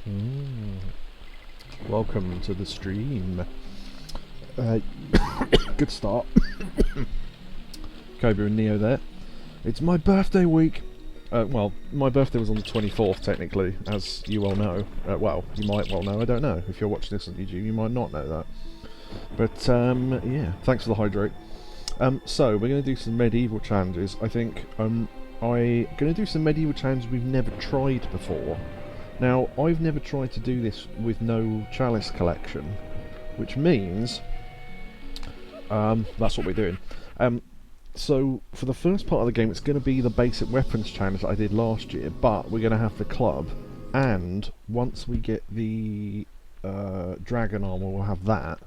Mm. Welcome to the stream. Good start. Kobe and Neo there. It's my birthday week. Well, my birthday was on the 24th, technically, as you all know. Well, you might well know, I don't know. If you're watching this on YouTube, you might not know that. But, yeah, thanks for the hydrate. So, we're going to do some medieval challenges. I think, I'm going to do some medieval challenges we've never tried before. Now, I've never tried to do this with no Chalice collection, which means that's what we're doing. So, for the first part of the game, it's going to be the basic weapons challenge that I did last year, but we're going to have the club, and once we get the dragon armor, we'll have that.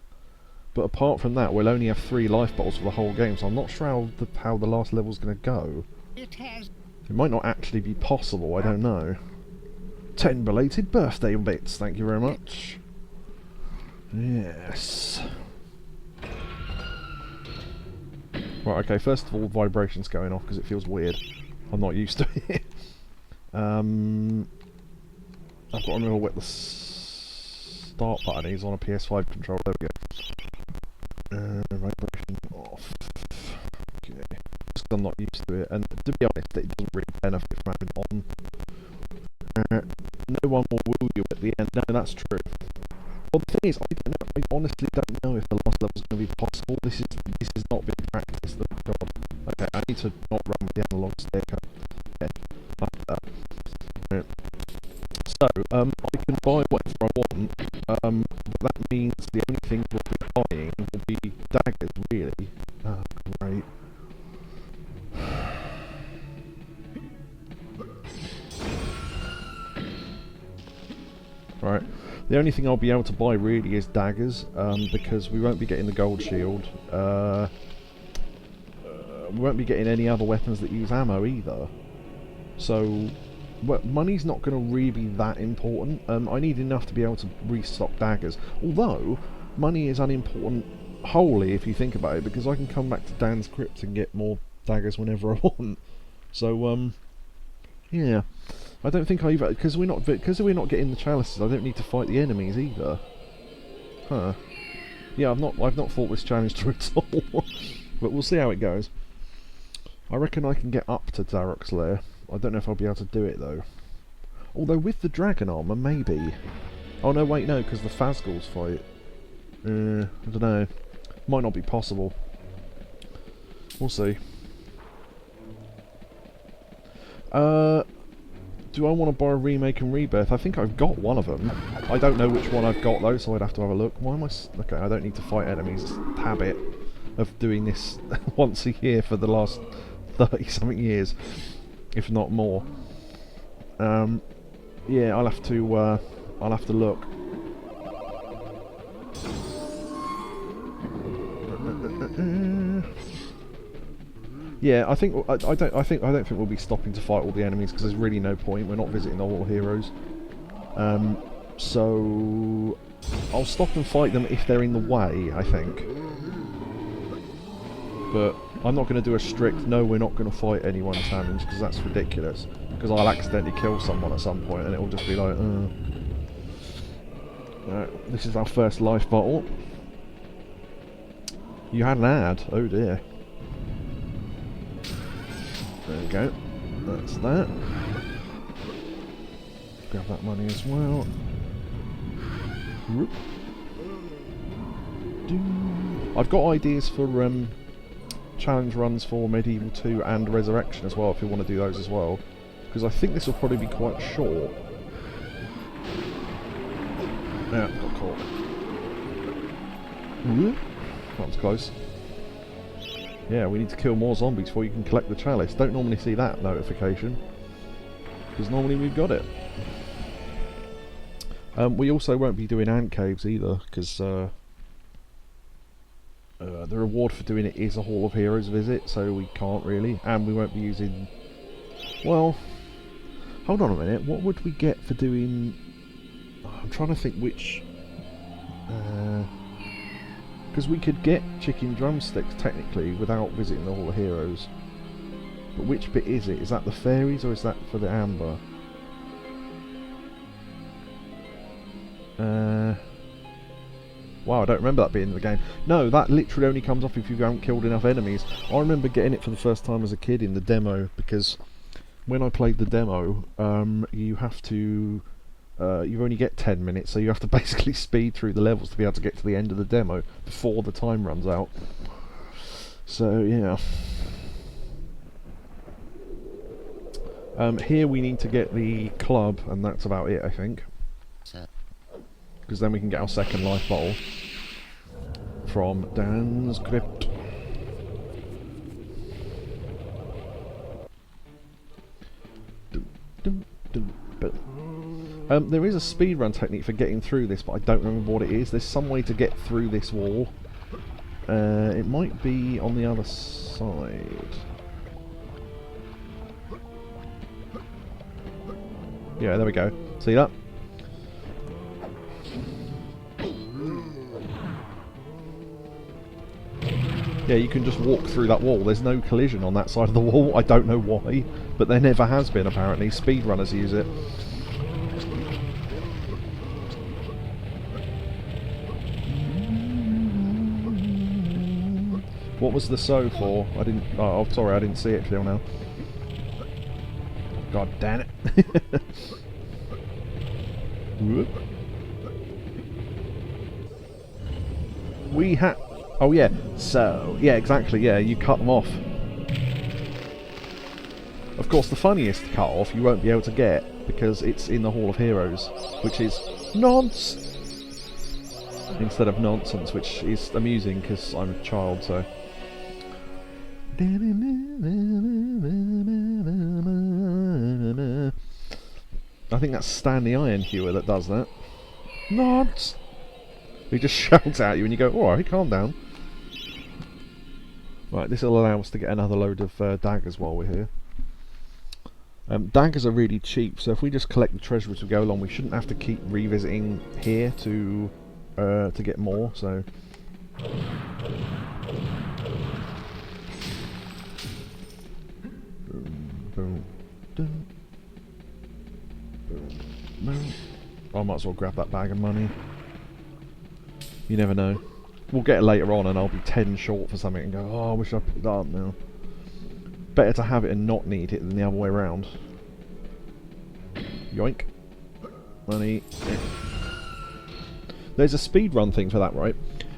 But apart from that, we'll only have 3 life bottles for the whole game, so I'm not sure how the last level's going to go. It might not actually be possible, I don't know. 10 belated birthday bits, thank you very much. Yes. Right, okay, first of all, vibration's going off because it feels weird. I'm not used to it. I've got to remember what the start button is on a PS5 controller. There we go. Vibration off. Okay. Just 'cause I'm not used to it, and to be honest, it doesn't really benefit from having it on. No one will woo you at the end. No, that's true. Well, the thing is, I don't know. I honestly don't know if the last level is going to be possible. This is not being practiced. Oh God. Okay, I need to not run with the analog stick. Okay, like that. Right. So, I can buy whatever I want. But that means the only things we'll be buying will be daggers, really. Oh, great. Right. The only thing I'll be able to buy really is daggers, because we won't be getting the gold shield. We won't be getting any other weapons that use ammo either. So, money's not going to really be that important. I need enough to be able to restock daggers. Although, money is unimportant wholly if you think about it, because I can come back to Dan's crypt and get more daggers whenever I want. So, yeah. I don't think because we're not getting the chalices. I don't need to fight the enemies either. Huh? Yeah, I've not fought this challenge through at all. But we'll see how it goes. I reckon I can get up to Darok's lair. I don't know if I'll be able to do it though. Although with the dragon armor, maybe. Oh no, wait, no, because the Phasgals fight. I don't know. Might not be possible. We'll see. Do I want to buy a remake and rebirth? I think I've got one of them. I don't know which one I've got though, so I'd have to have a look. Why am I... Okay, I don't need to fight enemies. It's a habit of doing this once a year for the last 30-something years, if not more. Yeah, I'll have to look. Yeah, I think I don't think we'll be stopping to fight all the enemies because there's really no point. We're not visiting all the heroes. So I'll stop and fight them if they're in the way, I think. But I'm not going to do a strict no, we're not going to fight anyone challenge because that's ridiculous. Because I'll accidentally kill someone at some point and it'll just be like, this is our first life bottle. You had an ad. Oh dear. There we go. That's that. Grab that money as well. I've got ideas for challenge runs for Medieval 2 and Resurrection as well, if you want to do those as well. Because I think this will probably be quite short. Yeah, got caught. That was close. Yeah, we need to kill more zombies before you can collect the chalice. Don't normally see that notification, because normally we've got it. We also won't be doing ant caves either, because the reward for doing it is a Hall of Heroes visit, so we can't really. And we won't be using... Well, hold on a minute. What would we get for doing... I'm trying to think which... Because we could get chicken drumsticks, technically, without visiting the Hall of Heroes. But which bit is it? Is that the fairies, or is that for the amber? Wow, I don't remember that being in the game. No, that literally only comes off if you haven't killed enough enemies. I remember getting it for the first time as a kid in the demo, because when I played the demo, you have to... you only get 10 minutes, so you have to basically speed through the levels to be able to get to the end of the demo before the time runs out. So, yeah. Here we need to get the club, and that's about it, I think. Because then we can get our second life bottle from Dan's Crypt. There is a speedrun technique for getting through this, but I don't remember what it is. There's some way to get through this wall. It might be on the other side. Yeah, there we go. See that? Yeah, you can just walk through that wall. There's no collision on that side of the wall. I don't know why, but there never has been, apparently. Speedrunners use it. What was the so for? I didn't... Oh, sorry, I didn't see it till now. God damn it. Whoop. We had... Oh yeah, so... Yeah, exactly, yeah, you cut them off. Of course, the funniest cut off you won't be able to get, because it's in the Hall of Heroes, which is nonce instead of nonsense, which is amusing because I'm a child, so... I think that's Stan the Iron Hewer that does that. Nonce! He just shouts at you and you go, alright, calm down. Right, this will allow us to get another load of daggers while we're here. Daggers are really cheap, so if we just collect the treasure as we go along, we shouldn't have to keep revisiting here to get more, so... I might as well grab that bag of money. You never know. We'll get it later on and I'll be 10 short for something and go, oh, I wish I picked that up now. Better to have it and not need it than the other way around. Yoink. Money. Yeah. There's a speedrun thing for that, right?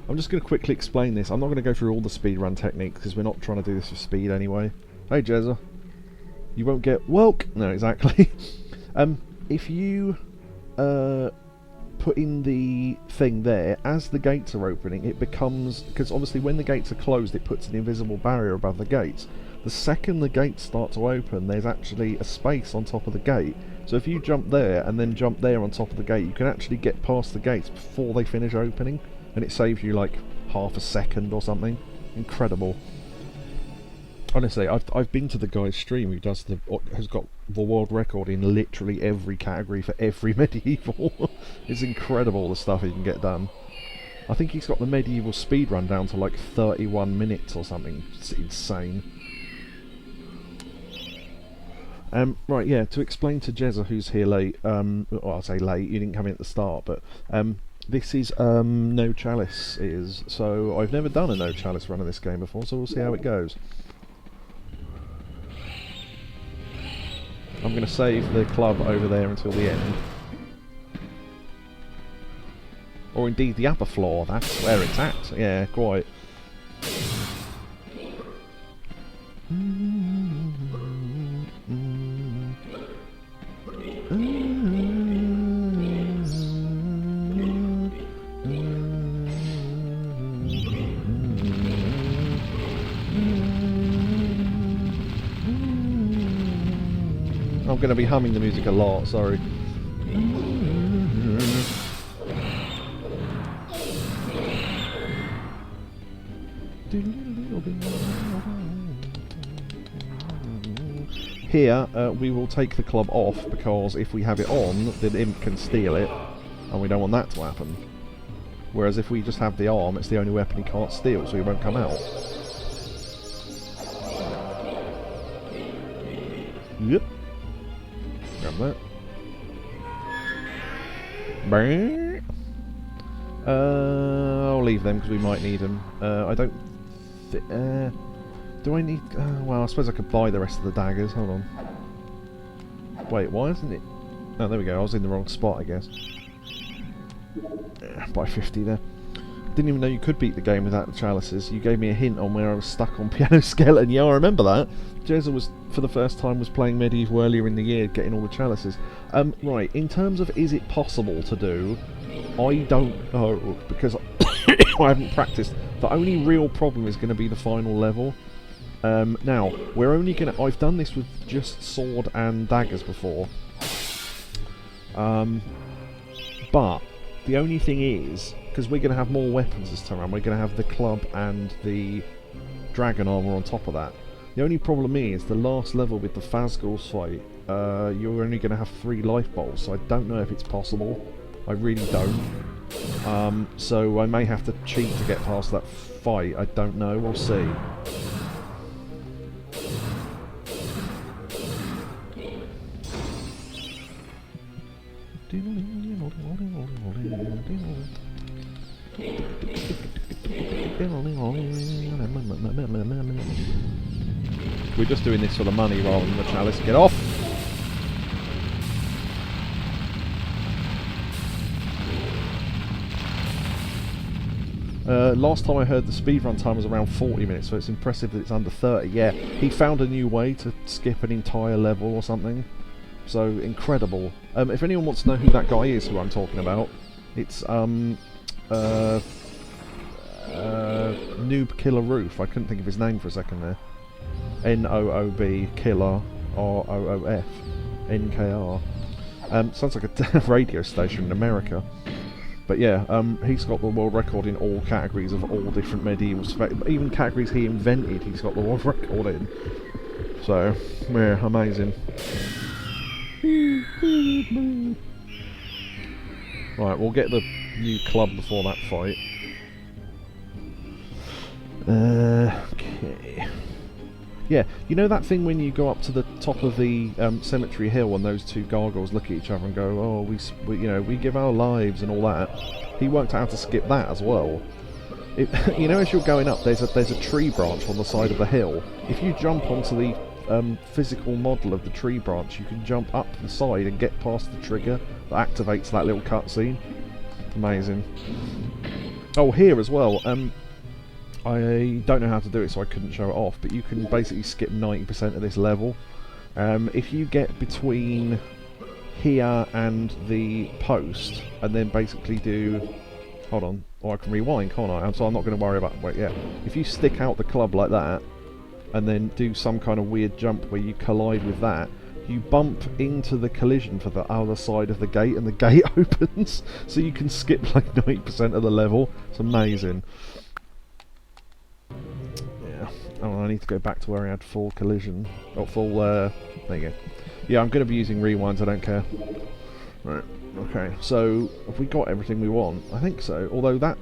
I'm just going to quickly explain this. I'm not going to go through all the speedrun techniques because we're not trying to do this for speed anyway. Hey, Jezza. You won't get woke. No, exactly. If you put in the thing there, as the gates are opening, it becomes... Because obviously when the gates are closed, it puts an invisible barrier above the gates. The second the gates start to open, there's actually a space on top of the gate. So if you jump there and then jump there on top of the gate, you can actually get past the gates before they finish opening. And it saves you like half a second or something. Incredible. Honestly, I've been to the guy's stream who has got the world record in literally every category for every medieval. It's incredible the stuff he can get done. I think he's got the medieval speedrun down to like 31 minutes or something. It's insane. Right, yeah, to explain to Jezza, who's here late, well, I'll say late, you didn't come in at the start, but this is no Chalice is, so I've never done a no Chalice run of this game before, so we'll see how it goes. I'm going to save the club over there until the end. Or indeed the upper floor, that's where it's at, yeah, quite. I'm going to be humming the music a lot, sorry. Here, we will take the club off, because if we have it on, the imp can steal it, and we don't want that to happen. Whereas if we just have the arm, it's the only weapon he can't steal, so he won't come out. Yep. Grab that. Bang. I'll leave them because we might need them. I don't... do I need... well, I suppose I could buy the rest of the daggers. Hold on. Wait, why isn't it... Oh, there we go. I was in the wrong spot, I guess. Buy 50 there. Didn't even know you could beat the game without the chalices. You gave me a hint on where I was stuck on Piano Skeleton. Yeah, I remember that. Jezza was, for the first time, was playing Medieval earlier in the year, getting all the chalices. Right, in terms of is it possible to do, I don't know, because I haven't practiced. The only real problem is going to be the final level. Now, we're only going to... I've done this with just sword and daggers before. But the only thing is, because we're going to have more weapons this time around, we're going to have the club and the dragon armour on top of that. The only problem is, the last level with the Phasgul's fight, you're only going to have 3 life bolts, so I don't know if it's possible. I really don't. So I may have to cheat to get past that fight. I don't know, we'll see. We're just doing this for the money rather than the chalice. Get off! Last time I heard the speedrun time was around 40 minutes, so it's impressive that it's under 30. Yeah, he found a new way to skip an entire level or something. So, incredible. If anyone wants to know who that guy is who I'm talking about, it's Noob Killer Roof. I couldn't think of his name for a second there. N-O-O-B Killer R-O-O-F N-K-R. Sounds like a radio station in America. But yeah, he's got the world record in all categories of all different medievals. Even categories he invented, he's got the world record in. So, yeah, amazing. Right, we'll get the new club before that fight. Okay. Yeah, you know that thing when you go up to the top of the cemetery hill and those 2 gargoyles look at each other and go, "Oh, we give our lives" and all that. He worked out how to skip that as well. You know, as you're going up, there's a tree branch on the side of the hill. If you jump onto the physical model of the tree branch, you can jump up the side and get past the trigger that activates that little cutscene. Amazing. Oh, here as well. I don't know how to do it, so I couldn't show it off, but you can basically skip 90% of this level. If you get between here and the post, and then basically do... Hold on. Or I can rewind, can't I? So I'm not going to worry about... Wait, yeah. If you stick out the club like that, and then do some kind of weird jump where you collide with that, you bump into the collision for the other side of the gate, and the gate opens, so you can skip like 90% of the level. It's amazing. Yeah. Oh, I need to go back to where I had full collision. Oh, full, there you go. Yeah, I'm going to be using rewinds, I don't care. Right, okay, so have we got everything we want? I think so, although that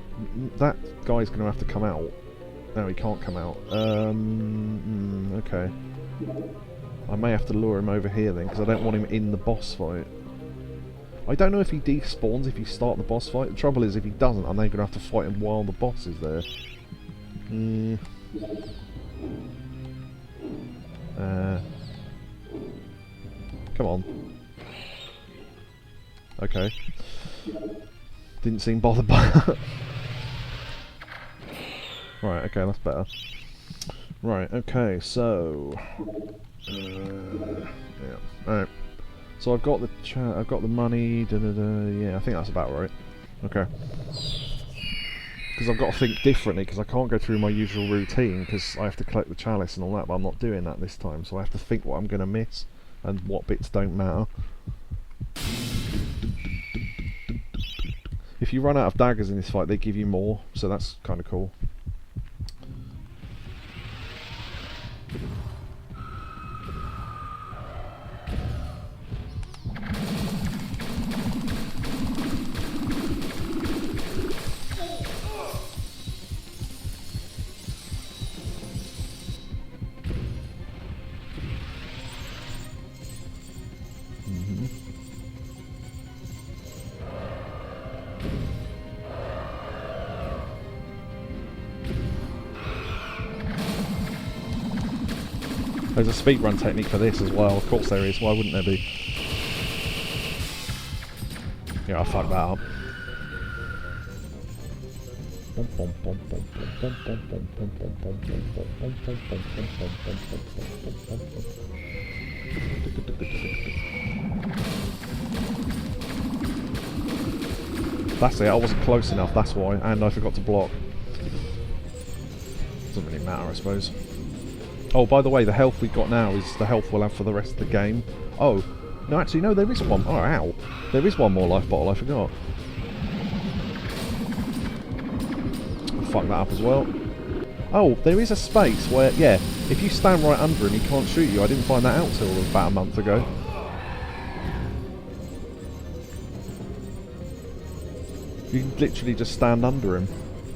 guy's going to have to come out. No, he can't come out. Okay. I may have to lure him over here then, because I don't want him in the boss fight. I don't know if he despawns if you start the boss fight. The trouble is, if he doesn't, I'm then going to have to fight him while the boss is there. Come on. Okay. Didn't seem bothered by that. Right, okay, that's better. Right, okay, so... yeah, alright. So I've got the money, yeah, I think that's about right. Okay. Because I've got to think differently, because I can't go through my usual routine, because I have to collect the chalice and all that, but I'm not doing that this time, so I have to think what I'm going to miss, and what bits don't matter. If you run out of daggers in this fight, they give you more, so that's kind of cool. There's a speedrun technique for this as well. Of course there is. Why wouldn't there be? Yeah, I fucked that up. That's it, I wasn't close enough, that's why, and I forgot to block. Doesn't really matter, I suppose. Oh, by the way, the health we've got now is the health we'll have for the rest of the game. Oh, no, actually, no, there is one. Oh, ow. There is one more life bottle, I forgot. Fuck that up as well. Oh, there is a space where, yeah, if you stand right under him, he can't shoot you. I didn't find that out till about a month ago. You can literally just stand under him.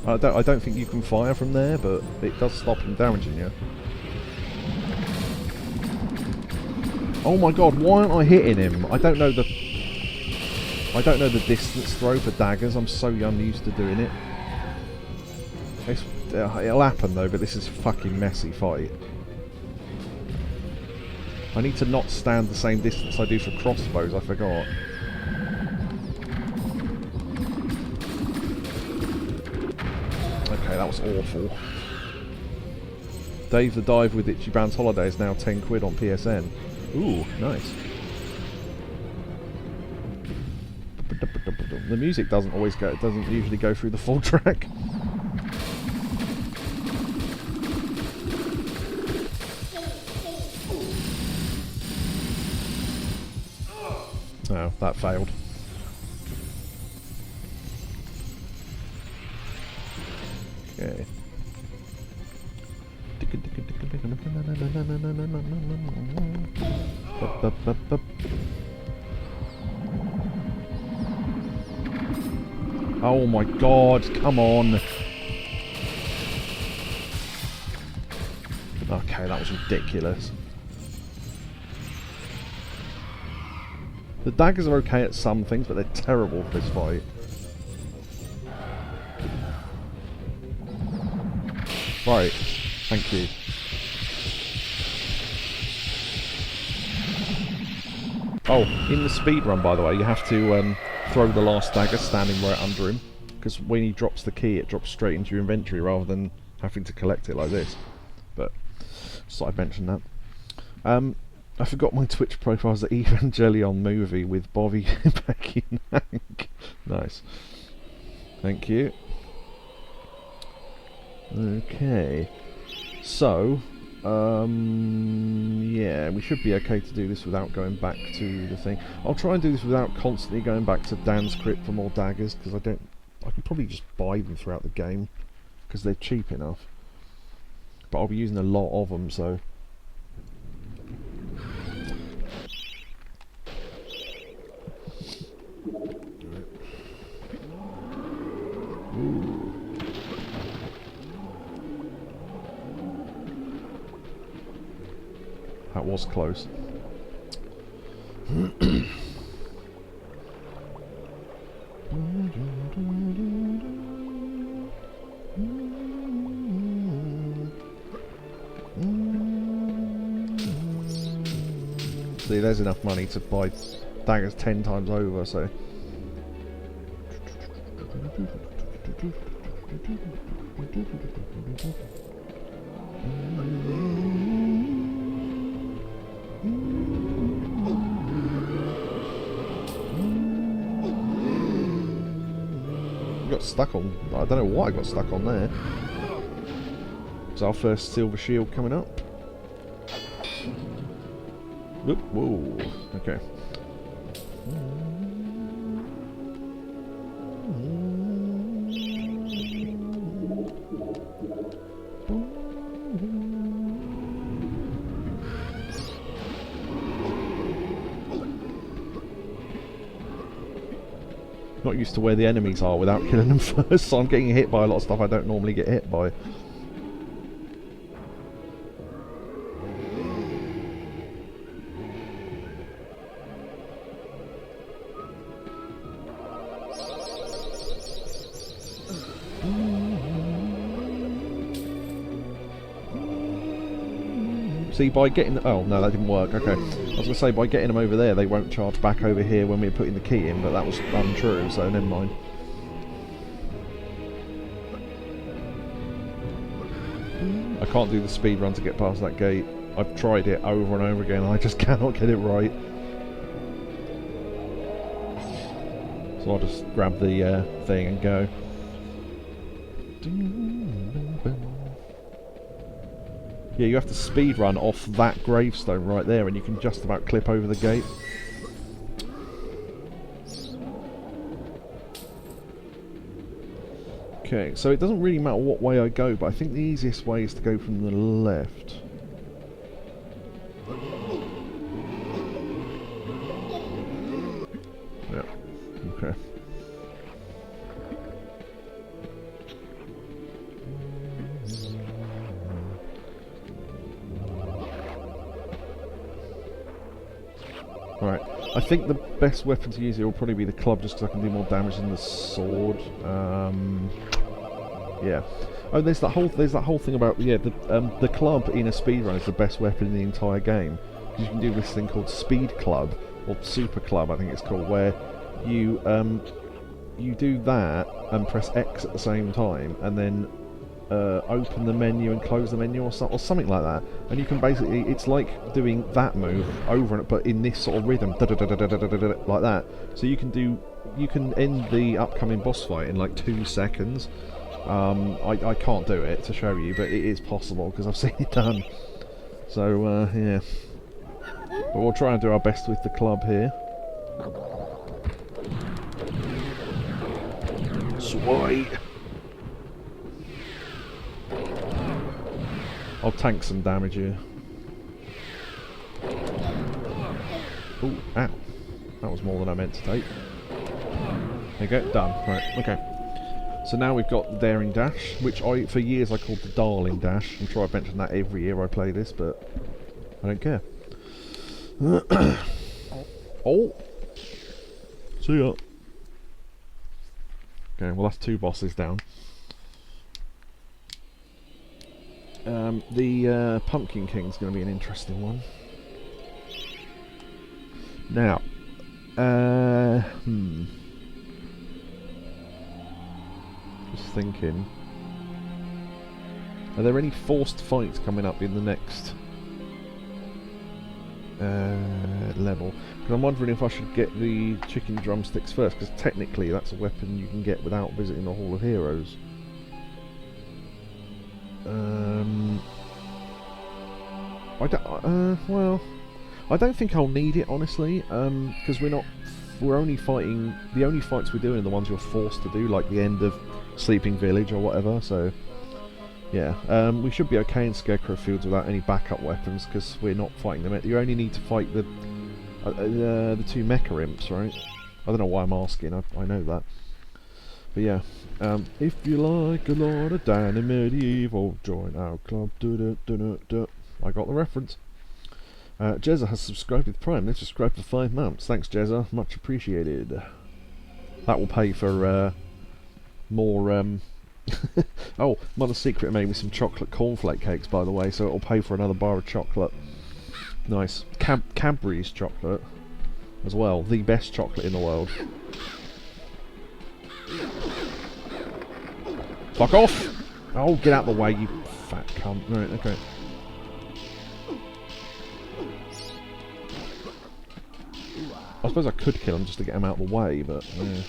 I don't think you can fire from there, but it does stop him damaging you. Oh my god, why aren't I hitting him? I don't know the distance throw for daggers. I'm so unused to doing it. It'll happen though, but this is a fucking messy fight. I need to not stand the same distance I do for crossbows, I forgot. Okay, that was awful. Dave the Dive with Itchy Band's Holiday is now 10 quid on PSN. Ooh, nice. The music doesn't always go, it doesn't usually go through the full track. Oh, that failed. Okay. Oh my god, come on. Okay, that was ridiculous. The daggers are okay at some things, but they're terrible for this fight. Right, thank you. Oh, in the speedrun, by the way, you have to throw the last dagger standing right under him, because when he drops the key, it drops straight into your inventory rather than having to collect it like this. But, just thought I'd mention that. I forgot my Twitch profile is the Evangelion movie with Bobby, Becky and Hank. Nice. Thank you. Okay. So, yeah, we should be okay to do this without going back to the thing. I'll try and do this without constantly going back to Dan's Crypt for more daggers, because I can probably just buy them throughout the game, because they're cheap enough. But I'll be using a lot of them, so... Ooh. That was close. See, there's enough money to buy daggers 10 times over, so... Got stuck on, I don't know what I got stuck on there. It's our first silver shield coming up. Whoop, whoa, okay. Not used to where the enemies are without killing them first, so I'm getting hit by a lot of stuff I don't normally get hit by. See, by getting... Oh, no, that didn't work. Okay. I was going to say, by getting them over there, they won't charge back over here when we're putting the key in, but that was untrue, so never mind. I can't do the speed run to get past that gate. I've tried it over and over again, and I just cannot get it right. So I'll just grab the thing and go. Yeah, you have to speed run off that gravestone right there, and you can just about clip over the gate. Okay, so it doesn't really matter what way I go, but I think the easiest way is to go from the left. Yeah, okay. Alright, I think the best weapon to use here will probably be the club, just because I can do more damage than the sword. Yeah. Oh, there's that whole thing about the club in a speedrun is the best weapon in the entire game. You can do this thing called Speed Club or Super Club, I think it's called, where you you do that and press X at the same time, and then open the menu and close the menu or something like that, and you can basically, it's like doing that move over and but in this sort of rhythm, like that. So you can end the upcoming boss fight in like 2 seconds. I can't do it to show you, but it is possible because I've seen it done. So yeah, but we'll try and do our best with the club here. Sweet. I'll tank some damage here. Ooh, ow. That was more than I meant to take. There you go, done. Right, okay. So now we've got the Daring Dash, which for years I called the Darling Dash. I'm sure I've mentioned that every year I play this, but I don't care. Oh! See ya. Okay, well that's 2 bosses down. The Pumpkin King's going to be an interesting one. Now, just thinking, are there any forced fights coming up in the next level? Because I'm wondering if I should get the chicken drumsticks first, because technically that's a weapon you can get without visiting the Hall of Heroes. Well, I don't think I'll need it, honestly, because we're only fighting, the only fights we're doing are the ones you're forced to do, like the end of Sleeping Village or whatever, so yeah, we should be okay in Scarecrow Fields without any backup weapons, because we're not fighting them. You only need to fight the 2 mecha imps, right? I don't know why I'm asking, I know that. But yeah, if you like a lot of Dan and Medieval, join our club. I got the reference. Jezza has subscribed with Prime. They've subscribed for 5 months. Thanks, Jezza. Much appreciated. That will pay for more. Oh, Mother Secret made me some chocolate cornflake cakes, by the way, so it'll pay for another bar of chocolate. Nice. Cadbury's chocolate as well. The best chocolate in the world. Fuck off! Oh, get out of the way, you fat cunt. Right, okay. I suppose I could kill him just to get him out of the way, but yeah.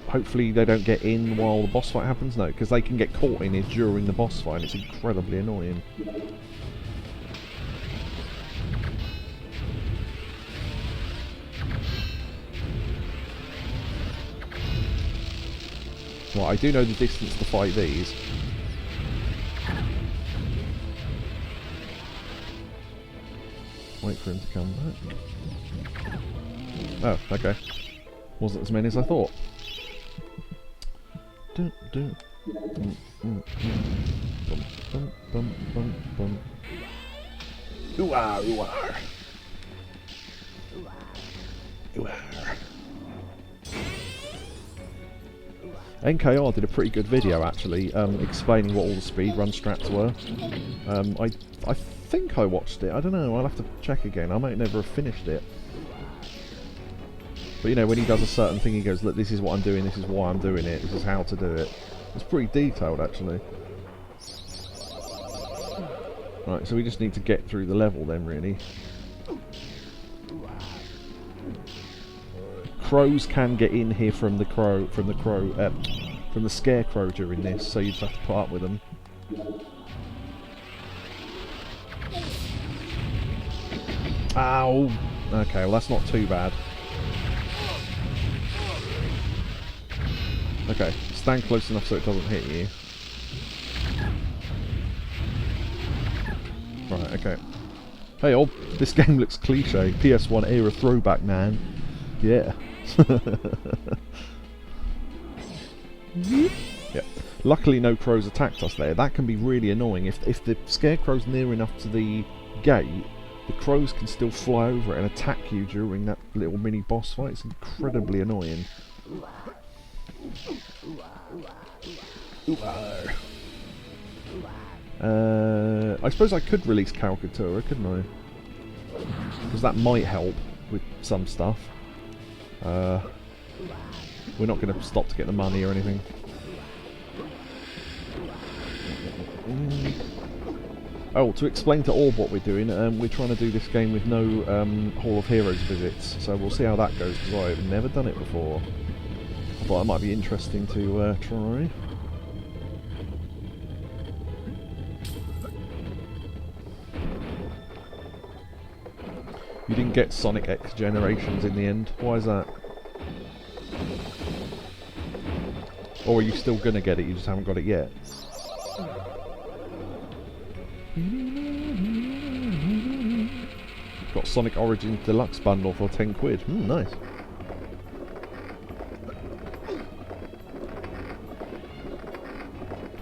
Hopefully they don't get in while the boss fight happens. No, because they can get caught in it during the boss fight. It's incredibly annoying. Well, I do know the distance to fight these. Wait for him to come back. Oh, okay. Wasn't as many as I thought. Ooh-ah, ooh-ah. Ooh-ah. NKR did a pretty good video actually, explaining what all the speedrun strats were. I think I watched it. I don't know. I'll have to check again. I might never have finished it. But you know, when he does a certain thing, he goes, "Look, this is what I'm doing. This is why I'm doing it. This is how to do it." It's pretty detailed actually. Right, so we just need to get through the level then, really. Crows can get in here from the scarecrow during this, so you just have to put up with them. Ow! Okay, well that's not too bad. Okay, stand close enough so it doesn't hit you. Right, okay. Hey, oh, this game looks cliche. PS1 era throwback, man. Yeah. Yeah. Luckily no crows attacked us there. That can be really annoying. If the scarecrow's near enough to the gate, the crows can still fly over it and attack you during that little mini boss fight. It's incredibly annoying. I suppose I could release Calcatura, couldn't I? Because that might help with some stuff. We're not going to stop to get the money or anything. Oh, to explain to Orb what we're doing, we're trying to do this game with no Hall of Heroes visits, so we'll see how that goes, because I've never done it before. I thought it might be interesting to try. You didn't get Sonic X Generations in the end. Why is that? Or are you still gonna get it, you just haven't got it yet? Got Sonic Origins Deluxe Bundle for 10 quid. Nice.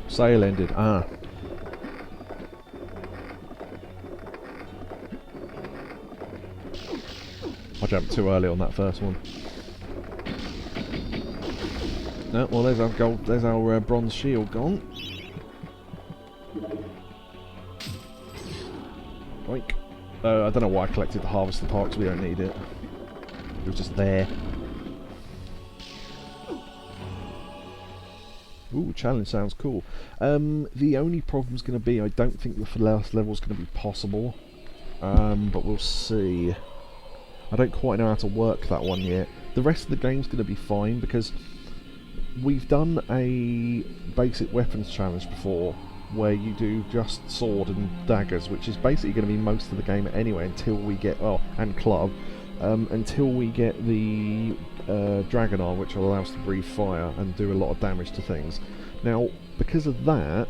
Sale ended. Ah. I jumped too early on that first one. No, well there's our gold, there's our bronze shield gone. Oink. I don't know why I collected the Harvester Parks, we don't need it. It was just there. Ooh, challenge sounds cool. The only problem's going to be, I don't think the last level's going to be possible. But we'll see. I don't quite know how to work that one yet. The rest of the game's going to be fine, because we've done a basic weapons challenge before, where you do just sword and daggers, which is basically going to be most of the game anyway, until we get, and club, until we get the Dragon Arm, which will allow us to breathe fire and do a lot of damage to things. Now, because of that,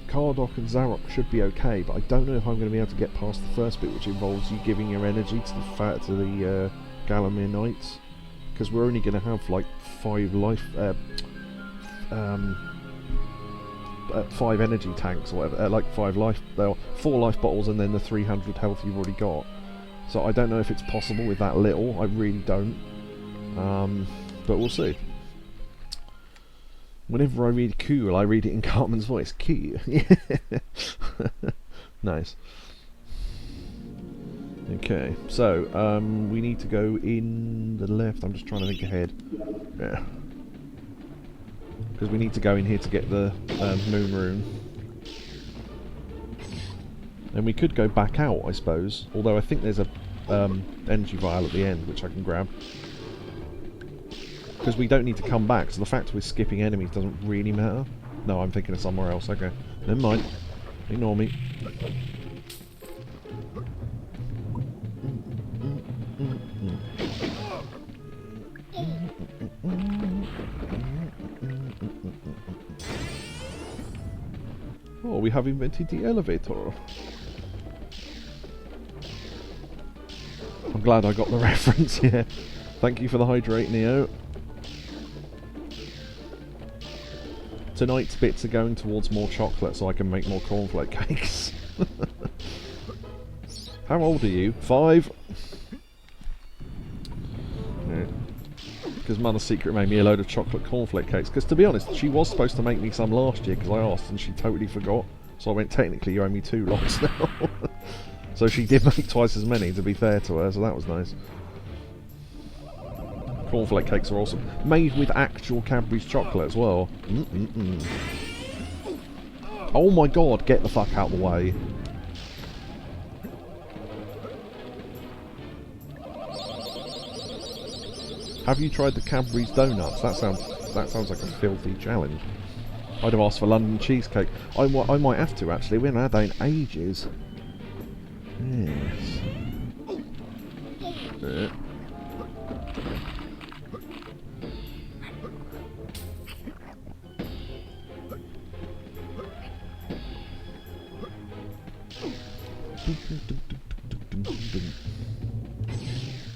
Kardok and Zarok should be okay, but I don't know if I'm going to be able to get past the first bit, which involves you giving your energy to the Galamir Knights, because we're only going to have like 5 energy tanks or whatever, like 4 life bottles, and then the 300 health you've already got. So I don't know if it's possible with that little. I really don't. But we'll see. Whenever I read cool, I read it in Cartman's voice. Cool. Nice. Okay, so we need to go in the left. I'm just trying to think ahead. Yeah. Because we need to go in here to get the moon rune. And we could go back out, I suppose. Although I think there's a energy vial at the end, which I can grab. Because we don't need to come back, so the fact we're skipping enemies doesn't really matter. No, I'm thinking of somewhere else. Okay, never mind. Ignore me. Oh, we have invented the elevator. I'm glad I got the reference, yeah. Thank you for the hydrate, Neo. Tonight's bits are going towards more chocolate so I can make more cornflake cakes. How old are you? 5? Yeah. because Mother's Secret made me a load of chocolate cornflake cakes. Because to be honest, she was supposed to make me some last year because I asked and she totally forgot. So I went, technically you owe me 2 lots now. So she did make twice as many, to be fair to her, so that was nice. Cornflake cakes are awesome. Made with actual Cadbury's chocolate as well. Oh my god, get the fuck out of the way. Have you tried the Cadbury's donuts? That sounds like a filthy challenge. I'd have asked for London cheesecake. I might have to actually. We haven't had that in ages. Yes.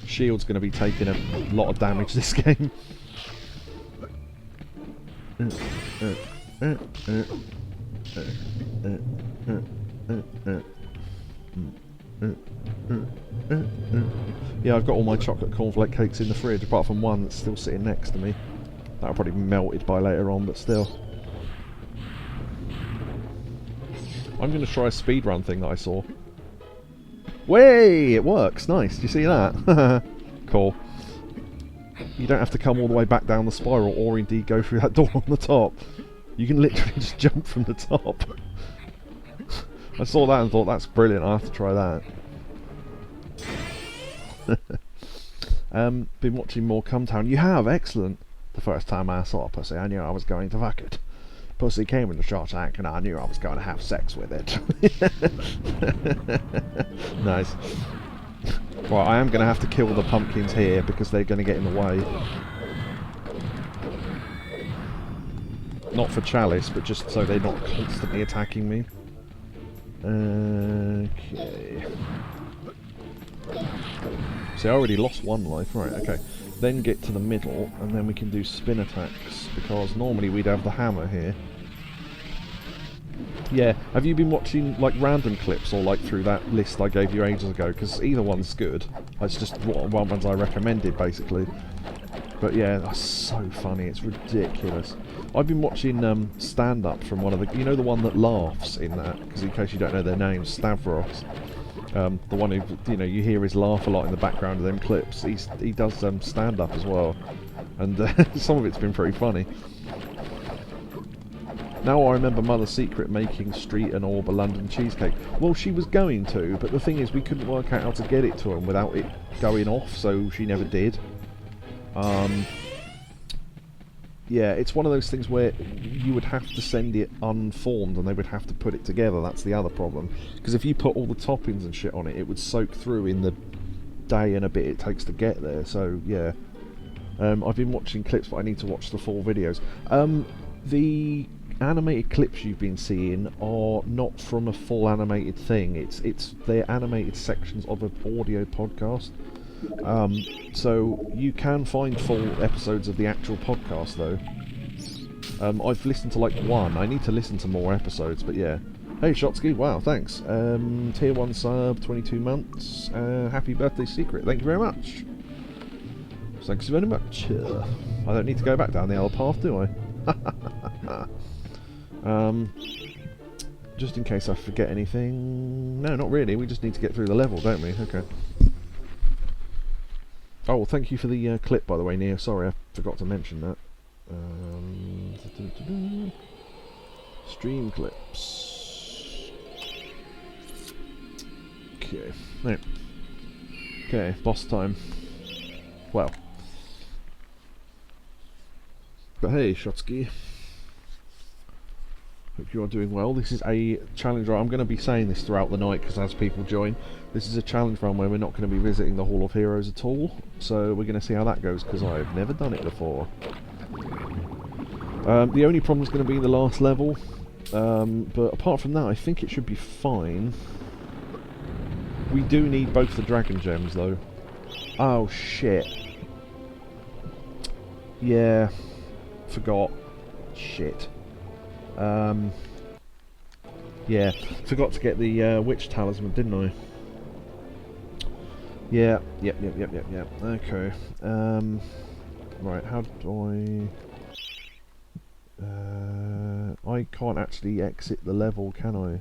Shield's going to be taking a lot of damage this game. Yeah, I've got all my chocolate cornflake cakes in the fridge, apart from one that's still sitting next to me. That'll probably be melted by later on, but still. I'm going to try a speedrun thing that I saw. Way! It works! Nice, do you see that? Cool. You don't have to come all the way back down the spiral, or indeed go through that door on the top. You can literally just jump from the top. I saw that and thought, that's brilliant, I'll have to try that. Been watching more Come Town. You have? Excellent. The first time I saw Pussy, I knew I was going to fuck it. Pussy came in the short tank and I knew I was going to have sex with it. Nice. Right, I am going to have to kill the pumpkins here because they're going to get in the way. Not for Chalice, but just so they're not constantly attacking me. Okay. See, I already lost 1 life. Right, okay. Then get to the middle, and then we can do spin attacks, because normally we'd have the hammer here. Yeah, have you been watching like random clips or like through that list I gave you ages ago? Because either one's good. It's just one ones I recommended basically. But yeah, that's so funny. It's ridiculous. I've been watching stand-up from one of the, you know, the one that laughs in that. Because in case you don't know their names, Stavros. The one who, you know, you hear his laugh a lot in the background of them clips. He does stand-up as well, and some of it's been pretty funny. Now I remember Mother's Secret making Street and Orb a London cheesecake. Well, she was going to, but the thing is we couldn't work out how to get it to him without it going off, so she never did. Yeah, it's one of those things where you would have to send it unformed and they would have to put it together. That's the other problem. Because if you put all the toppings and shit on it, it would soak through in the day and a bit it takes to get there. So, yeah. I've been watching clips, but I need to watch the full videos. The animated clips you've been seeing are not from a full animated thing. They're animated sections of an audio podcast. So you can find full episodes of the actual podcast though. I've listened to like 1. I need to listen to more episodes, but yeah. Hey Shotsky, wow, thanks. Tier 1 sub, 22 months. Happy birthday, Secret. Thank you very much. Thanks very much. I don't need to go back down the other path, do I? Just in case I forget anything. No, not really. We just need to get through the level, don't we? Okay. Oh, well, thank you for the clip, by the way, Neo. Sorry, I forgot to mention that. Stream clips. Okay. No. Okay, boss time. Well. But hey, Shotsky. Hope you are doing well. This is a challenge run. I'm going to be saying this throughout the night because as people join, this is a challenge run where we're not going to be visiting the Hall of Heroes at all. So we're going to see how that goes because I've never done it before. The only problem is going to be the last level. But apart from that, I think it should be fine. We do need both the Dragon Gems though. Oh shit. Yeah. Forgot. Shit. Yeah, forgot to get the Witch Talisman, didn't I? Yeah, yep. Okay. Right, how do I can't actually exit the level, can I?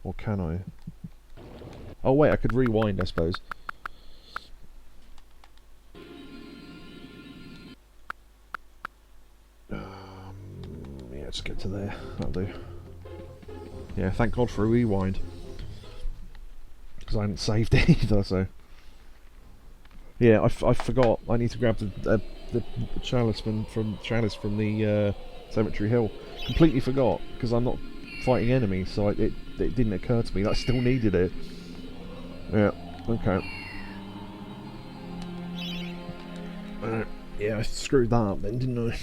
Or can I? Oh wait, I could rewind, I suppose. Yeah, let's get to there. That'll do. Yeah, thank God for a rewind. Because I hadn't saved it either, so... Yeah, I forgot. I need to grab the Chalice from the Cemetery Hill. Completely forgot, because I'm not fighting enemies, so it didn't occur to me that I still needed it. Yeah, okay. Yeah, I screwed that up then, didn't I?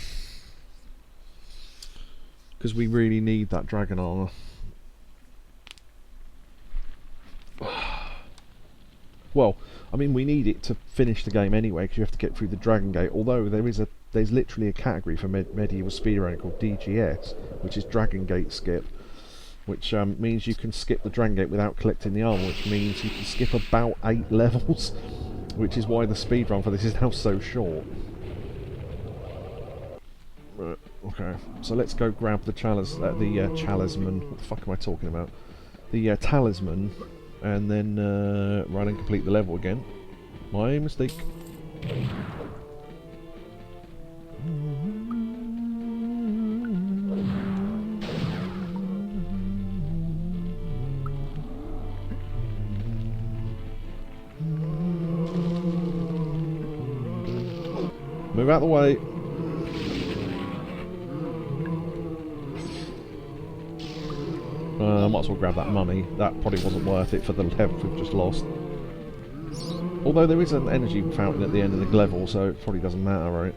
Because we really need that dragon armour. Well, I mean, we need it to finish the game anyway, because you have to get through the Dragon Gate. Although there's literally a category for medieval speedrunning called DGS, which is Dragon Gate skip, which means you can skip the Dragon Gate without collecting the armor, which means you can skip about 8 levels, which is why the speedrun for this is now so short. Right, okay, so let's go grab the Chalice, Chalisman. What the fuck am I talking about? The Talisman. And then run and complete the level again. My mistake. Move out the way. I might as well grab that mummy. That probably wasn't worth it for the level we've just lost. Although there is an energy fountain at the end of the level, so it probably doesn't matter, right?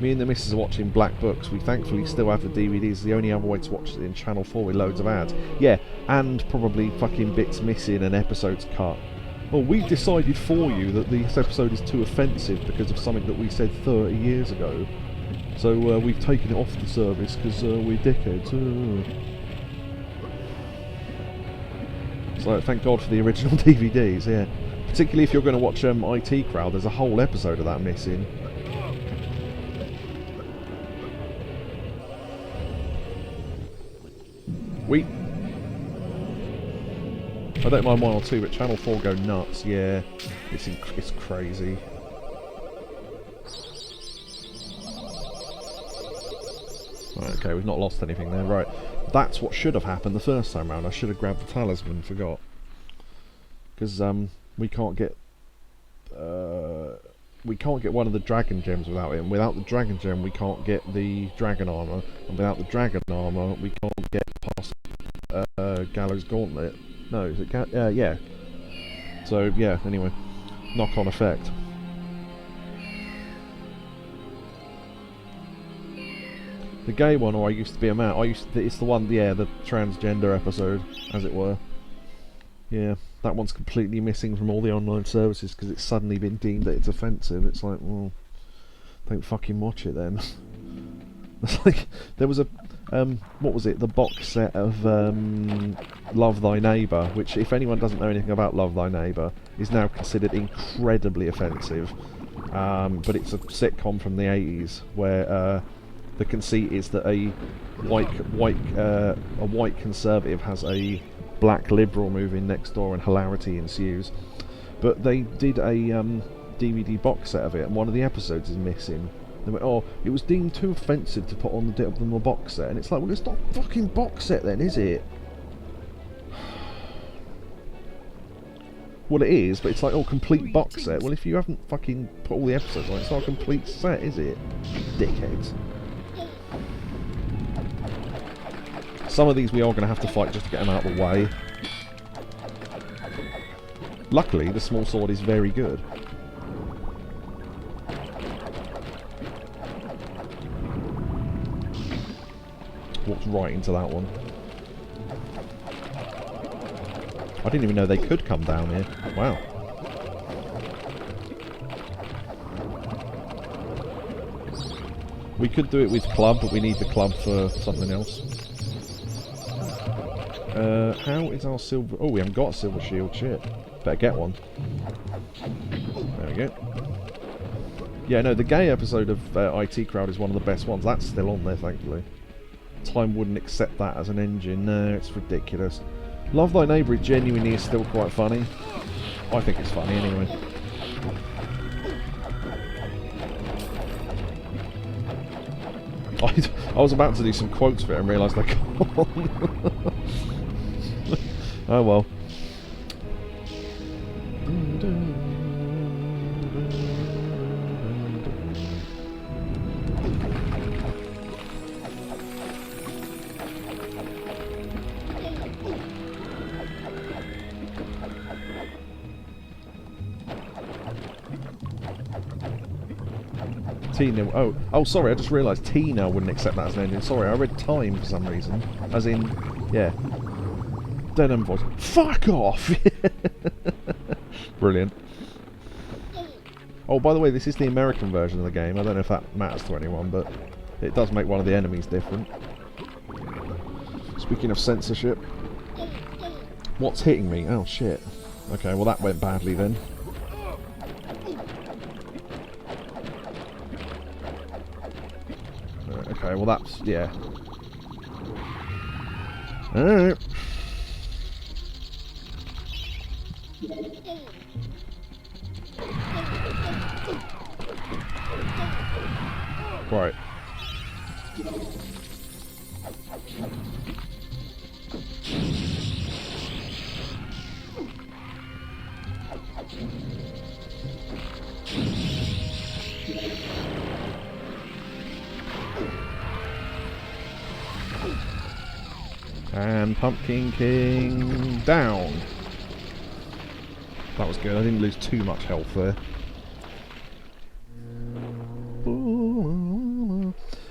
Me and the missus are watching Black Books. We thankfully still have the DVDs. The only other way to watch it in Channel 4 with loads of ads. Yeah, and probably fucking bits missing and episodes cut. Well, we've decided for you that this episode is too offensive because of something that we said 30 years ago. So we've taken it off the service because we're dickheads. So thank God for the original DVDs, yeah. Particularly if you're going to watch IT Crowd, there's a whole episode of that missing. I don't mind 1 or 2, but Channel 4 go nuts, yeah. It's crazy. Right, okay, we've not lost anything there. Right, that's what should have happened the first time round. I should have grabbed the talisman, forgot. Because we can't get one of the dragon gems without it, and without the dragon gem we can't get the dragon armor, and without the dragon armor we can't get past Gallows Gauntlet. No, is it yeah. So yeah, anyway, knock-on effect. The gay one, or I used to be a man. It's the one, yeah, the transgender episode, as it were. Yeah, that one's completely missing from all the online services because it's suddenly been deemed that it's offensive. It's like, well, don't fucking watch it then. It's like there was a what was it? The box set of Love Thy Neighbour, which, if anyone doesn't know anything about Love Thy Neighbour, is now considered incredibly offensive. But it's a sitcom from the 80s where the conceit is that a white conservative has a black liberal moving next door and hilarity ensues. But they did a DVD box set of it, and one of the episodes is missing. They went, oh, it was deemed too offensive to put on the box set, and it's like, well, it's not a fucking box set then, is it? Well, it is, but it's like, oh, complete box set. Well, if you haven't fucking put all the episodes on, it's not a complete set, is it? Dickheads. Some of these we are going to have to fight just to get them out of the way. Luckily, the small sword is very good. Walked right into that one. I didn't even know they could come down here. Wow. We could do it with club, but we need the club for something else. How is our silver... Oh, we haven't got a silver shield. Shit. Better get one. There we go. Yeah, no, the gay episode of IT Crowd is one of the best ones. That's still on there, thankfully. Time wouldn't accept that as an engine. No, it's ridiculous. Love Thy Neighbour is genuinely still quite funny. I think it's funny anyway. I was about to do some quotes for it and realised I can't. Oh well. Tina, oh, sorry, I just realised Tina wouldn't accept that as an ending. Sorry, I read time for some reason. As in, yeah. Denim voice. Fuck off! Brilliant. Oh, by the way, this is the American version of the game. I don't know if that matters to anyone, but it does make one of the enemies different. Speaking of censorship. What's hitting me? Oh, shit. Okay, well that went badly then. Okay, well that's... yeah. Alright. Right. And Pumpkin King down. That was good. I didn't lose too much health there.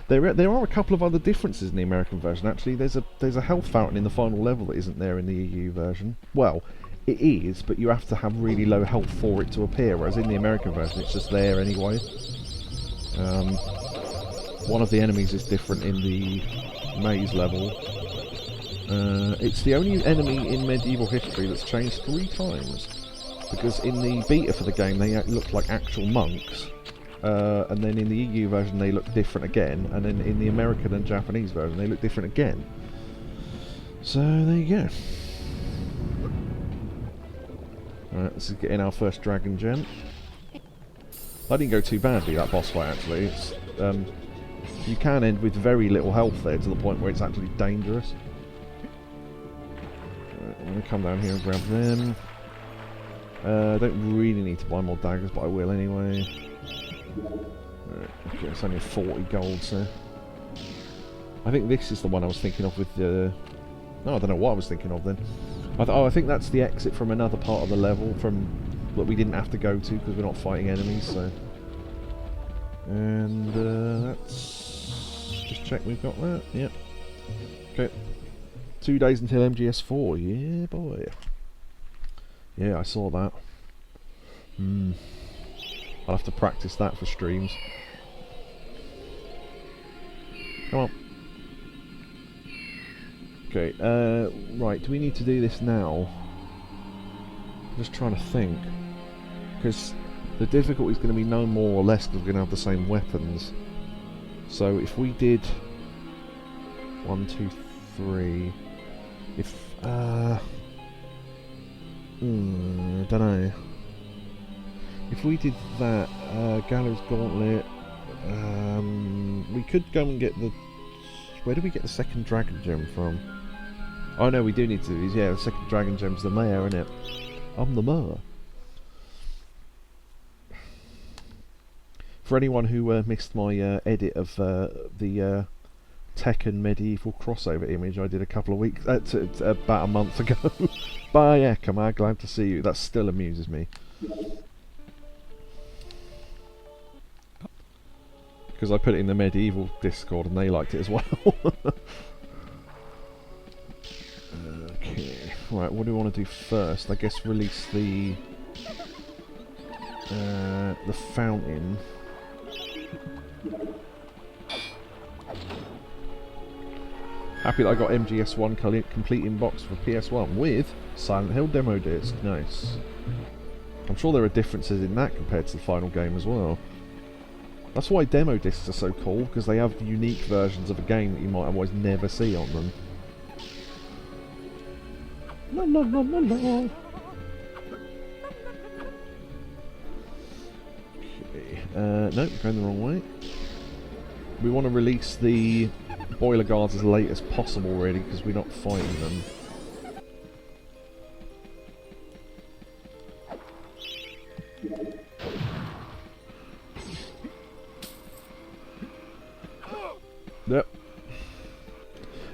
There are a couple of other differences in the American version. Actually, there's a health fountain in the final level that isn't there in the EU version. Well, it is, but you have to have really low health for it to appear. Whereas in the American version, it's just there anyway. One of the enemies is different in the maze level. It's the only enemy in medieval history that's changed 3 times. Because in the beta for the game, they look like actual monks. And then in the EU version they look different again, and then in the American and Japanese version they look different again. So there you go. Alright, this is getting our first dragon gem. That didn't go too badly, that boss fight actually. It's, you can end with very little health there, to the point where it's actually dangerous. Right, I'm going to come down here and grab them. I don't really need to buy more daggers, but I will anyway. Right, okay, it's only 40 gold, so... I think this is the one I was thinking of with the... No, I don't know what I was thinking of then. I think that's the exit from another part of the level that we didn't have to go to because we're not fighting enemies, so... And let's just check we've got that. Yep. Okay. 2 days until MGS4. Yeah, boy. Yeah, I saw that. I'll have to practice that for streams. Come on. Okay, right, do we need to do this now? I'm just trying to think. Because the difficulty is going to be no more or less because we're going to have the same weapons. So if we did... 1, 2, 3... If... I don't know. If we did that, Gallows Gauntlet, we could go and get the... Where do we get the second Dragon Gem from? Oh no, we do need to do these. Yeah, the second Dragon Gem's the mayor, isn't it? I'm the mayor. For anyone who missed my edit of the Tekken Medieval crossover image I did a couple of weeks... about a month ago. Bye, Ekama, glad to see you. That still amuses me. Because I put it in the Medieval Discord and they liked it as well. Okay, right, what do we want to do first? I guess release the fountain. Happy that I got MGS1 complete inbox for PS1 with Silent Hill demo disc. Nice. I'm sure there are differences in that compared to the final game as well. That's why demo discs are so cool, because they have unique versions of a game that you might otherwise never see on them. La la la la la. Okay. Nope, going the wrong way. We want to release the boiler guards as late as possible, really, because we're not fighting them. Yep.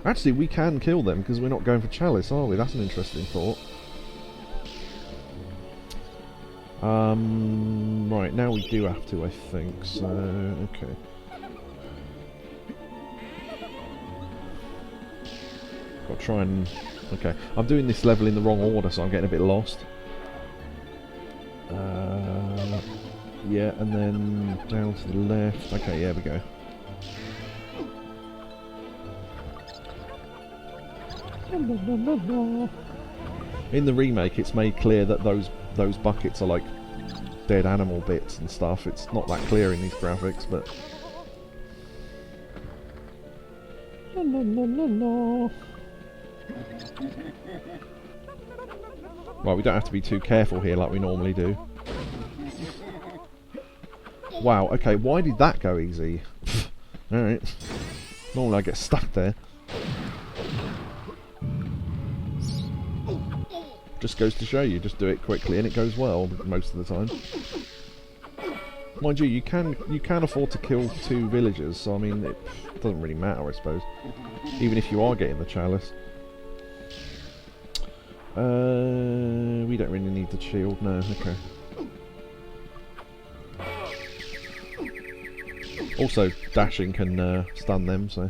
Actually, we can kill them because we're not going for Chalice, are we? That's an interesting thought. Right, now we do have to, I think, so... okay. Got to try and... okay, I'm doing this level in the wrong order, so I'm getting a bit lost. Yeah, and then down to the left. Okay, yeah, we go. In the remake, it's made clear that those buckets are like dead animal bits and stuff. It's not that clear in these graphics, but... la, la, la, la, la. Well, we don't have to be too careful here like we normally do. Wow, okay, why did that go easy? Alright. Normally I get stuck there. Just goes to show you, just do it quickly and it goes well most of the time. Mind you, you can afford to kill 2 villagers, so I mean, it doesn't really matter, I suppose. Even if you are getting the Chalice. We don't really need the shield, no, okay. Also, dashing can stun them, so...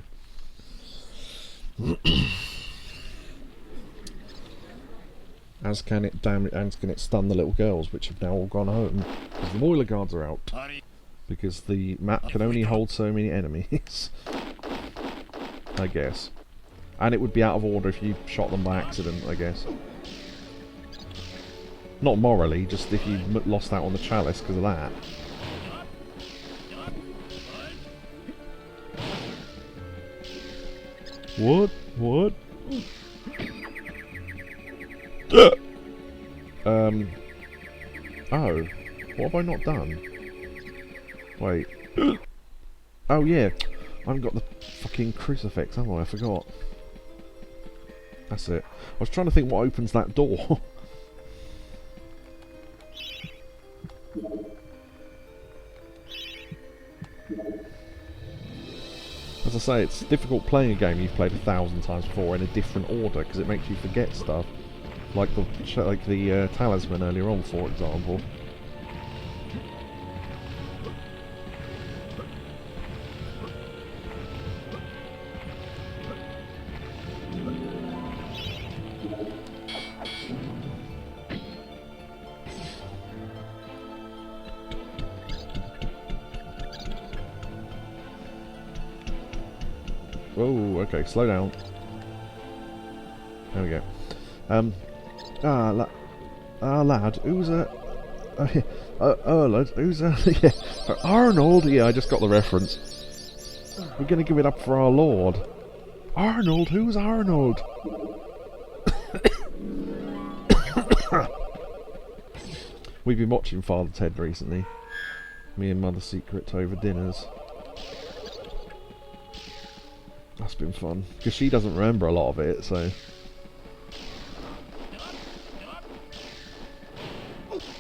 as can it stun the little girls, which have now all gone home. Because the boiler guards are out. Because the map can only hold so many enemies. I guess. And it would be out of order if you shot them by accident, I guess. Not morally, just if you lost out on the Chalice because of that. What? What? Oh. What have I not done? Wait. Oh yeah. I haven't got the fucking crucifix, have I? I forgot. That's it. I was trying to think what opens that door. As I say, it's difficult playing a game you've played 1,000 times before in a different order because it makes you forget stuff, like the talisman earlier on, for example. Oh, okay, slow down. There we go. Lad, who's lad, who's yeah, Arnold, yeah, I just got the reference. We're gonna give it up for our Lord. Arnold, who's Arnold? We've been watching Father Ted recently. Me and Mother Secret over dinners. That's been fun, because she doesn't remember a lot of it, so...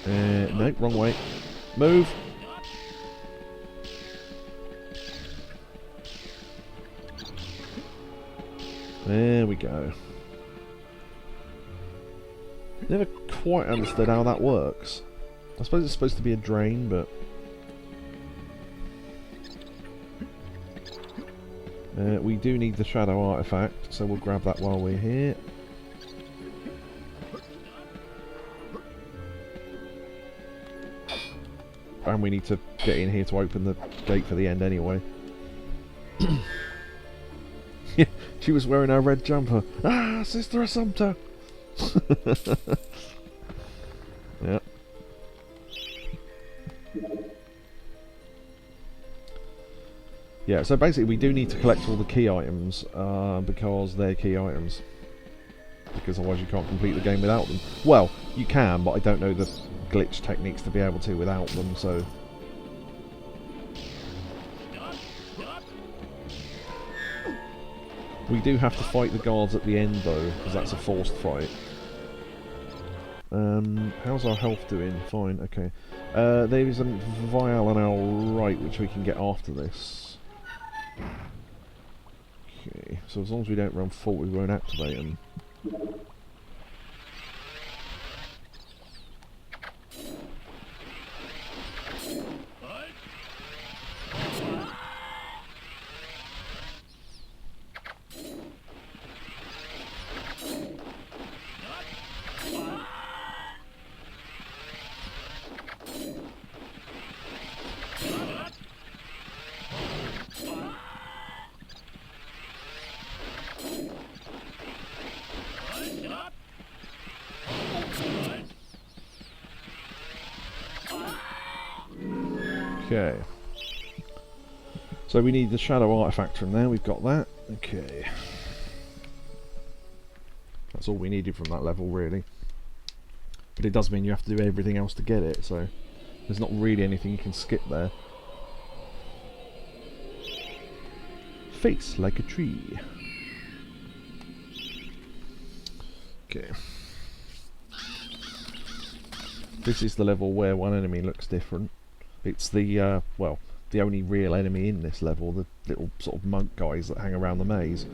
nope, wrong way. Move! There we go. Never quite understood how that works. I suppose it's supposed to be a drain, but... we do need the shadow artifact, so we'll grab that while we're here. And we need to get in here to open the gate for the end anyway. She was wearing her red jumper. Ah, Sister Assumpta! Yeah. Yeah, so basically we do need to collect all the key items, because they're key items. Because otherwise you can't complete the game without them. Well, you can, but I don't know the glitch techniques to be able to without them, so... We do have to fight the guards at the end though, because that's a forced fight. How's our health doing? Fine, okay. There is a vial on our right which we can get after this. Okay, so as long as we don't run full we won't activate them. Okay. So we need the shadow artifact from there, we've got that. Okay. That's all we needed from that level, really. But it does mean you have to do everything else to get it, so there's not really anything you can skip there. Face like a tree. Okay. This is the level where one enemy looks different. It's the, well, the only real enemy in this level, the little sort of monk guys that hang around the maze.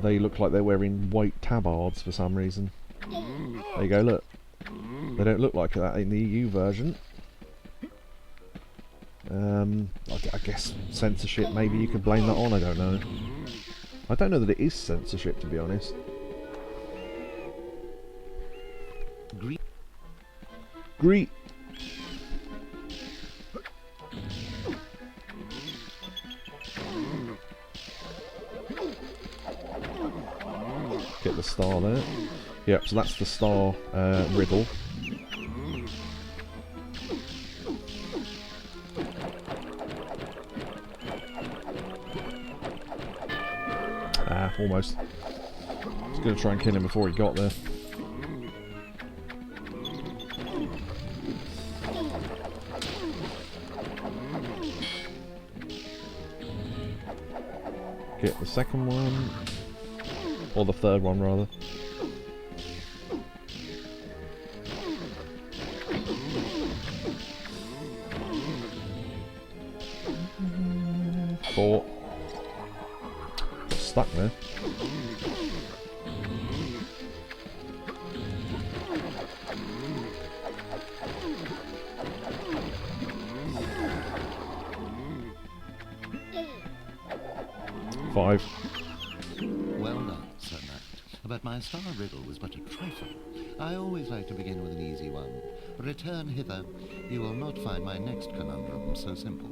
They look like they're wearing white tabards for some reason. There you go, look. They don't look like that in the EU version. I guess censorship, maybe you could blame that on, I don't know. I don't know that it is censorship, to be honest. Greet. Get the star there. Yep, so that's the star riddle. Ah, almost. I was going to try and kill him before he got there. Get the second one. Or the third one, rather. Four. Got stuck there. Five. Well done, Sir Knight. But my star riddle was but a trifle. I always like to begin with an easy one. Return hither. You will not find my next conundrum so simple.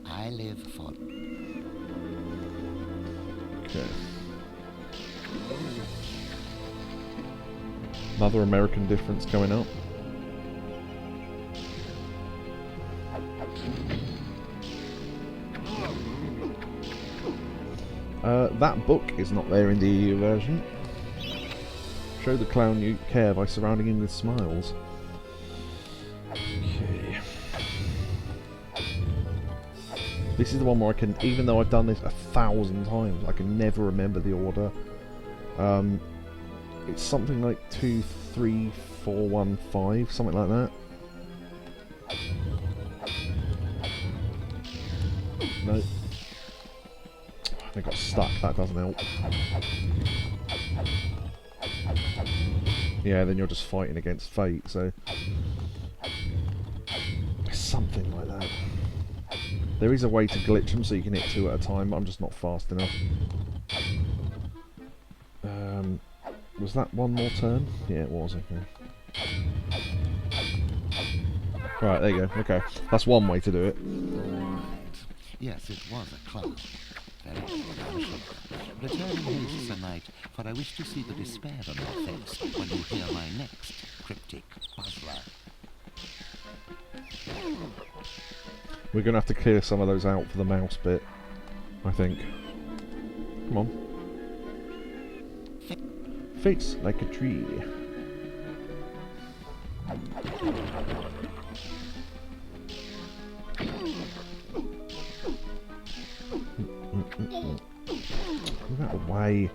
I live for... Okay. Another American difference coming up. That book is not there in the EU version. Show the clown you care by surrounding him with smiles. Okay. This is the one where I can, even though I've done this 1,000 times, I can never remember the order. It's something like 2, 3, 4, 1, 5, something like that. No. I got stuck, that doesn't help. Yeah, then you're just fighting against fate, so... something like that. There is a way to glitch them so you can hit 2 at a time, but I'm just not fast enough. Was that one more turn? Yeah, it was, okay. Right, there you go, okay. That's one way to do it. Yes, it was a cloud. Very good, I'm sure. Return in haste, Sir Knight, for I wish to see the despair on your face when you hear my next cryptic puzzler. We're going to have to clear some of those out for the mouse bit, I think. Come on. Face like a tree. Move out of the way.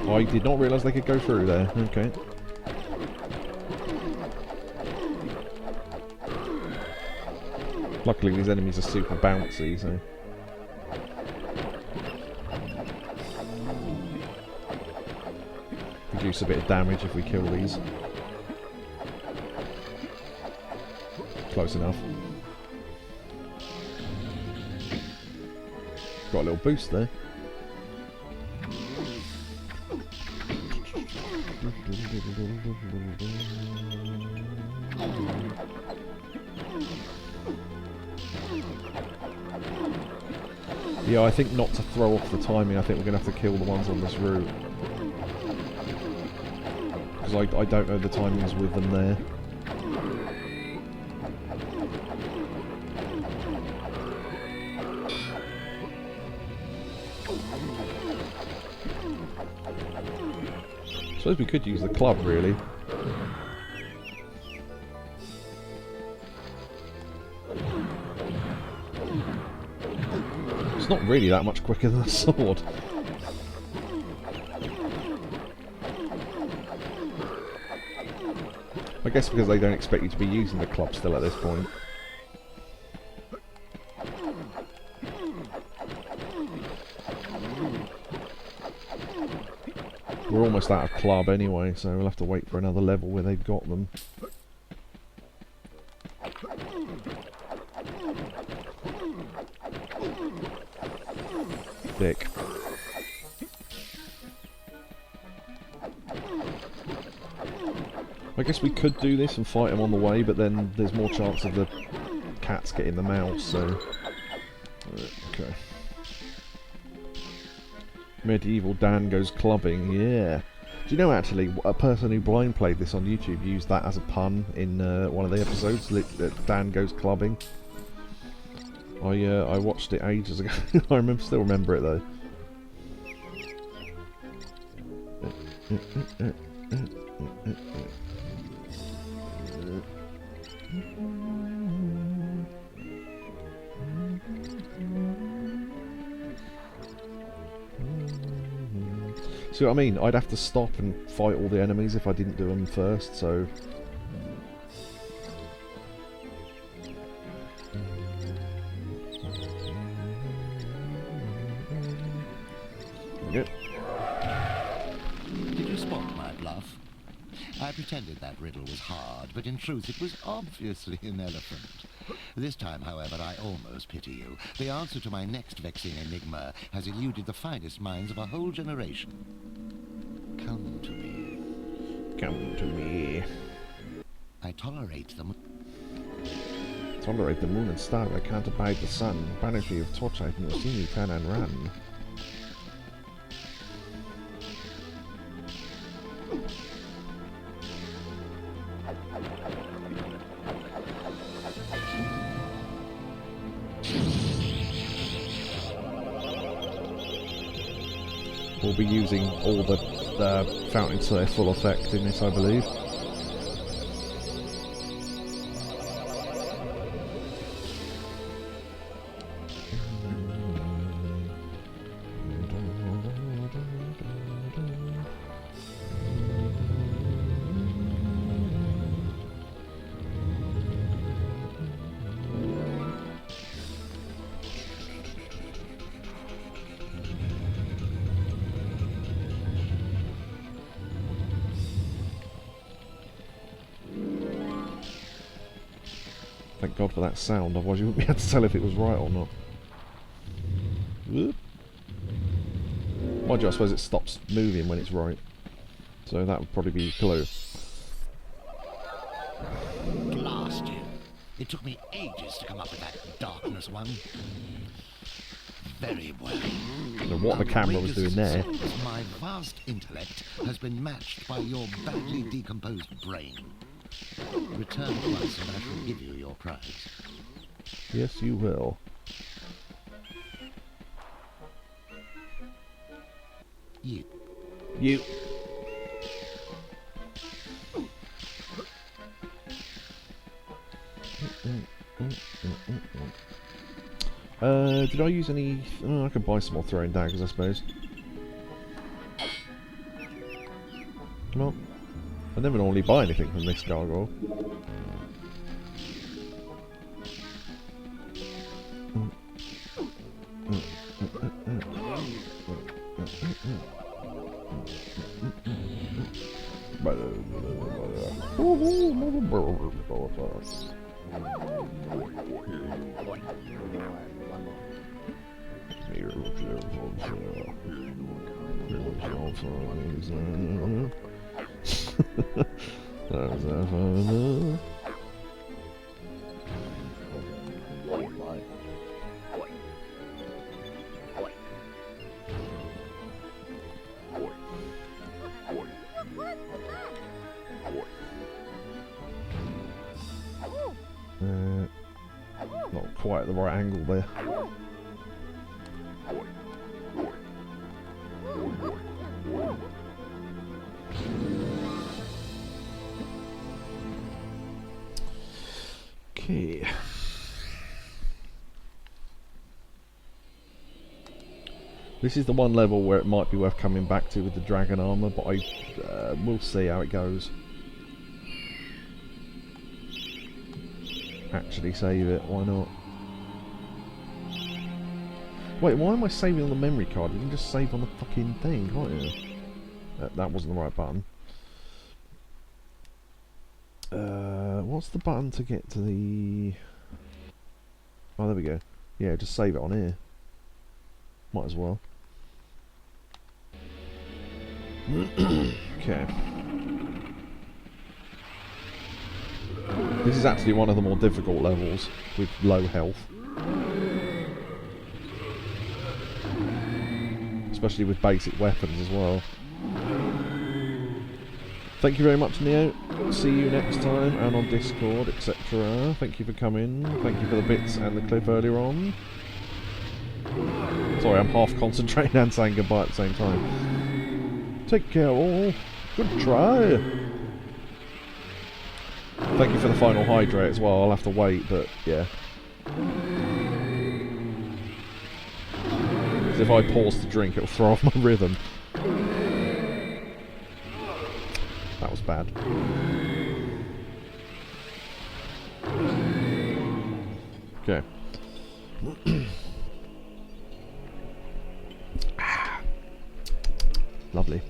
I did not realise they could go through there. Okay. Luckily these enemies are super bouncy, so... reduce a bit of damage if we kill these. Close enough. Got a little boost there. Yeah, I think not to throw off the timing, I think we're going to have to kill the ones on this route. Because I don't know the timings with them there. Suppose we could use the club, really. It's not really that much quicker than a sword. I guess because they don't expect you to be using the club still at this point. We're almost out of club anyway, so we'll have to wait for another level where they've got them. Dick. I guess we could do this and fight them on the way, but then there's more chance of the cats getting the mouse, so... Okay. Medieval Dan goes clubbing, yeah. Do you know actually, a person who blind played this on YouTube used that as a pun in one of the episodes, Dan goes clubbing. I watched it ages ago. I still remember it though. See what I mean? I'd have to stop and fight all the enemies if I didn't do them first, so... Good. Did you spot my bluff? I pretended that riddle was hard, but in truth it was obviously an elephant. This time, however, I almost pity you. The answer to my next vexing enigma has eluded the finest minds of a whole generation. Come to me. Come to me. I tolerate them. Tolerate the moon and star, I can't abide the sun. Banish me of torchlight, and you'll see me turn and run. We'll be using all the fountains to their full effect in this, I believe. Thank God for that sound, otherwise you wouldn't be able to tell if it was right or not. Whoop. Mind you, I suppose it stops moving when it's right. So that would probably be a clue. Blast you. It took me ages to come up with that darkness one. Very well. I don't know what the camera was doing there. My vast intellect has been matched by your badly decomposed brain. Return to us and I shall give you your prize. Yes, you will. You. You. Did I use any... Oh, I could buy some more throwing daggers, I suppose. Well, I never normally buy anything from this gargoyle. Not quite at the right angle there. Okay. This is the one level where it might be worth coming back to with the dragon armour, but we'll see how it goes. Actually save it, why not? Wait, why am I saving on the memory card? You can just save on the fucking thing, can't you? That wasn't the right button. What's the button to get to the... Oh, there we go. Yeah, just save it on here. Might as well. Okay. This is actually one of the more difficult levels with low health. Especially with basic weapons as well. Thank you very much, Neo. See you next time, and on Discord, etc. Thank you for coming. Thank you for the bits and the clip earlier on. Sorry, I'm half concentrating and saying goodbye at the same time. Take care all. Good try. Thank you for the final hydrate as well. I'll have to wait, but yeah. Because if I pause to drink, it'll throw off my rhythm. That was bad. Okay. Lovely.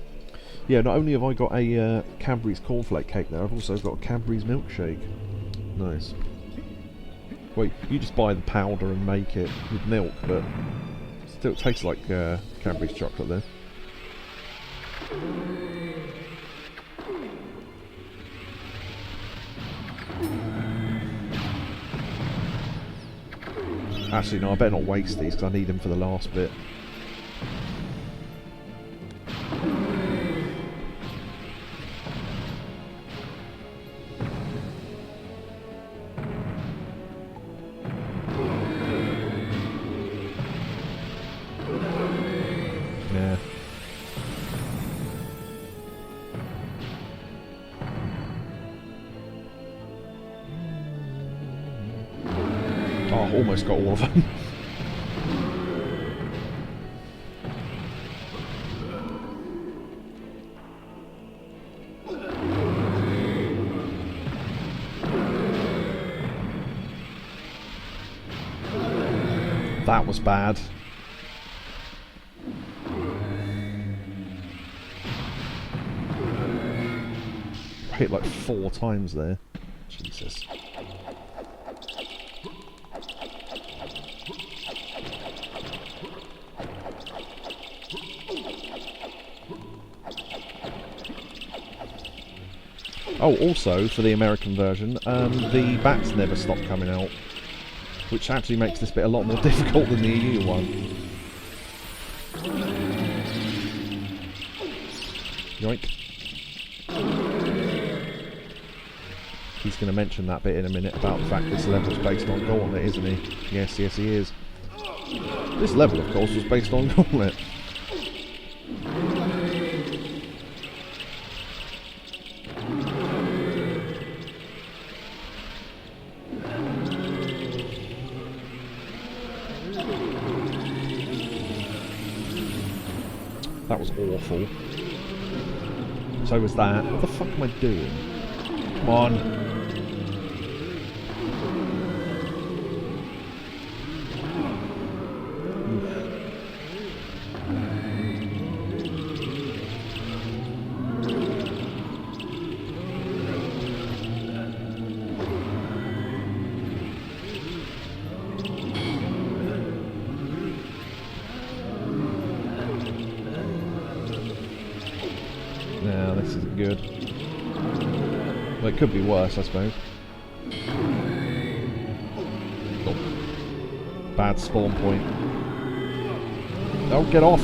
Yeah, not only have I got a Cadbury's cornflake cake there, I've also got a Cadbury's milkshake. Nice. Wait, you just buy the powder and make it with milk, but still tastes like Cadbury's chocolate there. Actually, no, I better not waste these because I need them for the last bit. Yeah. Oh, almost got all of them. That was bad. Hit like 4 times there. Jesus. Oh, also, for the American version, the bats never stop coming out, which actually makes this bit a lot more difficult than the EU one. Yoink. He's going to mention that bit in a minute about the fact this level's based on Gauntlet, isn't he? Yes, yes he is. This level, of course, was based on Gauntlet. That was awful. So was that. What the fuck am I doing? Come on. No, this isn't good. Well, it could be worse, I suppose. Oh. Bad spawn point. Oh, get off!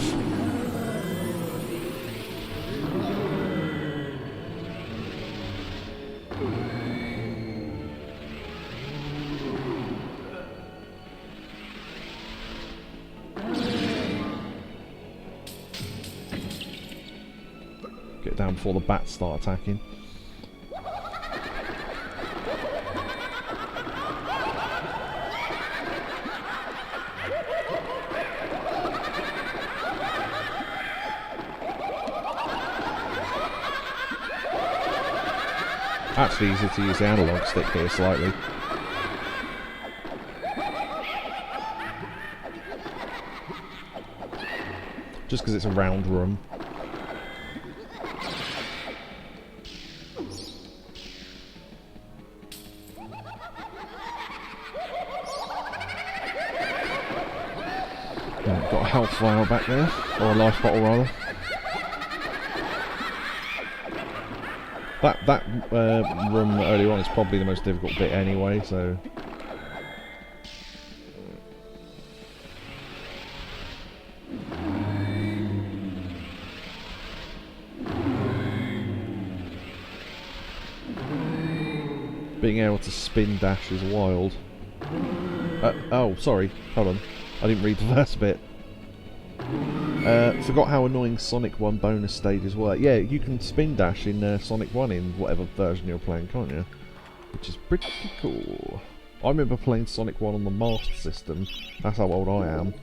Get down before the bats start attacking. Actually easier to use the analog stick here slightly. Just because it's a round room. Got a health vial back there, or a life bottle rather. That room earlier on is probably the most difficult bit anyway, so... Being able to spin dash is wild. Oh, sorry, hold on. I didn't read the first bit. Forgot how annoying Sonic 1 bonus stages were. Yeah, you can spin dash in Sonic 1 in whatever version you're playing, can't you? Which is pretty cool. I remember playing Sonic 1 on the Master System. That's how old I am.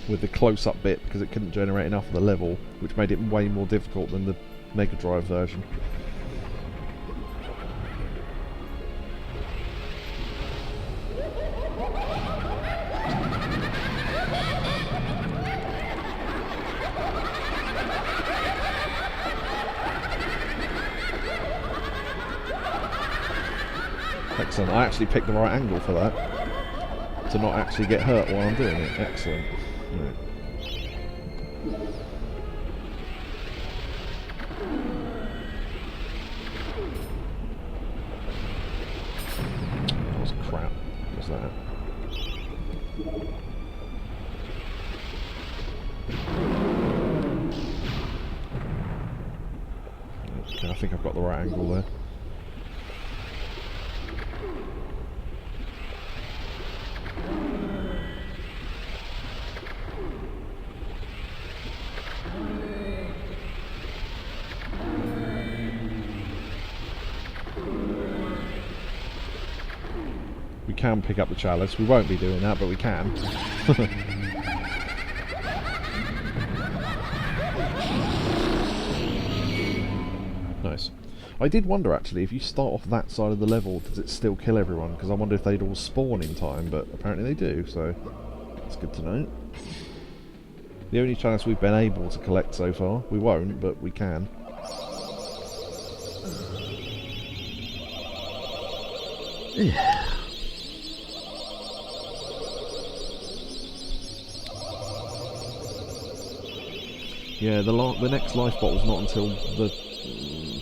With the close-up bit, because it couldn't generate enough of the level, which made it way more difficult than the Mega Drive version. Excellent, I actually picked the right angle for that. To not actually get hurt while I'm doing it. Excellent. Right. That was crap. What was that? Okay, I think I've got the right angle there. We can pick up the Chalice. We won't be doing that, but we can. Nice. I did wonder actually, if you start off that side of the level, does it still kill everyone? Because I wonder if they'd all spawn in time, but apparently they do, so that's good to know. The only Chalice we've been able to collect so far. We won't, but we can. Yeah. Yeah, the next life bot was not until the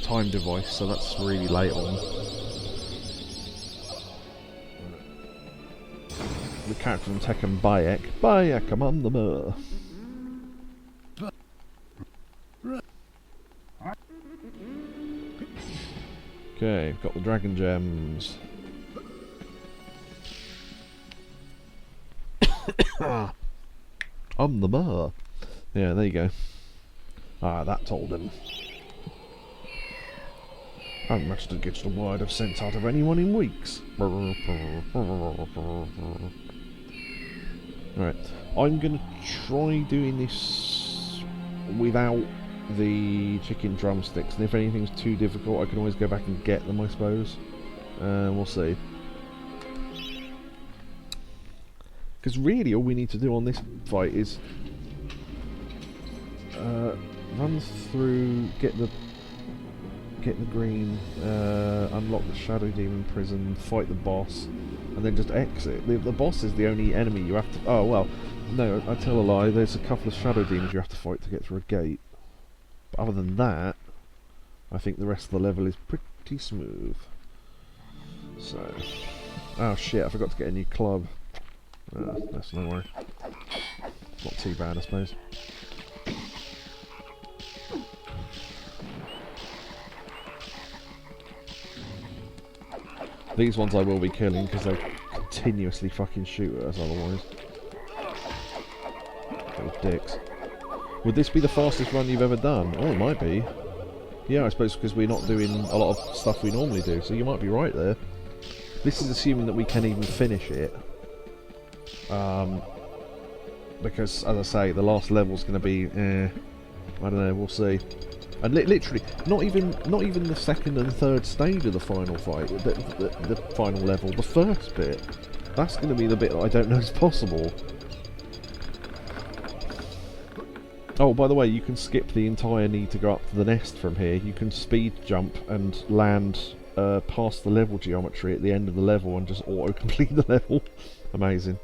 time device, so that's really late on. The character from Tekken, Bayek. Bayek, I'm on the moor. Okay, got the dragon gems. On the moor. Yeah, there you go. Ah, that told him. I haven't managed to get the word of sense out of anyone in weeks. Alright, I'm gonna try doing this without the chicken drumsticks, and if anything's too difficult I can always go back and get them, I suppose. We'll see. Because really all we need to do on this fight is run through, get the green, unlock the Shadow Demon prison, fight the boss, and then just exit. The boss is the only enemy you have to... Oh, well, no, I tell a lie. There's a couple of Shadow Demons you have to fight to get through a gate. But other than that, I think the rest of the level is pretty smooth. So... Oh shit, I forgot to get a new club. That's no worry. Not too bad, I suppose. These ones I will be killing because they'll continuously fucking shoot at us otherwise. Those dicks. Would this be the fastest run you've ever done? Oh, it might be. Yeah, I suppose because we're not doing a lot of stuff we normally do, so you might be right there. This is assuming that we can even finish it. Because, as I say, the last level's going to be, I don't know, we'll see. And literally, not even the second and third stage of the final fight, the final level, the first bit. That's going to be the bit that I don't know is possible. Oh, by the way, you can skip the entire need to go up to the nest from here. You can speed jump and land past the level geometry at the end of the level and just auto-complete the level. Amazing.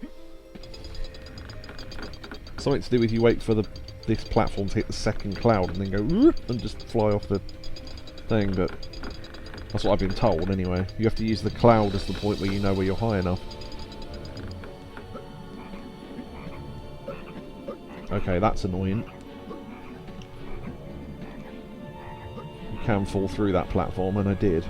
Something to do with you wait for this platform to hit the second cloud and then go and just fly off the thing, but that's what I've been told anyway. You have to use the cloud as the point where you know where you're high enough. Okay, that's annoying. You can fall through that platform, and I did.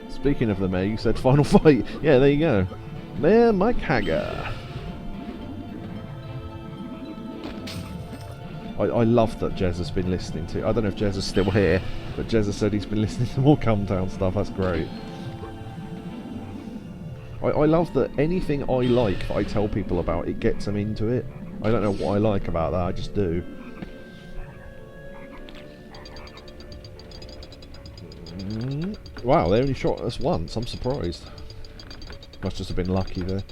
Speaking of the mayor, you said final fight. Yeah, there you go. Mayor Mike Hagger. I love that Jez has been listening to... I don't know if Jez is still here, but Jez has said he's been listening to more Come Down stuff. That's great. I love that anything I like that I tell people about, it gets them into it. I don't know what I like about that, I just do. Wow, they only shot us once, I'm surprised. Must just have been lucky there.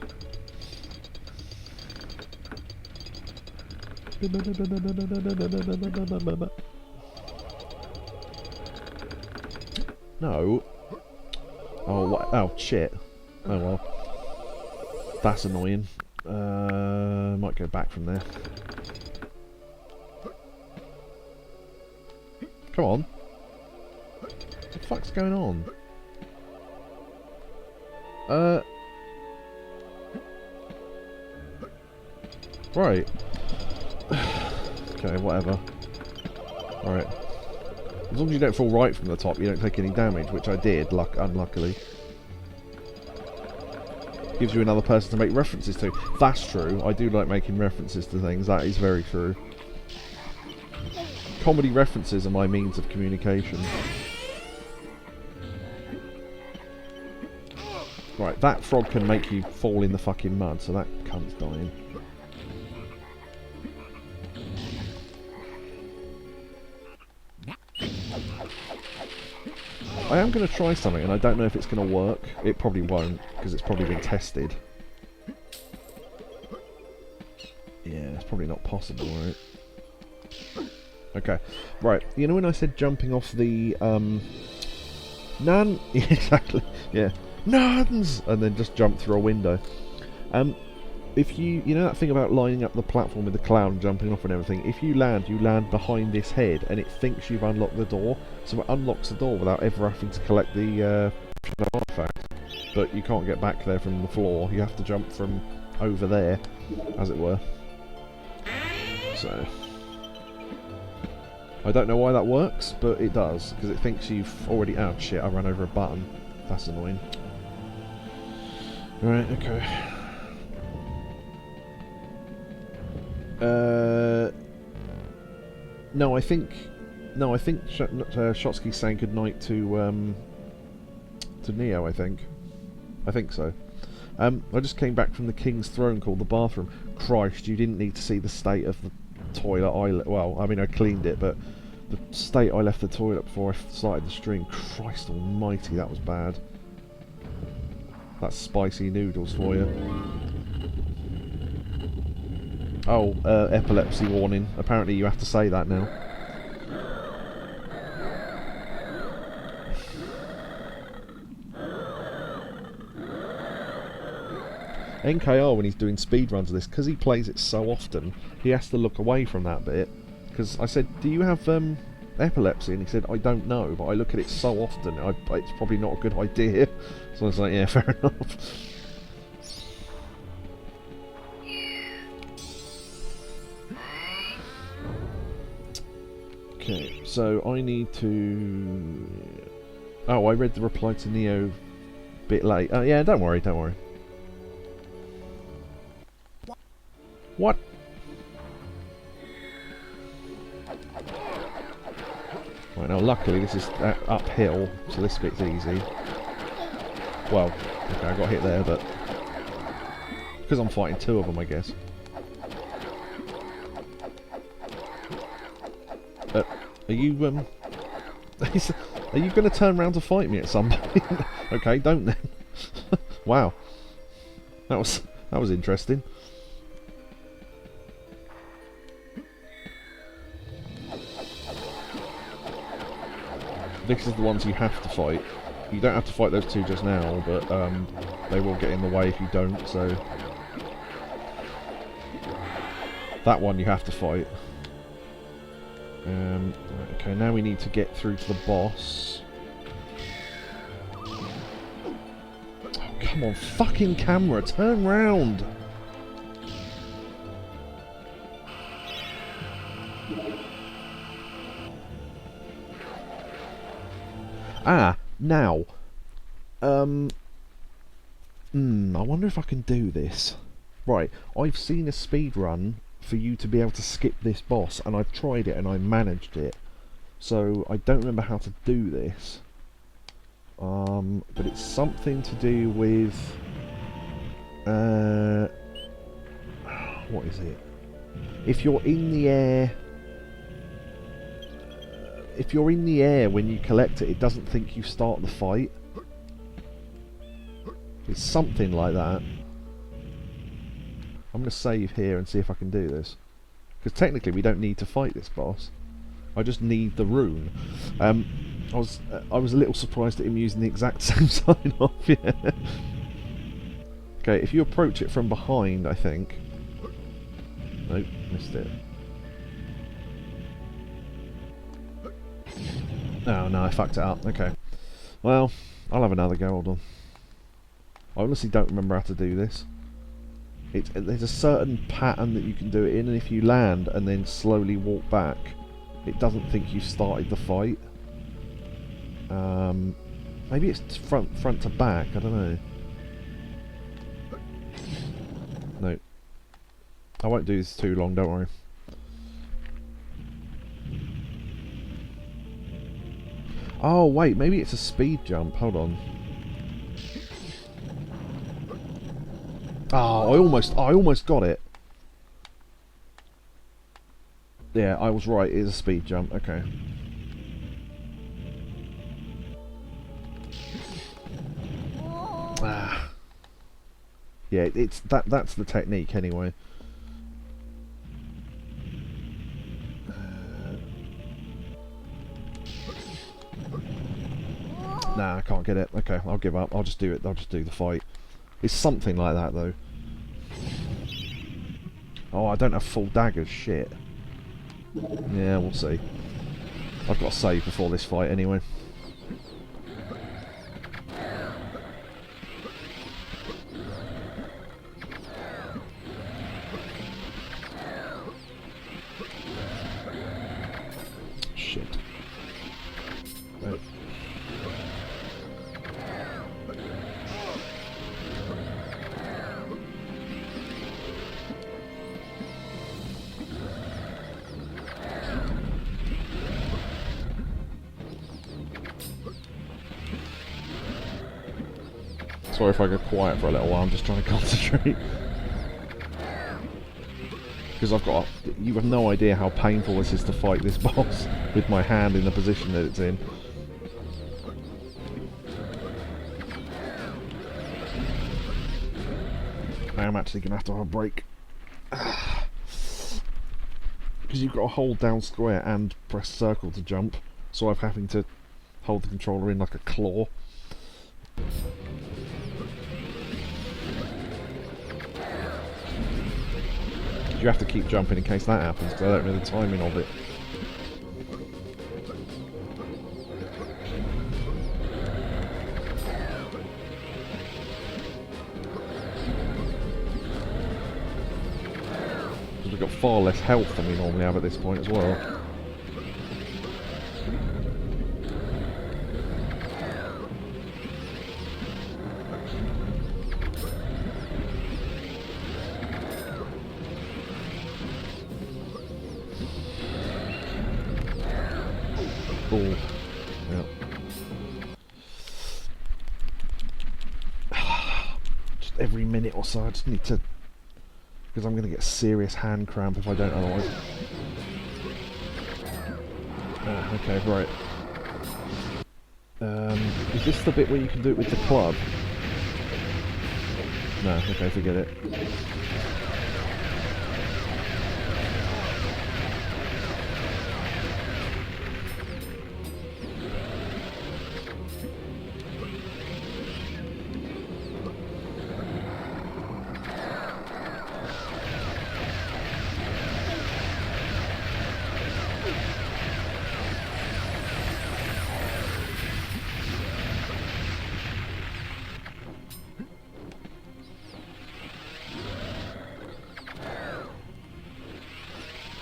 No. Oh, what? Oh, shit. Oh well. That's annoying. Might go back from there. Come on. What the fuck's going on? Right. Okay, whatever. Alright. As long as you don't fall right from the top, you don't take any damage, which I did, unluckily. Gives you another person to make references to. That's true. I do like making references to things. That is very true. Comedy references are my means of communication. Right, that frog can make you fall in the fucking mud, so that cunt's dying. I am going to try something, and I don't know if it's going to work. It probably won't, because it's probably been tested. Yeah, it's probably not possible, right? Okay, right. You know when I said jumping off the, Exactly, yeah. Nuns! And then just jump through a window. if you know that thing about lining up the platform with the cloud and jumping off and everything, if you land behind this head and it thinks you've unlocked the door, so it unlocks the door without ever having to collect the artifact. But you can't get back there from the floor, you have to jump from over there, as it were. So I don't know why that works, but it does, because it thinks you've already... Oh shit, I ran over a button. That's annoying. Right, okay. No, I think Shotsky's saying goodnight to Neo, I think so. I just came back from the King's Throne called the bathroom. Christ, you didn't need to see the state of the toilet. Well, I mean, I cleaned it, but the state I left the toilet before I started the stream. Christ almighty, that was bad. That's spicy noodles for you. Oh, epilepsy warning. Apparently you have to say that now. NKR, when he's doing speedruns of this, because he plays it so often, he has to look away from that bit. Because I said, do you have epilepsy? And he said, I don't know, but I look at it so often, it's probably not a good idea. So I was like, yeah, fair enough. Okay, so I need to... Oh, I read the reply to Neo a bit late. Oh, yeah, don't worry. What? Right, now luckily this is uphill, so this bit's easy. Well, okay, I got hit there, but... because I'm fighting two of them, I guess. Are you, are you going to turn around to fight me at some point? Okay, don't then. Wow. That was interesting. This is the ones you have to fight. You don't have to fight those two just now, but they will get in the way if you don't, so... That one you have to fight. Okay, now we need to get through to the boss. Oh, come on, fucking camera, turn round! Ah, now. I wonder if I can do this. Right, I've seen a speed run for you to be able to skip this boss, and I've tried it and I managed it. So I don't remember how to do this. But it's something to do with what is it? If you're in the air when you collect it, it doesn't think you start the fight. It's something like that. I'm going to save here and see if I can do this. Because technically we don't need to fight this boss. I just need the rune. I was a little surprised at him using the exact same sign-off, yeah. Okay, if you approach it from behind, I think... Nope, missed it. Oh no, I fucked it up. Okay. Well, I'll have another go, hold on. I honestly don't remember how to do this. There's a certain pattern that you can do it in, and if you land and then slowly walk back, it doesn't think you started the fight. Maybe it's front to back, I don't know. No. I won't do this too long, don't worry. Oh wait, maybe it's a speed jump, hold on. Oh, I almost got it. Yeah, I was right, it is a speed jump, okay. Ah. Yeah, that's the technique anyway. Nah, I can't get it. Okay, I'll give up. I'll just do it. I'll just do the fight. It's something like that, though. Oh, I don't have full daggers, shit. Yeah, we'll see. I've got to save before this fight anyway. Shit. Oh. Sorry if I go quiet for a little while, I'm just trying to concentrate. Because you have no idea how painful this is to fight this boss with my hand in the position that it's in. I am actually going to have a break. Because you've got to hold down square and press circle to jump, so I'm having to hold the controller in like a claw. You have to keep jumping in case that happens, because I don't know the timing of it. Because we've got far less health than we normally have at this point as well. Cool. Yeah. Just every minute or so I just need to... Because I'm going to get serious hand cramp if I don't otherwise. Okay, right. Is this the bit where you can do it with the club? No, okay, forget it.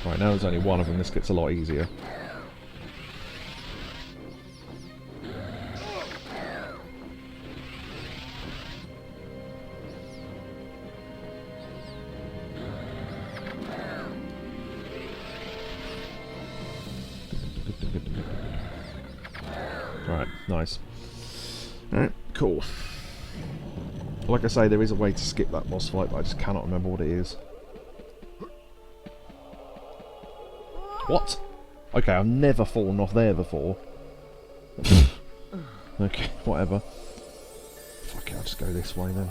Right, now there's only one of them, this gets a lot easier. Right, nice. Alright, cool. Like I say, there is a way to skip that boss fight, but I just cannot remember what it is. What? Okay, I've never fallen off there before. Okay, whatever. Fuck it, I'll just go this way then.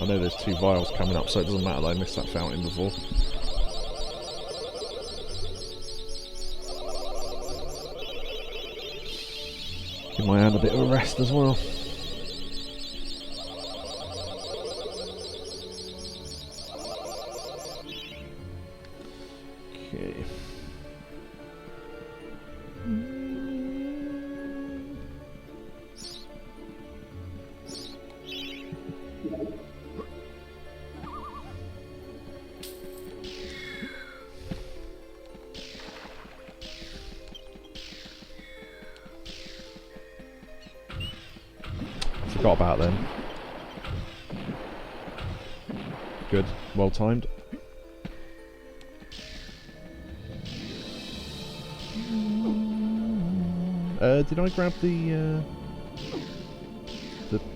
I know there's two vials coming up, so it doesn't matter that I missed that fountain before. Give my hand a bit of a rest as well. Okay. Forgot about them. Good, well timed. Did I grab the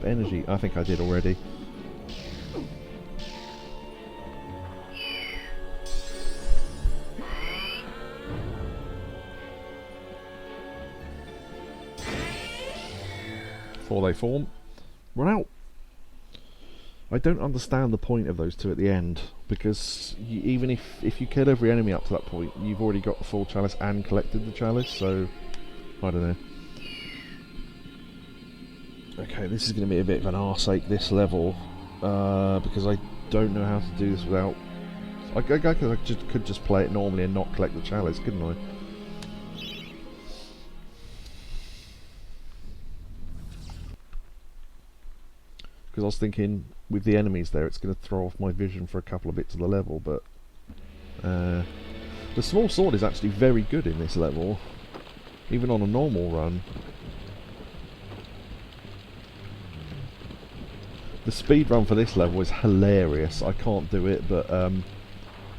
energy? I think I did already. Before they form. Run out! I don't understand the point of those two at the end, because even if you kill every enemy up to that point, you've already got the full chalice and collected the chalice, so I don't know. Okay, this is going to be a bit of an arseache, this level, because I don't know how to do this without... I could just play it normally and not collect the chalice, couldn't I? Because I was thinking, with the enemies there, it's going to throw off my vision for a couple of bits of the level, but... the small sword is actually very good in this level, even on a normal run. The speed run for this level is hilarious. I can't do it, but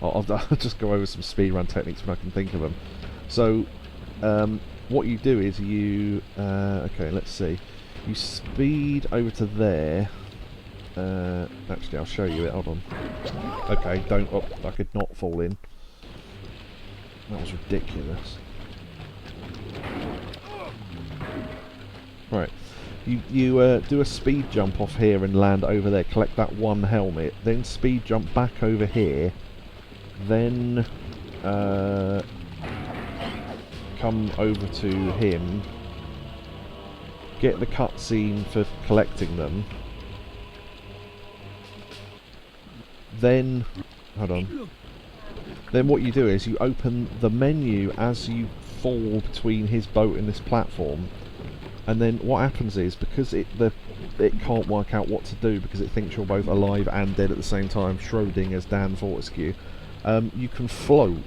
I'll just go over some speed run techniques when I can think of them. So, what you do is you... okay, let's see. You speed over to there. Actually, I'll show you it. Hold on. Okay, don't... Oh, I could not fall in. That was ridiculous. Right. You do a speed jump off here and land over there, collect that one helmet, then speed jump back over here, then come over to him, get the cutscene for collecting them, then, hold on, then what you do is you open the menu as you fall between his boat and this platform. And then what happens is, because it can't work out what to do because it thinks you're both alive and dead at the same time, Schrodinger's Dan Fortescue, you can float.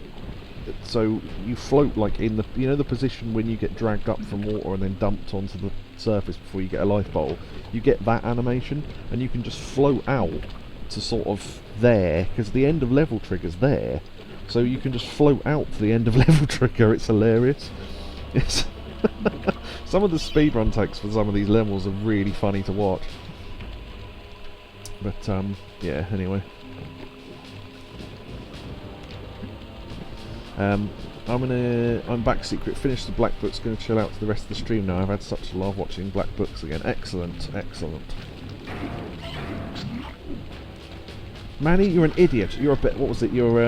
So you float like in the, you know, the position when you get dragged up from water and then dumped onto the surface before you get a life bottle. You get that animation, and you can just float out to sort of there, because the end of level trigger's there. So you can just float out to the end of level trigger. It's hilarious. It's some of the speedrun takes for some of these levels are really funny to watch. But, yeah, anyway. I'm back secret, finished the Black Books, gonna chill out to the rest of the stream now. I've had such a love watching Black Books again. Excellent, excellent. Manny, you're an idiot. You're a bit, what was it, you're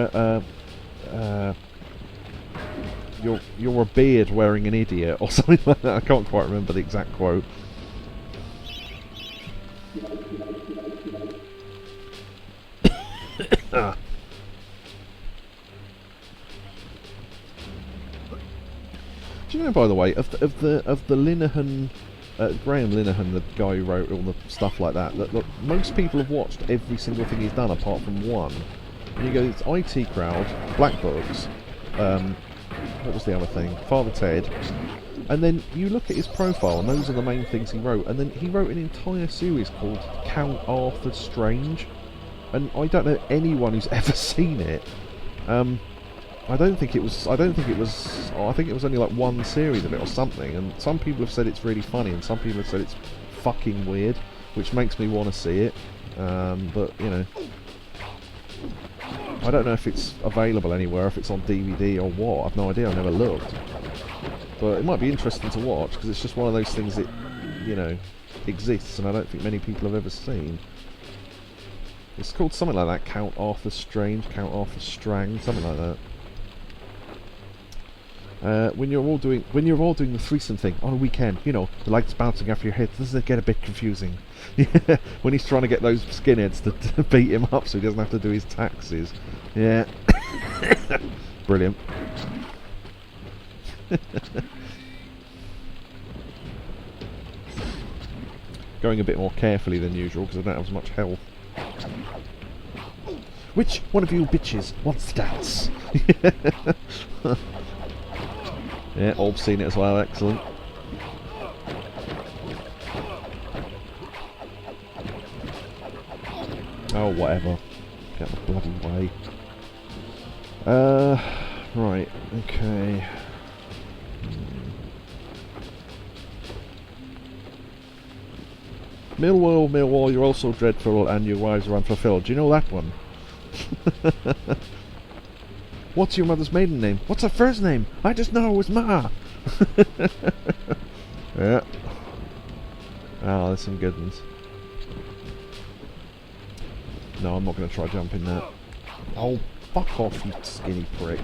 a beard wearing an idiot or something like that. I can't quite remember the exact quote. Do you know, by the way, of the Linehan, Graham Linehan, the guy who wrote all the stuff like that, look, most people have watched every single thing he's done apart from one. And you go, it's IT Crowd, Black Books, what was the other thing? Father Ted. And then you look at his profile, and those are the main things he wrote. And then he wrote an entire series called Count Arthur Strange. And I don't know anyone who's ever seen it. I think it was only like one series of it or something. And some people have said it's really funny, and some people have said it's fucking weird, which makes me want to see it. But you know, I don't know if it's available anywhere, if it's on DVD or what. I've no idea, I've never looked. But it might be interesting to watch, because it's just one of those things that, you know, exists and I don't think many people have ever seen. It's called something like that, Count Arthur Strange, Count Arthur Strang, something like that. When you're all doing the threesome thing on a weekend, you know, the lights bouncing off your head, doesn't it get a bit confusing? Yeah, when he's trying to get those skinheads to beat him up so he doesn't have to do his taxes. Yeah. Brilliant. Going a bit more carefully than usual because I don't have as much health. Which one of you bitches wants to dance? Yeah, Orb's seen it as well, excellent. Oh, whatever. Get the bloody way. Right, okay. Millwall, you're also dreadful and your wives are unfulfilled. Do you know that one? What's your mother's maiden name? What's her first name? I just know it was Ma. Yeah. Oh, there's some good ones. No, I'm not going to try jumping that. Oh, fuck off, you skinny prick.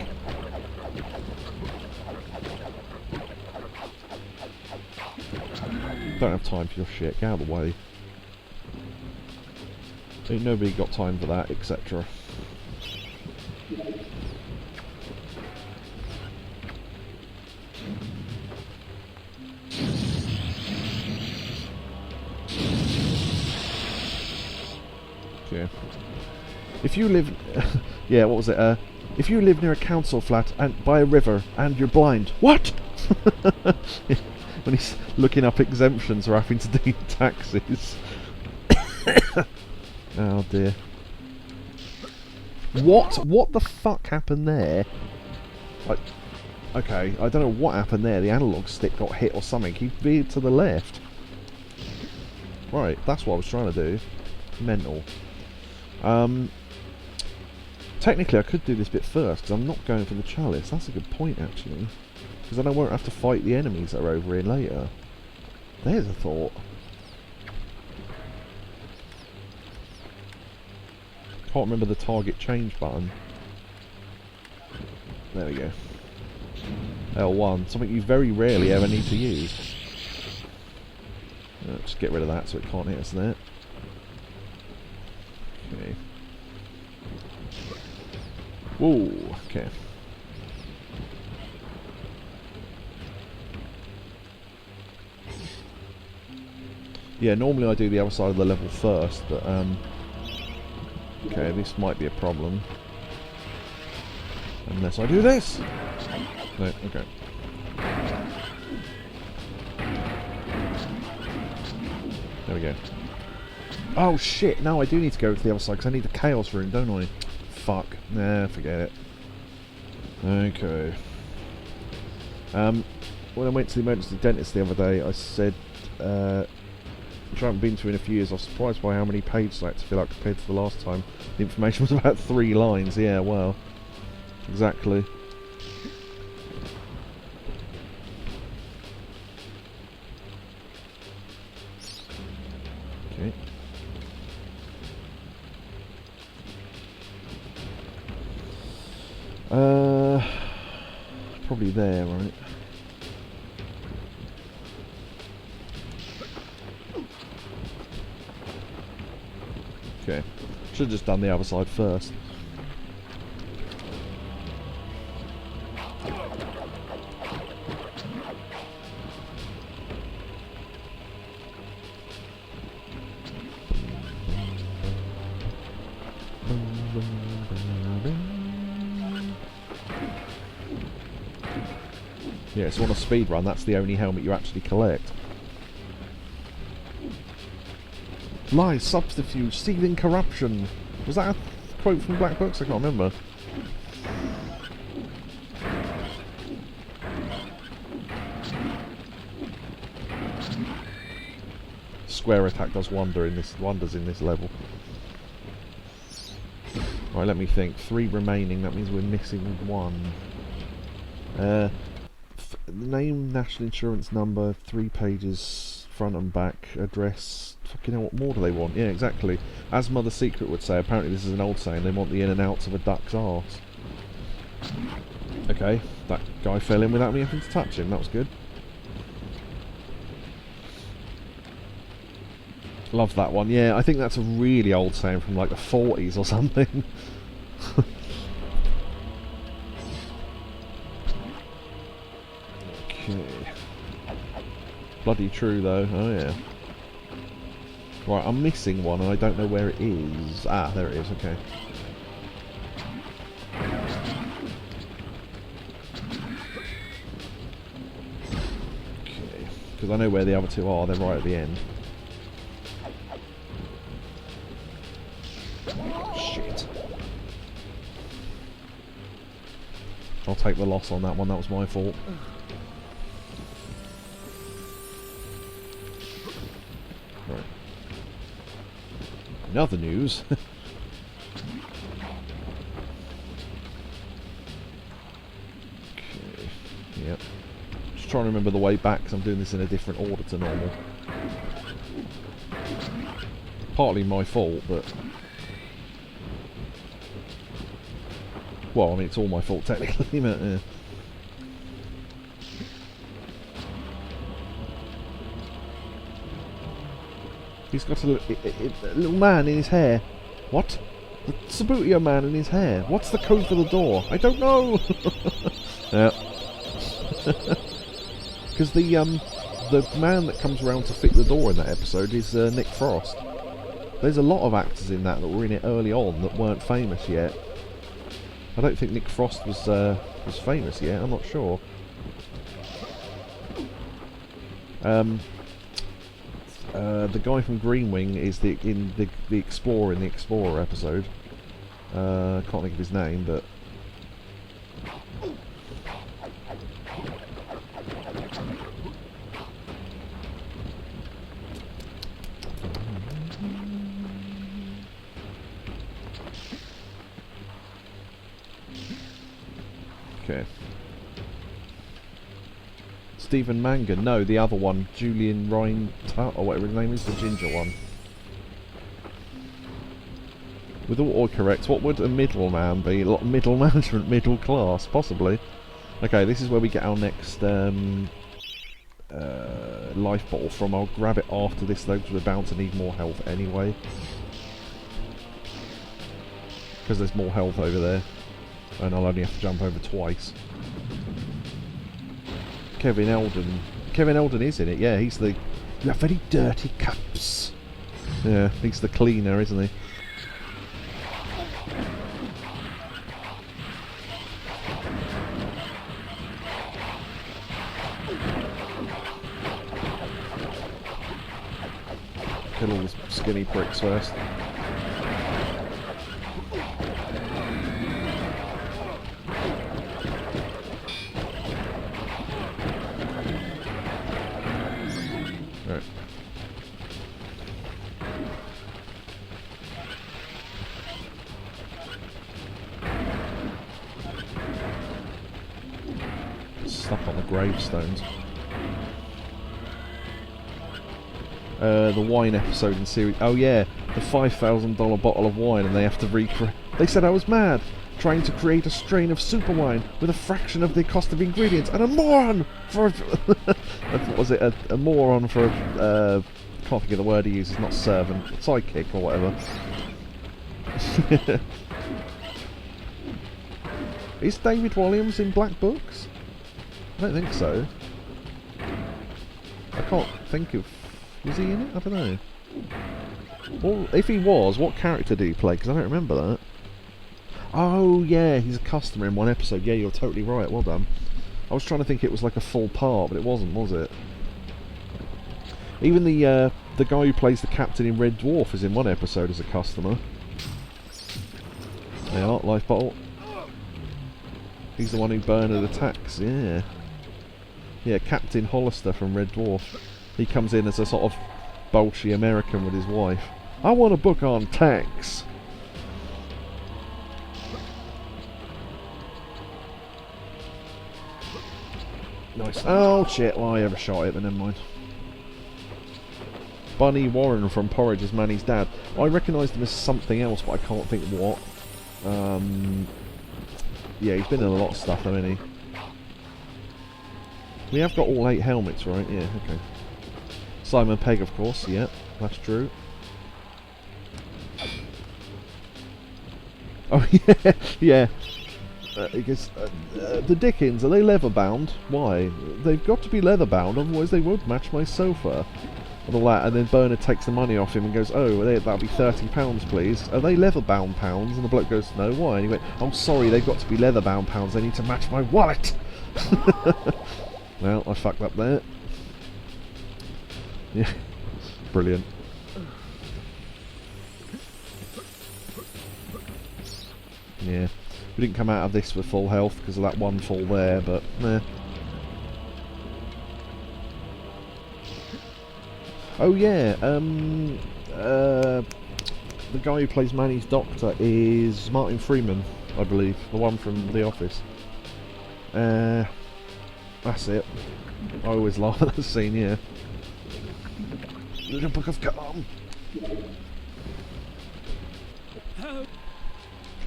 Don't have time for your shit. Get out of the way. Ain't nobody got time for that, etc. Okay. If you live... yeah, what was it? If you live near a council flat and by a river and you're blind... What?! When he's looking up exemptions or having to do taxes. Oh dear. What the fuck happened there? Okay, I don't know what happened there. The analog stick got hit or something. He veered to the left. Right, that's what I was trying to do. Mental. Technically I could do this bit first, because I'm not going for the chalice. That's a good point, actually. Because then I won't have to fight the enemies that are over here later. There's a thought. Can't remember the target change button. There we go. L1, something you very rarely ever need to use. Just get rid of that so it can't hit us there. Okay. Whoa, okay. Yeah, normally I do the other side of the level first, but okay, this might be a problem. Unless I do this! No, okay. There we go. Oh shit, now I do need to go to the other side because I need the chaos room, don't I? Fuck. Nah, forget it. Okay. When I went to the emergency dentist the other day, I said, which I haven't been to in a few years, I was surprised by how many pages I had to fill out compared to the last time. The information was about 3 lines, yeah, well. Exactly. Okay. Probably there, right? Okay. Should have just done the other side first. Yeah, so on a speed run, that's the only helmet you actually collect. Lies, subterfuge, seething corruption. Was that a quote from Black Books? I can't remember. Square attack does wonders in this level. Right, let me think. 3 remaining, that means we're missing 1. Name, national insurance number, 3 pages, front and back, address. Fucking hell, what more do they want? Yeah, exactly. As Mother Secret would say, apparently this is an old saying, they want the in and outs of a duck's arse. Okay, that guy fell in without me having to touch him, that was good. Love that one. Yeah, I think that's a really old saying from like the 40s or something. Okay. Bloody true though. Oh yeah. Right, I'm missing one and I don't know where it is. Ah, there it is, okay. Okay. Because I know where the other 2 are, they're right at the end. Shit. I'll take the loss on that one, that was my fault. Right. In other news... Okay, yep. Just trying to remember the way back, because I'm doing this in a different order to normal. Partly my fault, but... Well, I mean, it's all my fault technically, but yeah. He's got a little man in his hair. What? The Sabutio man in his hair. What's the code for the door? I don't know. Yeah. Because the man that comes around to fit the door in that episode is Nick Frost. There's a lot of actors in that were in it early on that weren't famous yet. I don't think Nick Frost was famous yet. I'm not sure. The guy from Green Wing is the Explorer in the Explorer episode. Can't think of his name, but okay. Stephen Mangan, no, the other one, Julian Ryan or whatever his name is, the ginger one. With all autocorrects, what would a middleman be? A lot of middle management, middle class, possibly. Okay, this is where we get our next life bottle from. I'll grab it after this though, because we're bound to need more health anyway. Because there's more health over there, and I'll only have to jump over twice. Kevin Eldon. Kevin Eldon is in it, yeah, he's the... You have very dirty cups. Yeah, he's the cleaner, isn't he? Kill all the skinny pricks first. Right. Stuck on the gravestones. The wine episode in series... Oh yeah, the $5,000 bottle of wine, and they have to recreate... They said I was mad, trying to create a strain of super wine with a fraction of the cost of ingredients, and a moron for... What was it? A moron for... can't think of the word he uses, not servant, sidekick or whatever. Is David Walliams in Black Books? I don't think so. I can't think of... Was he in it? I don't know. Well, if he was, what character did he play? Because I don't remember that. Oh, yeah, he's a customer in one episode. Yeah, you're totally right. Well done. I was trying to think it was like a full part, but it wasn't, was it? Even the guy who plays the captain in Red Dwarf is in one episode as a customer. There you are, life bottle. He's the one who Bernard attacks, yeah. Yeah, Captain Hollister from Red Dwarf. He comes in as a sort of bolshy American with his wife. I want a book on tanks. Nice. Oh shit, well I overshot it, but never mind. Bunny Warren from Porridge is Manny's dad. I recognised him as something else, but I can't think what. Yeah, he's been in a lot of stuff, hasn't he? We have got all 8 helmets, right? Yeah, okay. Simon Pegg, of course, yeah, that's true. Oh, yeah, yeah. Because the Dickens, are they leather bound? Why? They've got to be leather bound, otherwise they won't match my sofa. And all that, and then Bernard takes the money off him and goes, oh, that'll be £30, please. Are they leather bound pounds? And the bloke goes, no, why? And he went, I'm sorry, they've got to be leather bound pounds, they need to match my wallet! Well, I fucked up there. Yeah, brilliant. Yeah, we didn't come out of this with full health because of that one fall there, but nah. Oh yeah, the guy who plays Manny's doctor is Martin Freeman, I believe, the one from The Office. That's it. I always laugh at that scene, yeah. Little book of calm.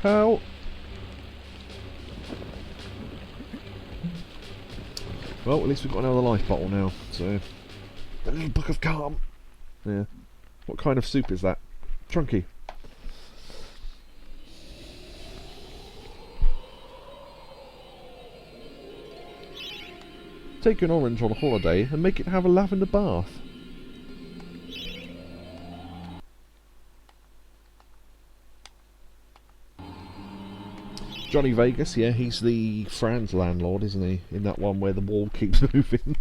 How? Well, at least we've got another life bottle now, so... The little book of calm. Yeah. What kind of soup is that? Trunky. Take an orange on a holiday and make it have a lavender bath. Johnny Vegas, yeah, he's the Fran's landlord, isn't he? In that one where the wall keeps moving.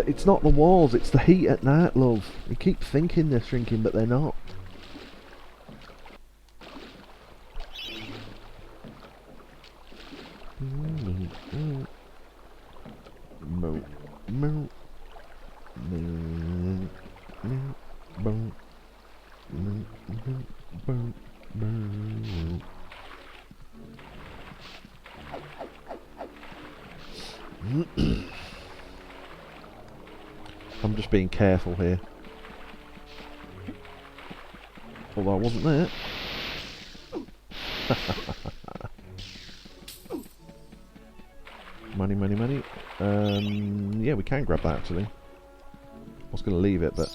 It's not the walls, it's the heat at night, love. You keep thinking they're shrinking, but they're not. I'm just being careful here. Although I wasn't there. Money, money, money. Yeah, we can grab that actually. I was going to leave it, but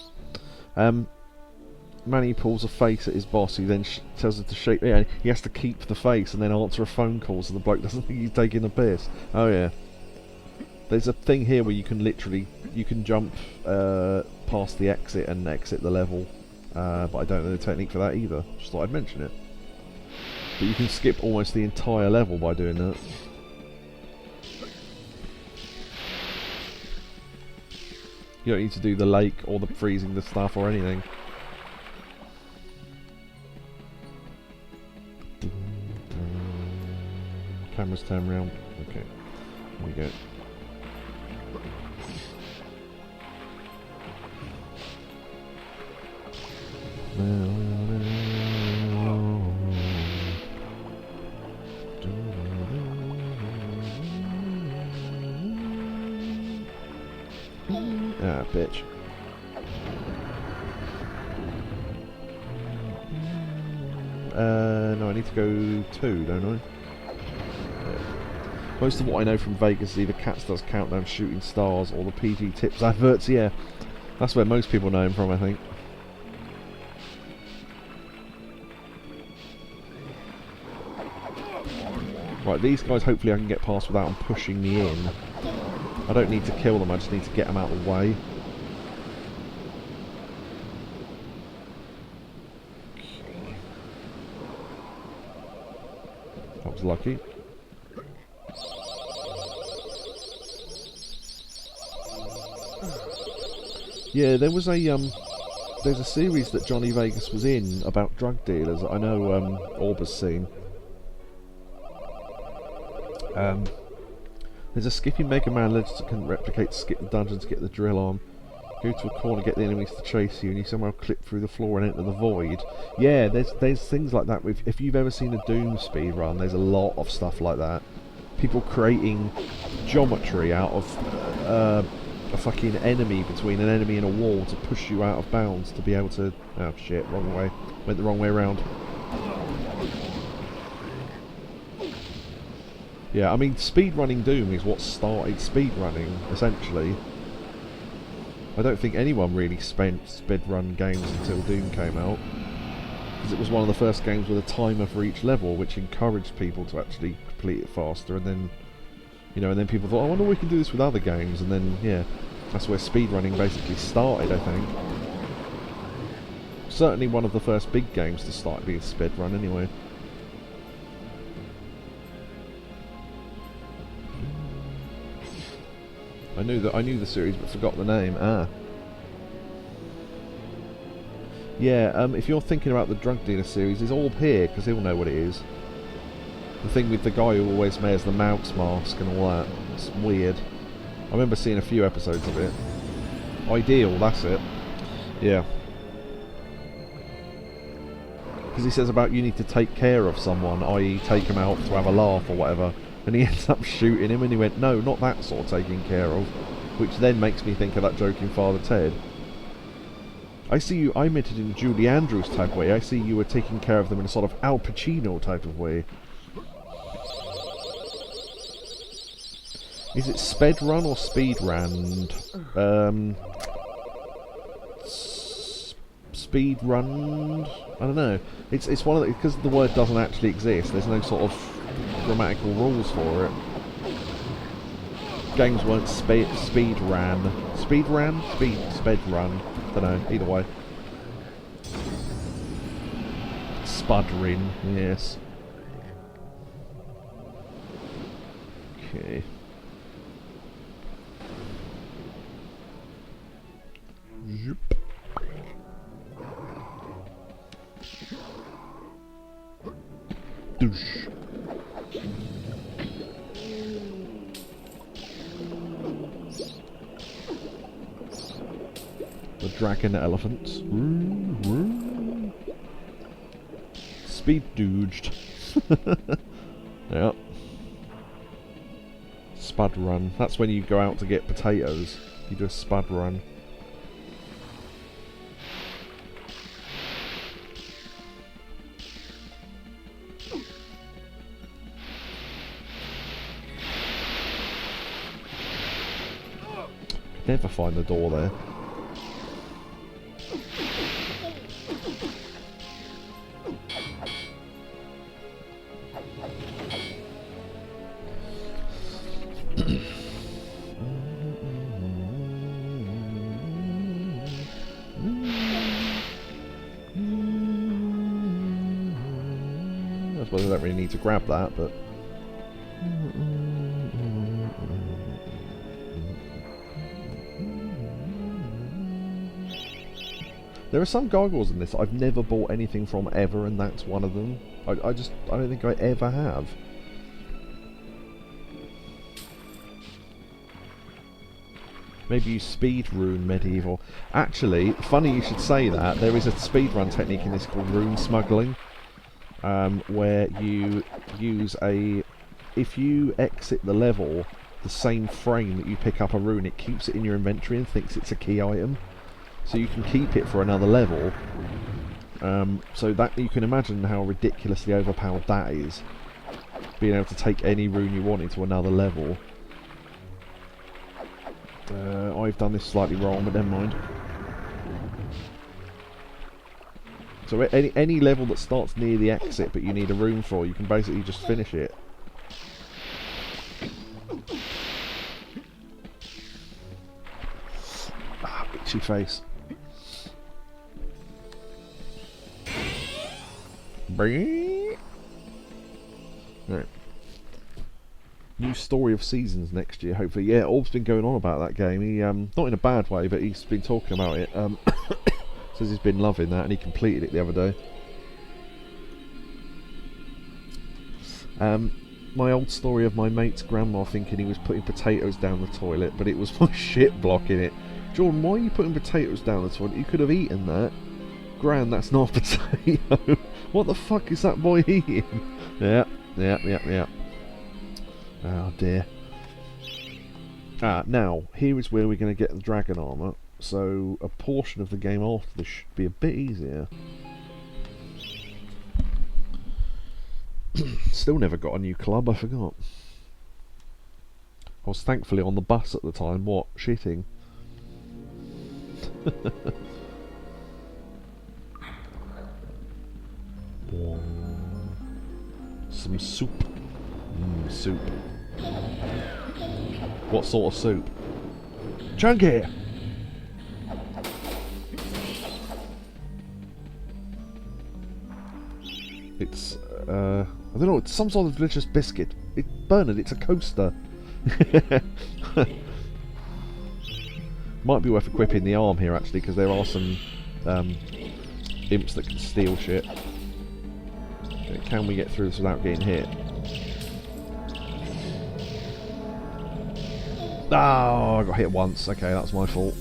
Manny pulls a face at his boss. He then tells her to shake. Yeah, he has to keep the face and then answer a phone call so the bloke doesn't think he's taking a piss. Oh yeah. There's a thing here where you can literally jump past the exit and exit the level, but I don't know the technique for that either. Just thought I'd mention it. But you can skip almost the entire level by doing that. You don't need to do the lake or the freezing the stuff or anything. Cameras turn round. Okay, here we go. Ah, bitch. No, I need to go 2, don't I? Yeah. Most of what I know from Vegas is either Cats Does Countdown Shooting Stars or the PG Tips adverts, yeah. That's where most people know him from, I think. Right, these guys hopefully I can get past without them pushing me in. I don't need to kill them, I just need to get them out of the way. That was lucky. Yeah, there was there's a series that Johnny Vegas was in about drug dealers. I know Orba's seen. There's a skipping Mega Man legend that can replicate skip the dungeons, get the drill on, go to a corner, get the enemies to chase you, and you somehow clip through the floor and enter the void. Yeah, there's things like that. If you've ever seen a Doom speedrun, there's a lot of stuff like that. People creating geometry out of a fucking enemy between an enemy and a wall to push you out of bounds to be able to... Oh shit, wrong way. Went the wrong way around. Yeah, I mean, speedrunning Doom is what started speedrunning, essentially. I don't think anyone really spent speedrun games until Doom came out. Because it was one of the first games with a timer for each level, which encouraged people to actually complete it faster, and then... You know, and then people thought, I wonder if we can do this with other games, and then, yeah, that's where speedrunning basically started, I think. Certainly one of the first big games to start being speedrun, anyway. I knew the series, but forgot the name. Ah. Yeah, if you're thinking about the drug dealer series, it's all here, because he'll know what it is. The thing with the guy who always wears the mouse mask and all that. It's weird. I remember seeing a few episodes of it. Ideal, that's it. Yeah. Because he says about you need to take care of someone, i.e. take him out to have a laugh or whatever. And he ends up shooting him, and he went, no, not that sort of taking care of. Which then makes me think of that joke in Father Ted. I see you, I meant it in Julie Andrews type way. I see you were taking care of them in a sort of Al Pacino type of way. Is it sped run or speed run? Speed run? I don't know. It's one of the, because the word doesn't actually exist. There's no sort of grammatical rules for it. Games weren't speed ran. Speed ran? Sped run. Don't know. Either way. Spuddering. Yes. Okay. Zoop. Douche. The dragon elephants. Speed dooged. Yep. Spud run. That's when you go out to get potatoes. You do a spud run. Never find the door there. I suppose I don't really need to grab that, but... There are some gargoyles in this I've never bought anything from ever, and that's one of them. I don't think I ever have. Maybe you speed rune Medieval. Actually, funny you should say that. There is a speedrun technique in this called rune smuggling, where you use a... If you exit the level the same frame that you pick up a rune, it keeps it in your inventory and thinks it's a key item. So you can keep it for another level. So that you can imagine how ridiculously overpowered that is. Being able to take any rune you want into another level. I've done this slightly wrong, but never mind. So any level that starts near the exit but you need a rune for, you can basically just finish it. Ah, itchy face. Right. New Story of Seasons next year, hopefully. Yeah, Orb's been going on about that game. He, not in a bad way, but he's been talking about it. Says he's been loving that, and he completed it the other day. My old story of my mate's grandma thinking he was putting potatoes down the toilet, but it was my shit blocking it. Jordan, why are you putting potatoes down the toilet? You could have eaten that. Gran, that's not a potato. What the fuck is that boy eating? Yeah. Oh dear. Now, here is where we're going to get the dragon armour. So, a portion of the game after this should be a bit easier. Still never got a new club, I forgot. I was thankfully on the bus at the time. What? Shitting. Some soup. Soup. What sort of soup? Chunky! It's, I don't know, it's some sort of delicious biscuit. Bernard, it's a coaster. Might be worth equipping the arm here, actually, because there are some imps that can steal shit. Can we get through this without getting hit? Oh, I got hit once. Okay, that's my fault.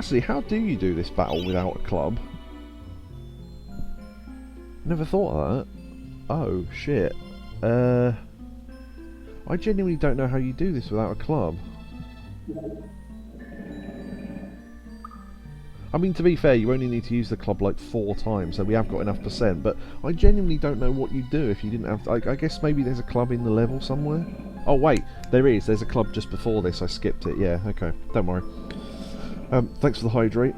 Actually, how do you do this battle without a club? Never thought of that. Oh, shit. I genuinely don't know how you do this without a club. I mean, to be fair, you only need to use the club like 4 times, so we have got enough percent, but I genuinely don't know what you'd do if you didn't have... I guess maybe there's a club in the level somewhere? Oh, wait, there is. There's a club just before this. I skipped it. Yeah, okay. Don't worry. Thanks for the hydrate.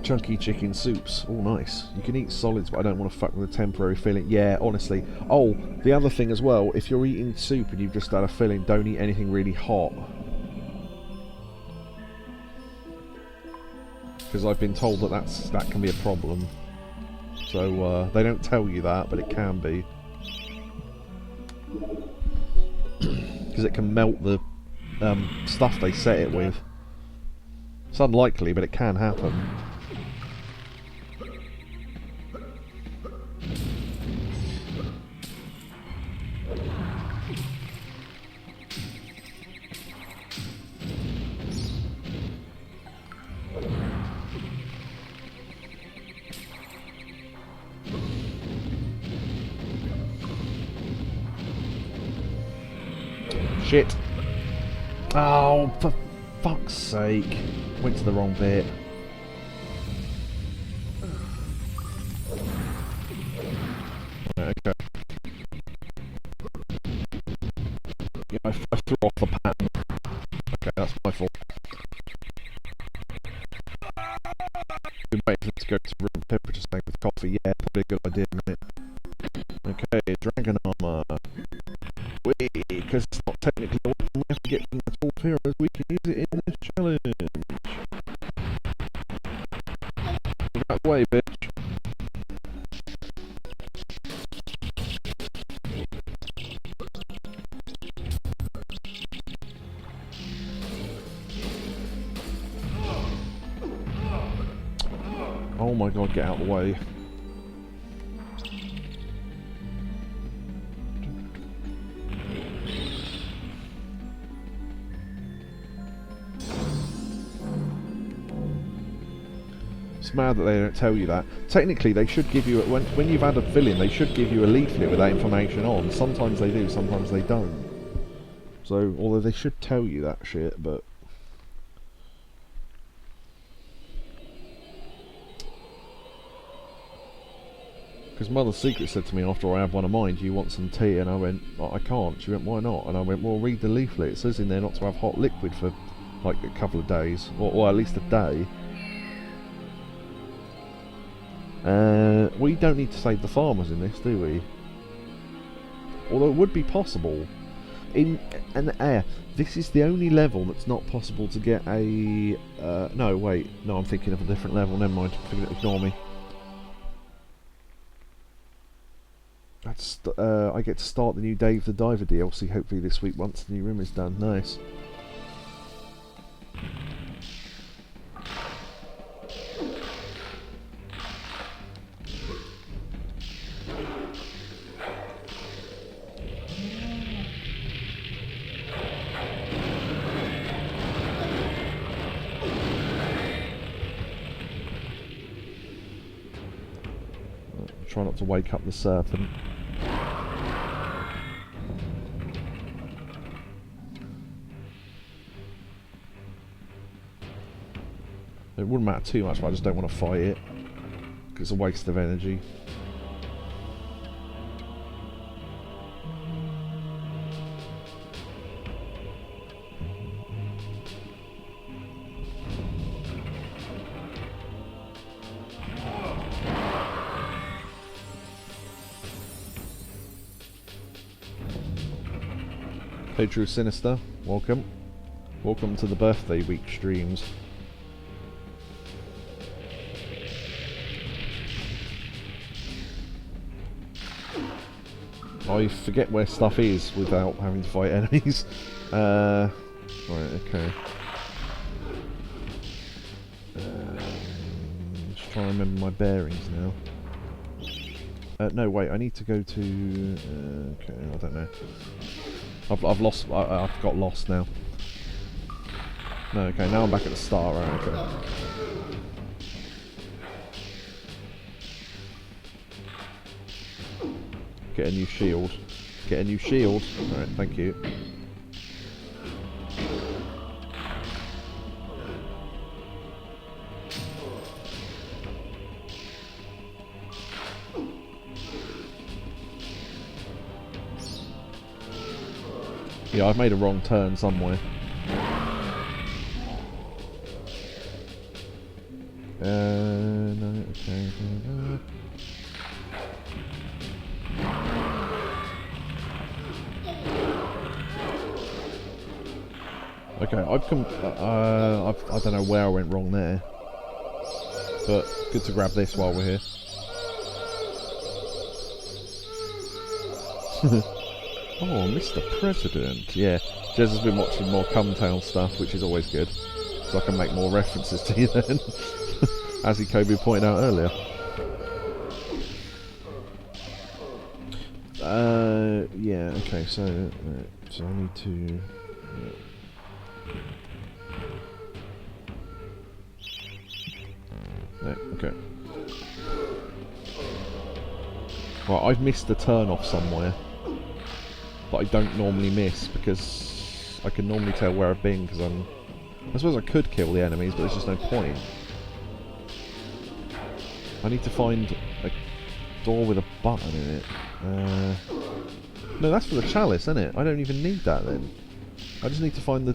Chunky chicken soups. Oh, nice. You can eat solids, but I don't want to fuck with the temporary filling. Yeah, honestly. Oh, the other thing as well, if you're eating soup and you've just had a filling, don't eat anything really hot. Because I've been told that that can be a problem. So, they don't tell you that, but it can be. Because it can melt the stuff they set it with. It's unlikely, but it can happen. Shit. Oh, for fuck's sake. Went to the wrong bit. Right, okay. Yeah, I threw off the pattern. Okay, that's my fault. Been waiting to go to room temperature tank with coffee. Yeah, probably a good idea, mate. Okay, dragon armor. Wait, because it's not technically a weapon we have to get from the 12 heroes, we can use it in this challenge. Get out of the way, bitch. Oh my god, get out of the way. It's mad that they don't tell you that. Technically, they should give you, when you've had a fill-in, they should give you a leaflet with that information on. Sometimes they do, sometimes they don't. So, although they should tell you that shit, but... Because Mother Secret said to me after I had one of mine, do you want some tea? And I went, oh, I can't. She went, why not? And I went, well, read the leaflet. It says in there not to have hot liquid for, like, a couple of days. Or at least a day. We don't need to save the farmers in this, do we? Although it would be possible. In an air, this is the only level that's not possible to get a... no, wait. No, I'm thinking of a different level. Never mind. Ignore me. I get to start the new Dave the Diver DLC hopefully this week once the new room is done. Nice. Try not to wake up the serpent. It wouldn't matter too much, but I just don't want to fight it. Because it's a waste of energy. Hey True Sinister, welcome. Welcome to the birthday week streams. I forget where stuff is without having to fight enemies. Right, okay. Just trying to remember my bearings now. No, wait, I need to go to... okay, I don't know. I've lost... I've got lost now. No, okay, now I'm back at the start, right, okay. Get a new shield. Get a new shield. Alright, thank you. Yeah, I've made a wrong turn somewhere. No, okay. Okay, I don't know where I went wrong there, but good to grab this while we're here. Oh, Mr. President. Yeah, Jez has been watching more Cumtail stuff, which is always good, so I can make more references to you then, as Kobe pointed out earlier. Yeah, okay, so I need to... No, okay. Right, I've missed a turn off somewhere that I don't normally miss, because I can normally tell where I've been, because I suppose I could kill the enemies, but there's just no point. I need to find a door with a button in it. No, that's for the chalice, isn't it? I don't even need that then. I just need to find the...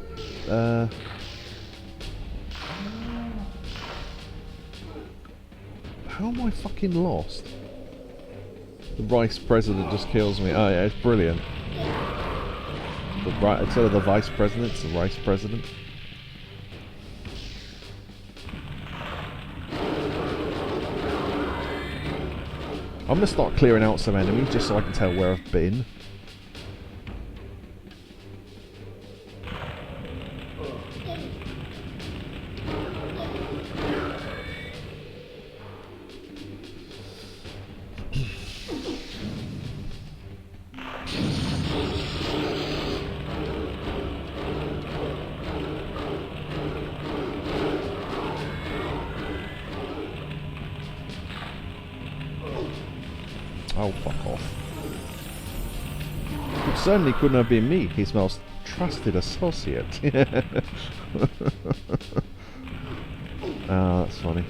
How am I fucking lost? The Vice President just kills me. Oh yeah, it's brilliant. Instead of the Vice President, it's the Vice President. I'm gonna start clearing out some enemies just so I can tell where I've been. Oh, fuck off. It certainly couldn't have been me, his most trusted associate. Ah, that's funny.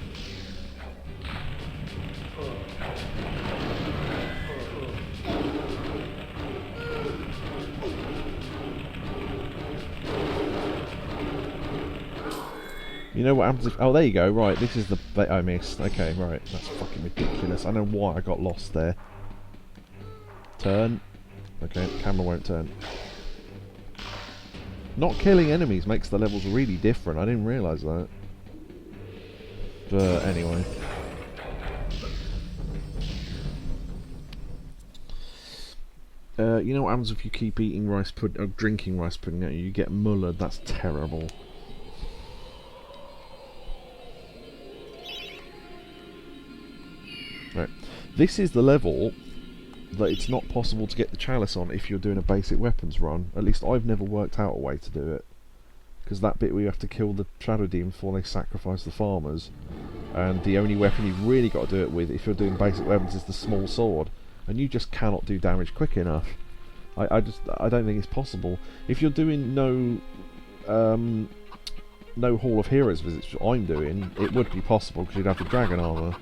You know what happens if... Oh, there you go, right, this is the bit I missed. Okay, right, that's fucking ridiculous. I know why I got lost there. Turn. Okay, camera won't turn. Not killing enemies makes the levels really different. I didn't realise that. But anyway. You know what happens if you keep eating rice pudding, or drinking rice pudding? You get mullered. That's terrible. Right. This is the level that it's not possible to get the chalice on if you're doing a basic weapons run. At least I've never worked out a way to do it. Because that bit where you have to kill the shadow demon before they sacrifice the farmers, and the only weapon you've really got to do it with if you're doing basic weapons is the small sword, and you just cannot do damage quick enough. I don't think it's possible. If you're doing no Hall of Heroes visits, which I'm doing, it would be possible because you'd have the dragon armour.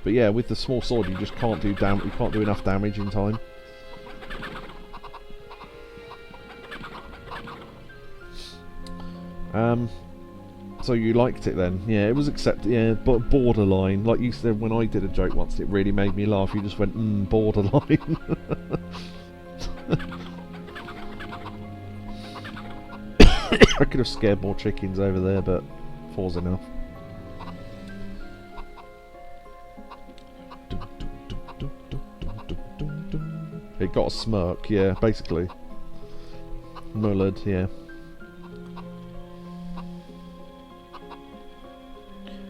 But yeah, with the small sword, you just can't do you can't do enough damage in time. So you liked it then? Yeah, it was accepted. Yeah, but borderline. Like you said when I did a joke once, it really made me laugh. You just went, borderline. I could have scared more chickens over there, but 4's enough. It got a smirk, yeah, basically. Mullered, yeah.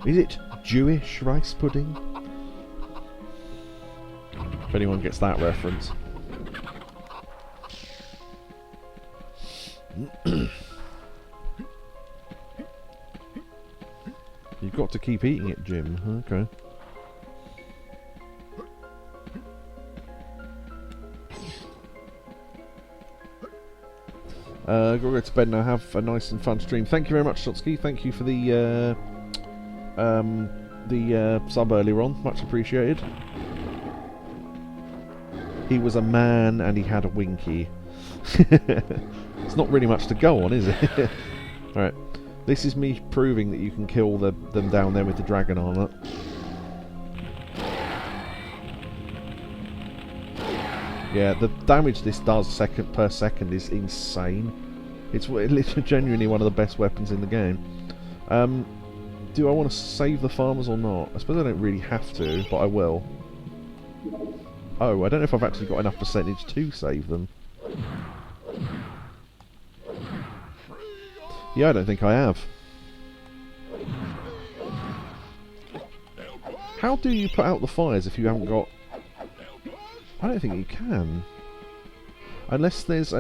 Is it Jewish rice pudding? If anyone gets that reference. You've got to keep eating it, Jim. Okay. Gotta go to bed now. Have a nice and fun stream. Thank you very much, Shotsky. Thank you for the sub earlier on. Much appreciated. He was a man and he had a winky. It's not really much to go on, is it? Alright. This is me proving that you can kill them down there with the dragon armor. Yeah, the damage this does second per second is insane. It's literally genuinely one of the best weapons in the game. Do I want to save the farmers or not? I suppose I don't really have to, but I will. Oh, I don't know if I've actually got enough percentage to save them. Yeah, I don't think I have. How do you put out the fires if you haven't got... I don't think you can. Unless there's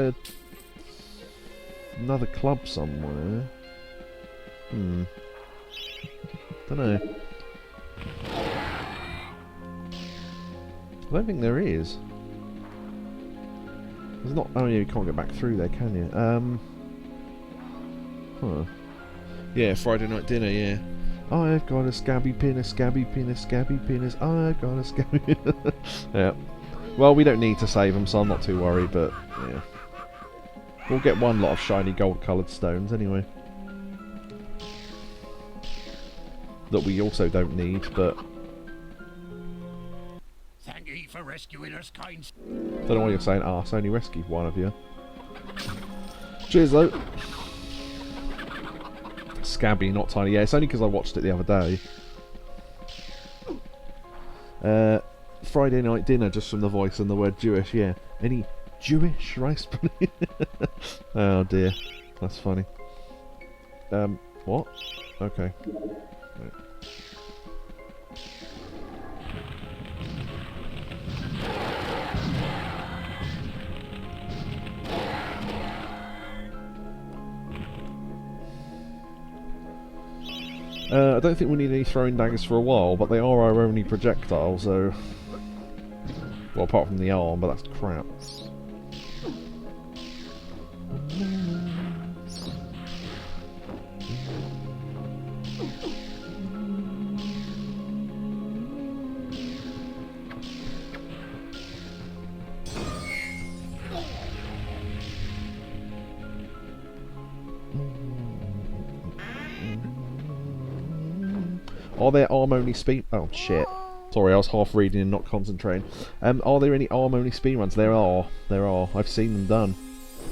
another club somewhere. Don't know. I don't think there is. There's not... Oh yeah, you can't get back through there, can you? Huh. Yeah, Friday night dinner, yeah. I've got a scabby pin, a scabby pin, a scabby pin, I've got a scabby pin. Yeah. Well, we don't need to save them, so I'm not too worried, but yeah. We'll get one lot of shiny gold-coloured stones anyway. That we also don't need, but... Thank ye for rescuing us, kind. Don't know what you're saying. Ah, it's only rescued one of you. Cheers, though. Scabby, not tiny. Yeah, it's only because I watched it the other day. Friday night dinner, just from the voice and the word Jewish, yeah. Any Jewish rice pudding? Oh dear. That's funny. What? Okay. Right. I don't think we need any throwing daggers for a while, but they are our only projectile, so... Well, apart from the arm, but that's crap. Are there arm-only speed... Oh, shit. Sorry, I was half reading and not concentrating. Are there any arm-only speedruns? There are. There are. I've seen them done.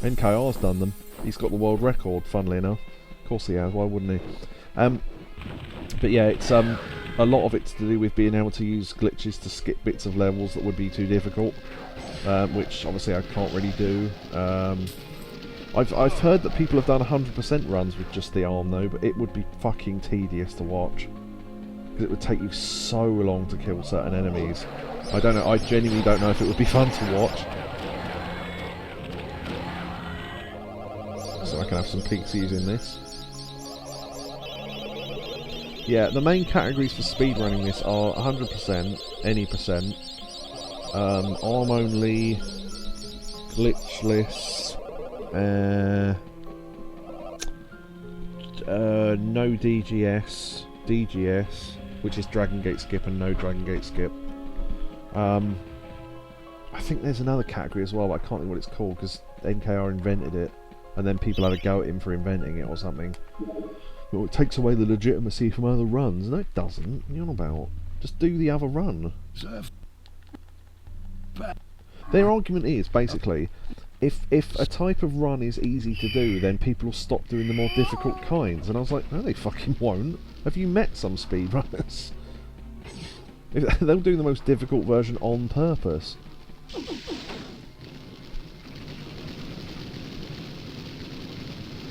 NKR's done them. He's got the world record, funnily enough. Of course he has, why wouldn't he? But yeah, it's a lot of it's to do with being able to use glitches to skip bits of levels that would be too difficult. Which, obviously, I can't really do. I've heard that people have done 100% runs with just the arm, though, but it would be fucking tedious to watch. It would take you so long to kill certain enemies. I don't know, I genuinely don't know if it would be fun to watch. So I can have some peeks using this. Yeah, the main categories for speedrunning this are 100%, any percent, arm only, glitchless, no DGS, DGS, which is Dragon Gate skip and no Dragon Gate skip. I think there's another category as well, but I can't think what it's called because NKR invented it, and then people had a go at him for inventing it or something. Well, it takes away the legitimacy from other runs. No, it doesn't. What are you on about? Just do the other run. Their argument is, basically, if a type of run is easy to do, then people will stop doing the more difficult kinds. And I was like, no, they fucking won't. Have you met some speedrunners? They'll do the most difficult version on purpose.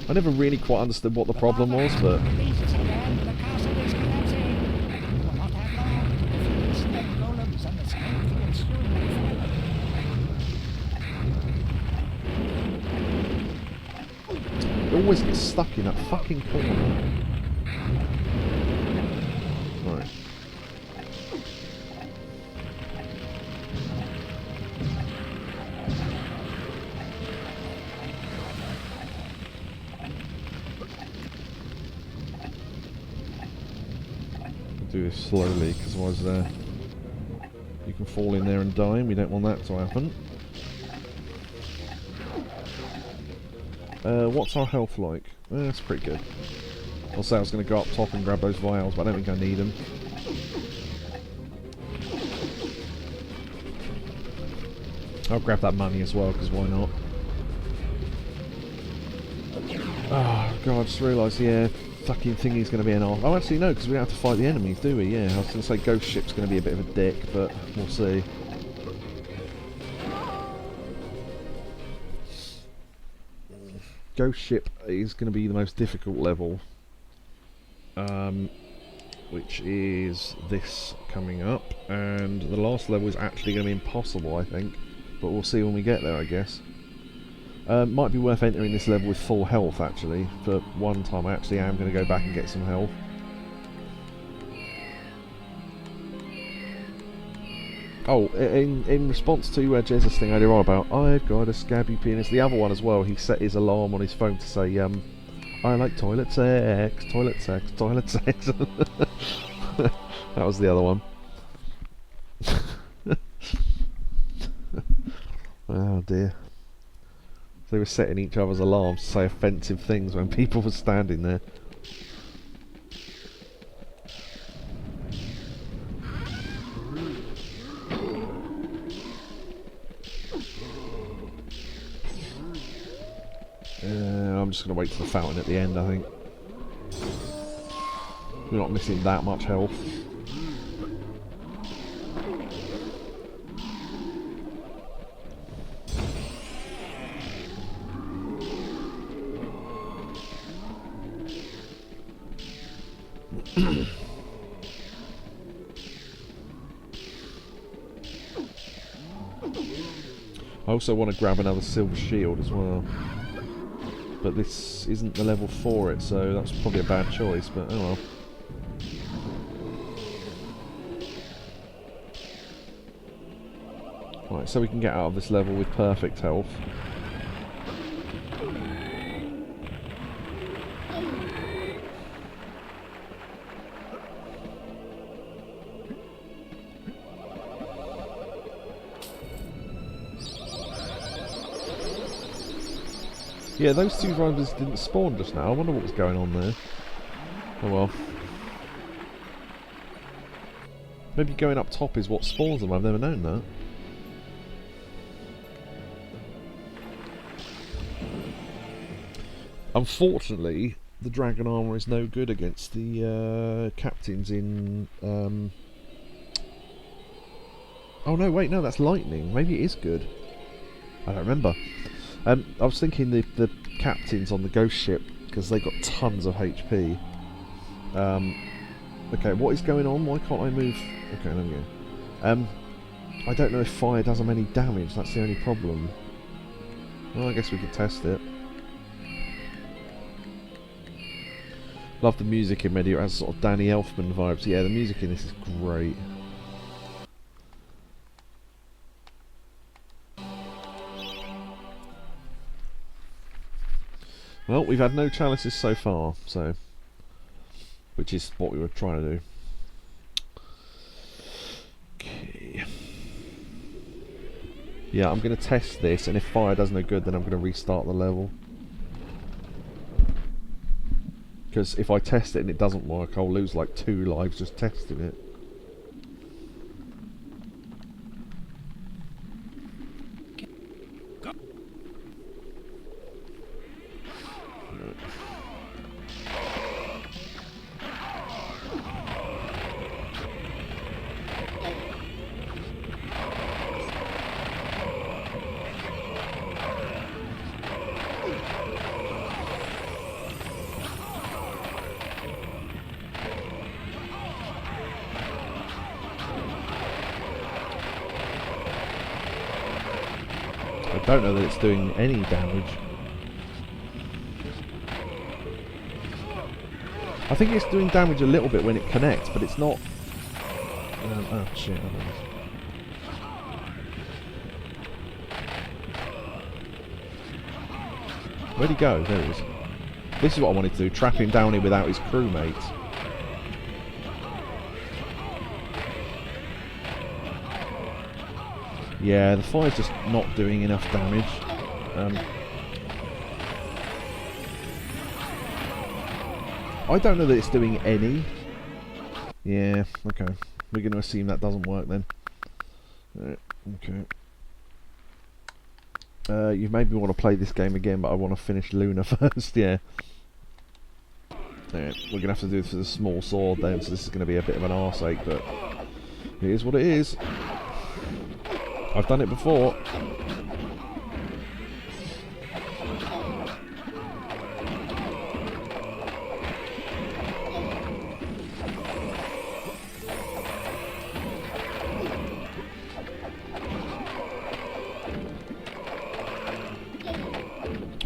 I never really quite understood what the problem was, but... It always gets stuck in that fucking corner. Right. Do this slowly, because otherwise you can fall in there and die, and we don't want that to happen. What's our health like? That's pretty good. I'll say I was going to go up top and grab those vials, but I don't think I need them. I'll grab that money as well, because why not? Oh god, I just realised, yeah, fucking thingy's going to be an arse. Oh, actually no, because we don't have to fight the enemies, do we? Yeah, I was going to say Ghost Ship's going to be a bit of a dick, but we'll see. Ghost Ship is going to be the most difficult level, which is this coming up, and the last level is actually going to be impossible, I think, but we'll see when we get there, I guess. Might be worth entering this level with full health, actually. For one time I actually am going to go back and get some health. Oh, in response to Jez's thing earlier on about, I've got a scabby penis, the other one as well, he set his alarm on his phone to say, I like toilet sex, toilet sex, toilet sex. That was the other one. Oh dear. They were setting each other's alarms to say offensive things when people were standing there. I'm just going to wait for the fountain at the end, I think. We're not missing that much health. I also want to grab another silver shield as well. But this isn't the level for it, so that's probably a bad choice, but oh well. Right, so we can get out of this level with perfect health. Yeah, those two riders didn't spawn just now. I wonder what was going on there. Oh well. Maybe going up top is what spawns them. I've never known that. Unfortunately, the dragon armour is no good against the captains in... Oh no, wait, no, that's lightning. Maybe it is good. I don't remember. I was thinking the captains on the ghost ship, because they got tons of HP. Okay, what is going on? Why can't I move? Okay, there we go. I don't know if fire does them any damage, that's the only problem. Well, I guess we could test it. Love the music in Medievil, it has sort of Danny Elfman vibes. Yeah, the music in this is great. Well, we've had no chalices so far, so... which is what we were trying to do. Okay. Yeah, I'm going to test this, and if fire does no good, then I'm going to restart the level. Because if I test it and it doesn't work, I'll lose like 2 lives just testing it. I don't know that it's doing any damage. I think it's doing damage a little bit when it connects, but it's not... oh shit, I don't know. Where'd he go? There he is. This is what I wanted to do, trap him down here without his crewmates. Yeah, the fire's just not doing enough damage. I don't know that it's doing any. Yeah, okay. We're going to assume that doesn't work then. Okay. You made me want to play this game again, but I want to finish Luna first, yeah. Alright, we're going to have to do this with a small sword then, so this is going to be a bit of an arse ache, but it is what it is. I've done it before.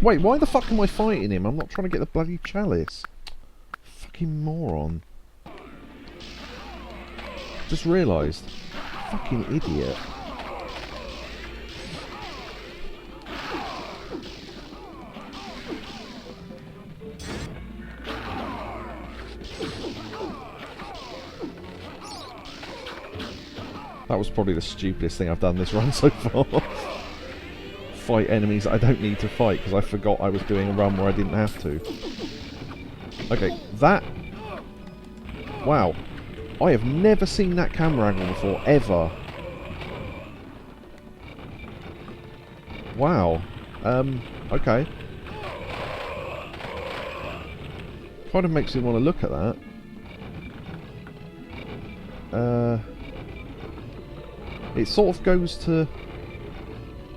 Wait, why the fuck am I fighting him? I'm not trying to get the bloody chalice. Fucking moron. Just realised. Fucking idiot. That was probably the stupidest thing I've done this run so far. Fight enemies that I don't need to fight because I forgot I was doing a run where I didn't have to. Okay, that... Wow. I have never seen that camera angle before, ever. Wow. Okay. Kind of makes me want to look at that. It sort of goes to...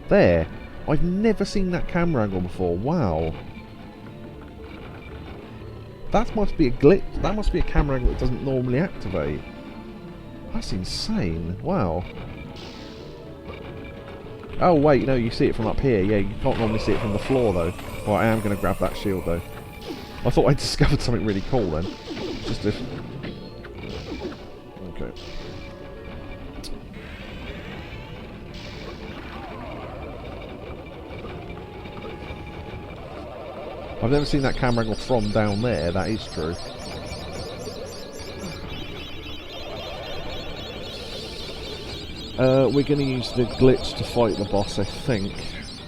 There. I've never seen that camera angle before. Wow. That must be a glitch. That must be a camera angle that doesn't normally activate. That's insane. Wow. Oh wait, no, you see it from up here. Yeah, you can't normally see it from the floor though. Well, I am going to grab that shield though. I thought I discovered something really cool then. Just if... Okay. I've never seen that camera angle from down there, that is true. We're going to use the glitch to fight the boss, I think.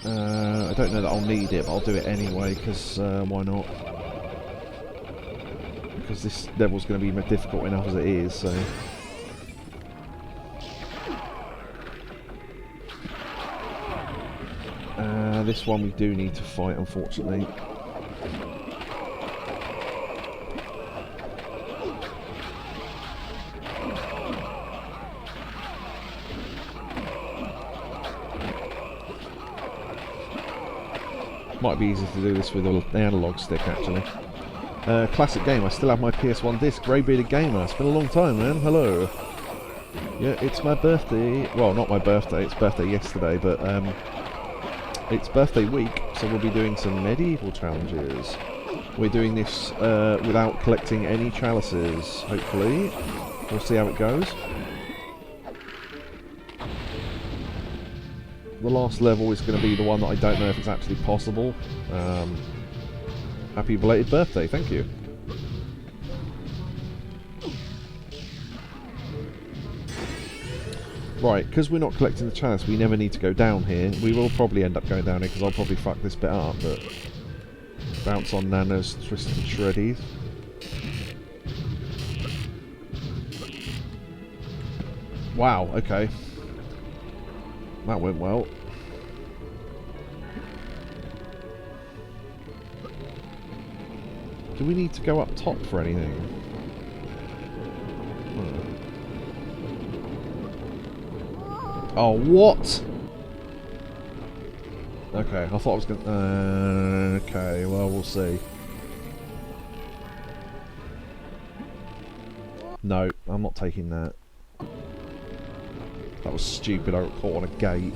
I don't know that I'll need it, but I'll do it anyway, because why not? Because this level's going to be difficult enough as it is, so... This one we do need to fight, unfortunately. Might be easier to do this with an analog stick, actually. Classic game. I still have my PS1 disc. Grey-bearded gamer. It's been a long time, man. Hello. Yeah, it's my birthday. Well, not my birthday. It's birthday yesterday, but it's birthday week, so we'll be doing some medieval challenges. We're doing this without collecting any chalices, hopefully. We'll see how it goes. The last level is going to be the one that I don't know if it's actually possible. Happy belated birthday, thank you. Right, because we're not collecting the chalice, we never need to go down here. We will probably end up going down here because I'll probably fuck this bit up, but... Bounce on Nana's Twisted Shreddies. Wow, okay. That went well. Do we need to go up top for anything? Oh, what? Okay, I thought I was gonna... okay, well, we'll see. No, I'm not taking that. That was stupid, I got caught on a gate.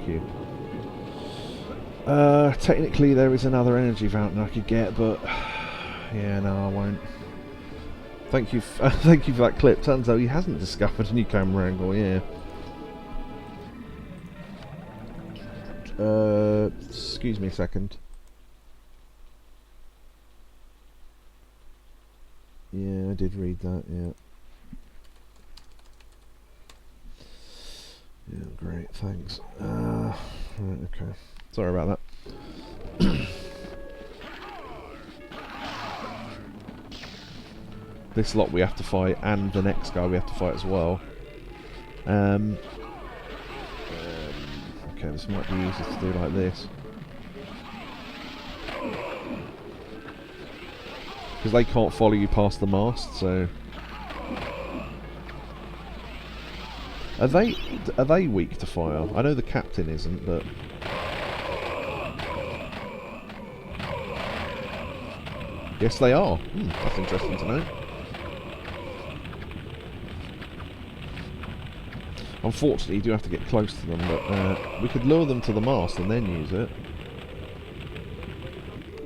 thank you. Technically there is another energy fountain I could get, but yeah, no, I won't. Thank you, thank you for that clip. Turns out he hasn't discovered a new camera angle. Yeah. Excuse me a second. Yeah, I did read that. Yeah. Yeah, great. Thanks. Right, okay. Sorry about that. This lot we have to fight, and the next guy we have to fight as well. Okay, this might be easier to do like this. Because they can't follow you past the mast, so... Are they weak to fire? I know the captain isn't, but... Yes, they are. That's interesting to know. Unfortunately, you do have to get close to them, but we could lure them to the mast and then use it.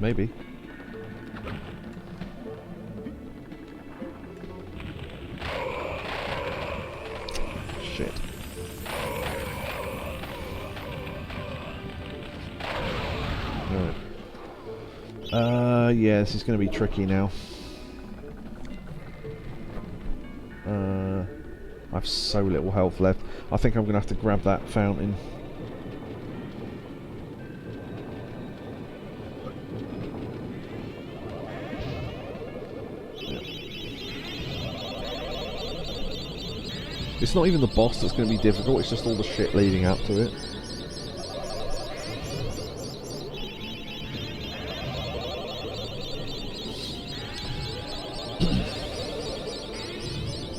Maybe. Shit. Right. Yeah, this is going to be tricky now. I have so little health left. I think I'm going to have to grab that fountain. Yeah. It's not even the boss that's going to be difficult, it's just all the shit leading up to it.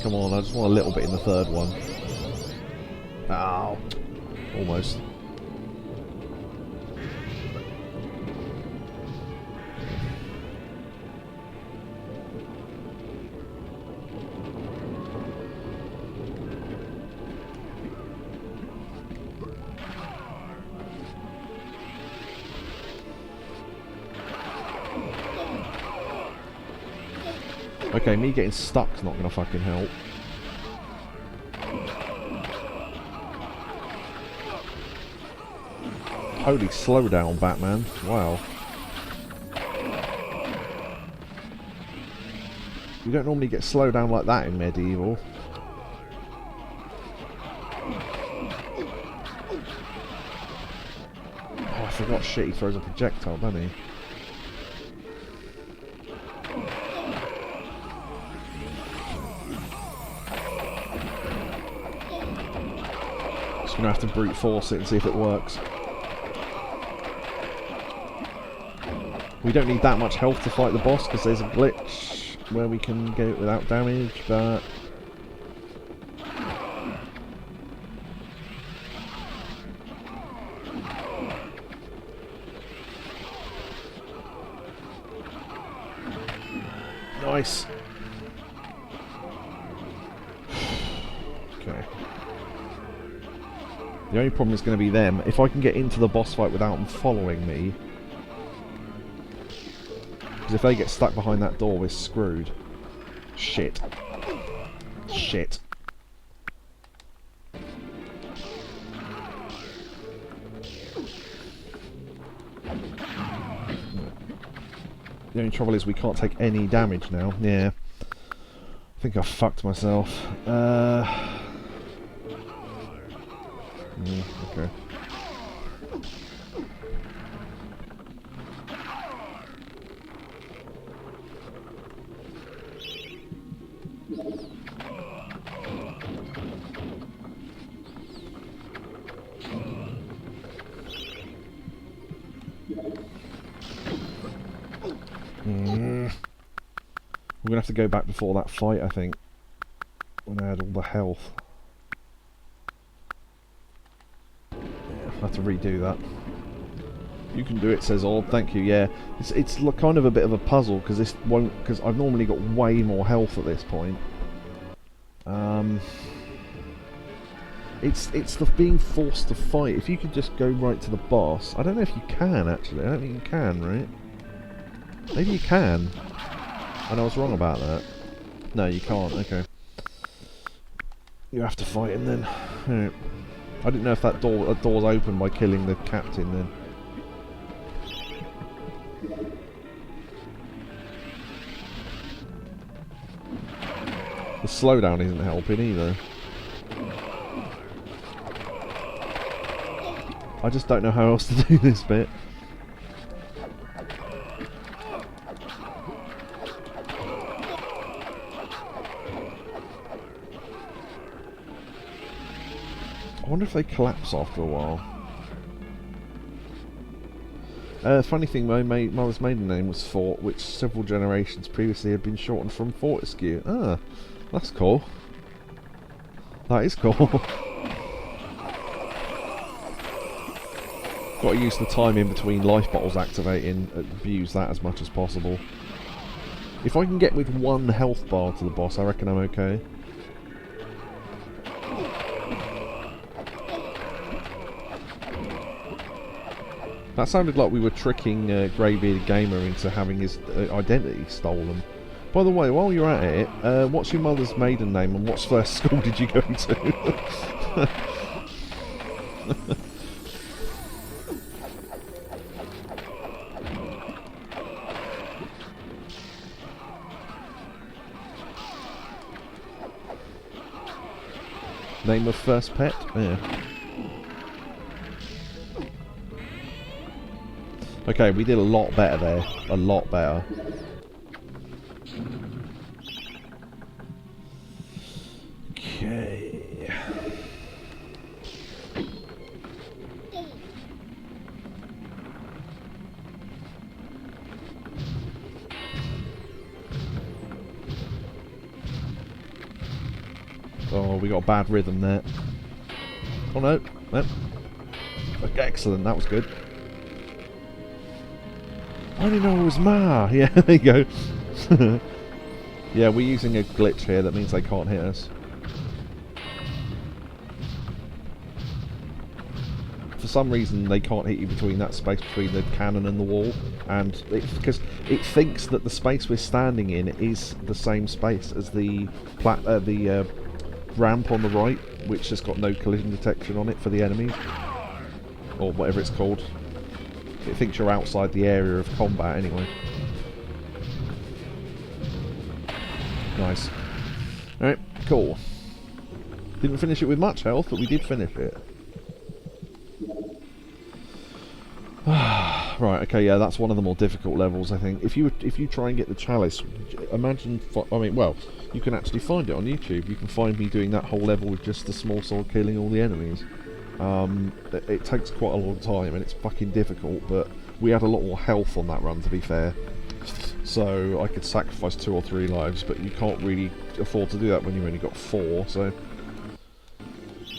Come on, I just want a little bit in the third one. Ow. Almost. Okay, me getting stuck's not gonna fucking help. Holy slow down, Batman. Wow. You don't normally get slow down like that in Medieval. Oh, I forgot shit, he throws a projectile, doesn't he? Just gonna have to brute force it and see if it works. We don't need that much health to fight the boss because there's a glitch where we can get it without damage, but... Nice! Okay. The only problem is going to be them. If I can get into the boss fight without them following me... Because if they get stuck behind that door, we're screwed. Shit. Shit. The only trouble is we can't take any damage now. Yeah. I think I fucked myself. Okay. We're going to have to go back before that fight, I think. When I had all the health. Yeah, I'll have to redo that. You can do it, says Orb. Thank you, yeah. It's kind of a bit of a puzzle, because this won't... Because I've normally got way more health at this point. It's the being forced to fight. If you could just go right to the boss... I don't know if you can, actually. I don't think you can, right? Maybe you can. And I was wrong about that. No, you can't. Okay. You have to fight him then. Right. I didn't know if that door's open by killing the captain then. The slowdown isn't helping either. I just don't know how else to do this bit. I wonder if they collapse after a while. Funny thing, my mother's maiden name was Fort, which several generations previously had been shortened from Fortescue. Ah, that's cool. That is cool. Got to use the time in between life bottles activating, abuse that as much as possible. If I can get with one health bar to the boss, I reckon I'm okay. That sounded like we were tricking Greybearded Gamer into having his identity stolen. By the way, while you're at it, what's your mother's maiden name and what first school did you go to? Name of first pet? Yeah. Okay, we did a lot better there. A lot better. Okay. Oh, we got a bad rhythm there. Oh no. Nope. Okay, excellent, that was good. I didn't know it was Ma. Yeah, there you go. Yeah, we're using a glitch here. That means they can't hit us. For some reason, they can't hit you between that space between the cannon and the wall, and because it thinks that the space we're standing in is the same space as the ramp on the right, which has got no collision detection on it for the enemies, or whatever it's called. It thinks you're outside the area of combat anyway. Nice. Alright, cool. Didn't finish it with much health, but we did finish it. Right, okay, yeah, that's one of the more difficult levels, I think. If you try and get the Chalice, imagine... I mean, well, you can actually find it on YouTube. You can find me doing that whole level with just the small sword killing all the enemies. It takes quite a long time and it's fucking difficult, but we had a lot more health on that run, to be fair, so I could sacrifice 2 or 3 lives, but you can't really afford to do that when you've only got 4, so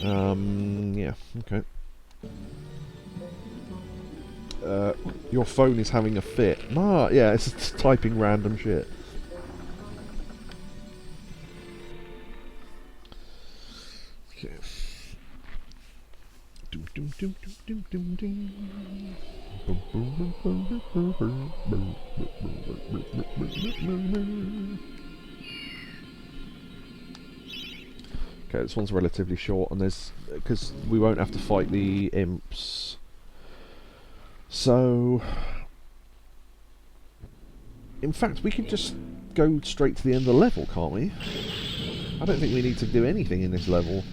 yeah, okay. Your phone is having a fit. Ah, yeah, it's just typing random shit. Okay. Okay, this one's relatively short, and there's because we won't have to fight the imps. So, in fact, we could just go straight to the end of the level, can't we? I don't think we need to do anything in this level.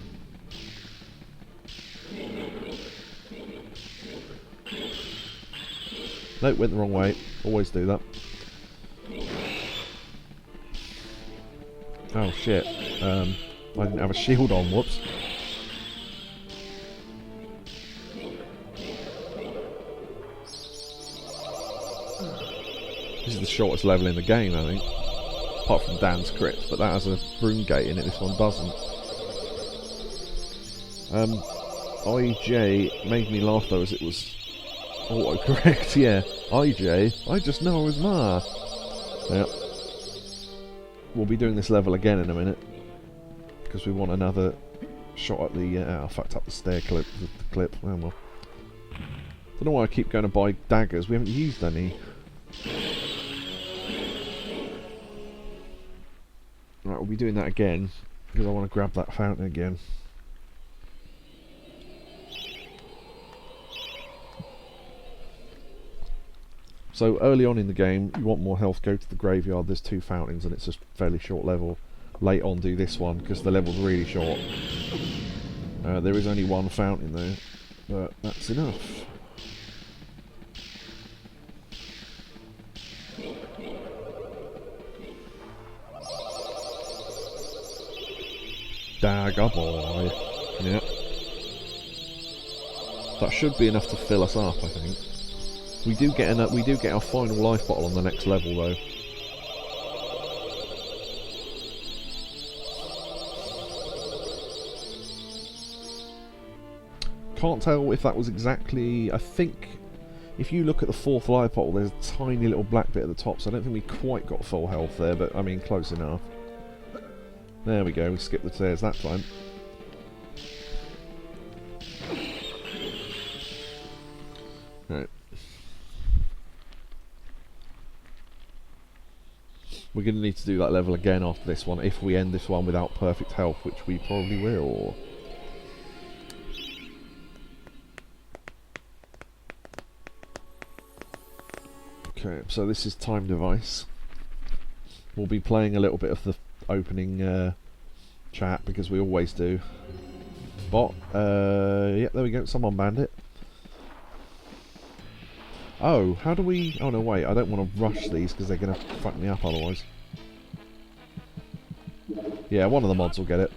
Nope, went the wrong way. Always do that. Oh shit. I didn't have a shield on, whoops. This is the shortest level in the game, I think. Apart from Dan's Crypt, but that has a room gate in it, this one doesn't. IJ made me laugh though, as it was autocorrect, yeah. IJ, I just know I was Ma. Yep. We'll be doing this level again in a minute, because we want another shot at the... I fucked up the stair clip. The clip. Oh well. Don't know why I keep going to buy daggers. We haven't used any. Right, we'll be doing that again because I want to grab that fountain again. So early on in the game, you want more health, go to the graveyard. There's 2 fountains and it's a fairly short level. Late on, do this one because the level's really short. There is only 1 fountain there, but that's enough. Dagger boy. Yeah. That should be enough to fill us up, I think. We do get our final life bottle on the next level though. Can't tell if that was exactly... I think if you look at the 4th life bottle, there's a tiny little black bit at the top, so I don't think we quite got full health there, but I mean close enough. There we go, we skipped the stairs that time. Right. We're going to need to do that level again after this one, if we end this one without perfect health, which we probably will. Okay, so this is Time Device. We'll be playing a little bit of the opening chat, because we always do. Bot, yeah, there we go, someone banned it. Oh, how do we... Oh no, wait, I don't want to rush these because they're going to fuck me up otherwise. Yeah, one of the mods will get it.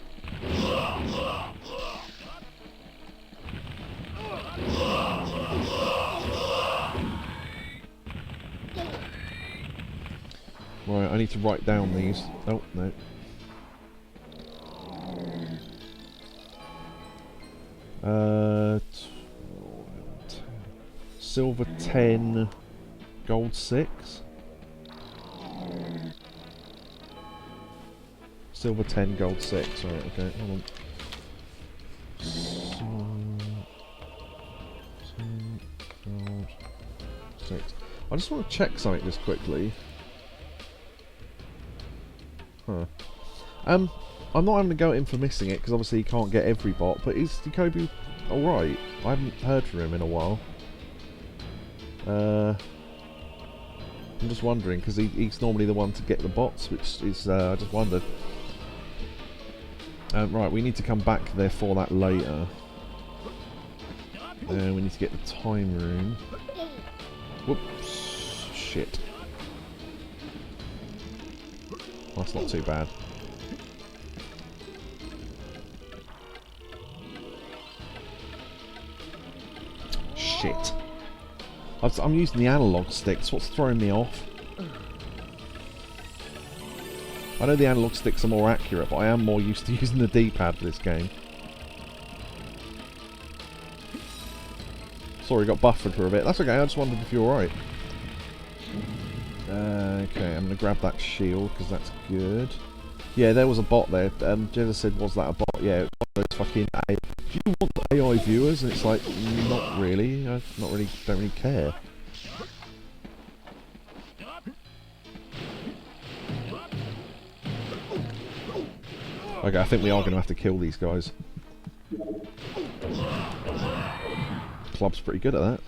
Right, I need to write down these. Oh, no. Silver 10, gold 6. Silver 10, gold 6. Right, okay, hold on. Gold 6. I just want to check something just quickly. Huh. I'm not having to go at him for missing it, because obviously he can't get every bot, but is Jacoby alright? I haven't heard from him in a while. I'm just wondering, because he's normally the one to get the bots, which is, I just wondered. Right, we need to come back there for that later. We need to get the time rune. Whoops. Shit. That's not too bad. Shit. I'm using the analog sticks. What's throwing me off? I know the analog sticks are more accurate, but I am more used to using the D-pad for this game. Sorry, got buffered for a bit. That's okay, I just wondered if you're alright. Okay, I'm going to grab that shield, because that's good. Yeah, there was a bot there. Jenna said, was that a bot? Yeah, it was those fucking AI. Do you want AI viewers? And it's like, not really. I don't really care. Okay, I think we are going to have to kill these guys. Club's pretty good at that.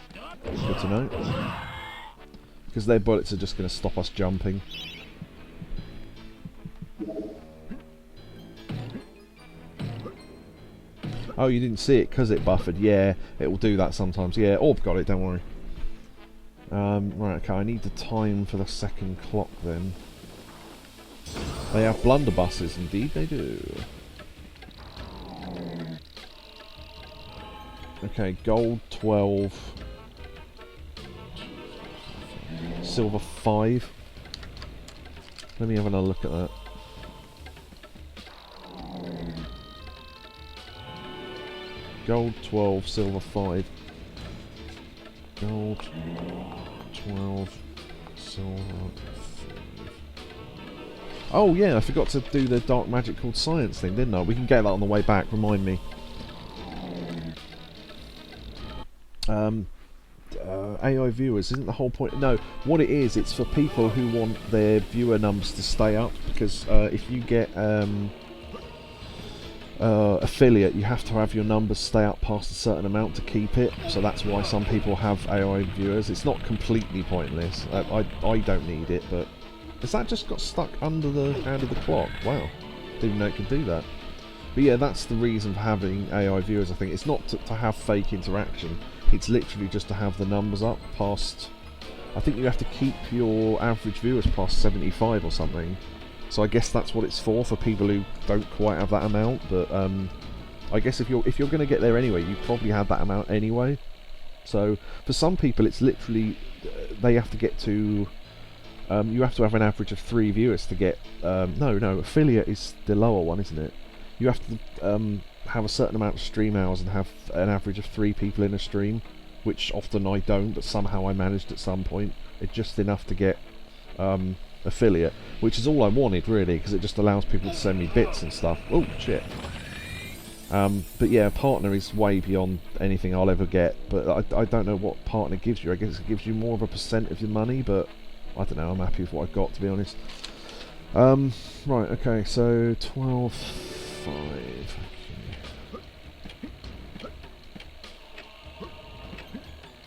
Good to know. Because their bullets are just going to stop us jumping. Oh, you didn't see it because it buffered. Yeah, it will do that sometimes. Yeah, Orb got it, don't worry. Right, okay, I need the time for the second clock then. They have blunderbusses, indeed they do. Okay, gold 12. Silver 5. Let me have another look at that. Gold 12, silver 5. Gold 12, silver 5. Oh yeah, I forgot to do the dark magic called science thing, didn't I? We can get that on the way back, remind me. AI viewers, isn't the whole point... No, what it is, it's for people who want their viewer numbers to stay up, because if you get affiliate, you have to have your numbers stay up past a certain amount to keep it, so that's why some people have AI viewers. It's not completely pointless. I don't need it, but... Has that just got stuck under the hand of the clock? Wow. Didn't even know it could do that. But yeah, that's the reason for having AI viewers, I think. It's not to have fake interaction. It's literally just to have the numbers up past... I think you have to keep your average viewers past 75 or something. So I guess that's what it's for people who don't quite have that amount. But I guess if you're going to get there anyway, you probably had that amount anyway. So for some people, it's literally... they have to get to... you have to have an average of 3 viewers to get... no, affiliate is the lower one, isn't it? You have to have a certain amount of stream hours and have an average of 3 people in a stream, which often I don't, but somehow I managed at some point. It's just enough to get affiliate, which is all I wanted, really, because it just allows people to send me bits and stuff. Oh, shit. But yeah, partner is way beyond anything I'll ever get, but I don't know what partner gives you. I guess it gives you more of a percent of your money, but... I don't know, I'm happy with what I've got, to be honest. Right, okay, so 12.5.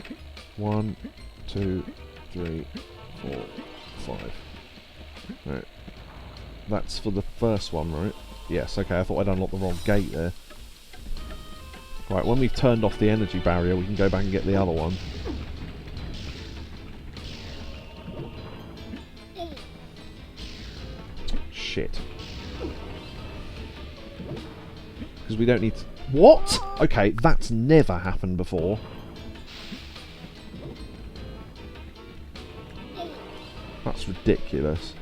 Okay. 1, 2, 3, 4, 5. Right. That's for the first one, right? Yes, okay, I thought I'd unlocked the wrong gate there. Right, when we've turned off the energy barrier, we can go back and get the other one. Shit. Because we don't need to... What? Okay, that's never happened before. That's ridiculous.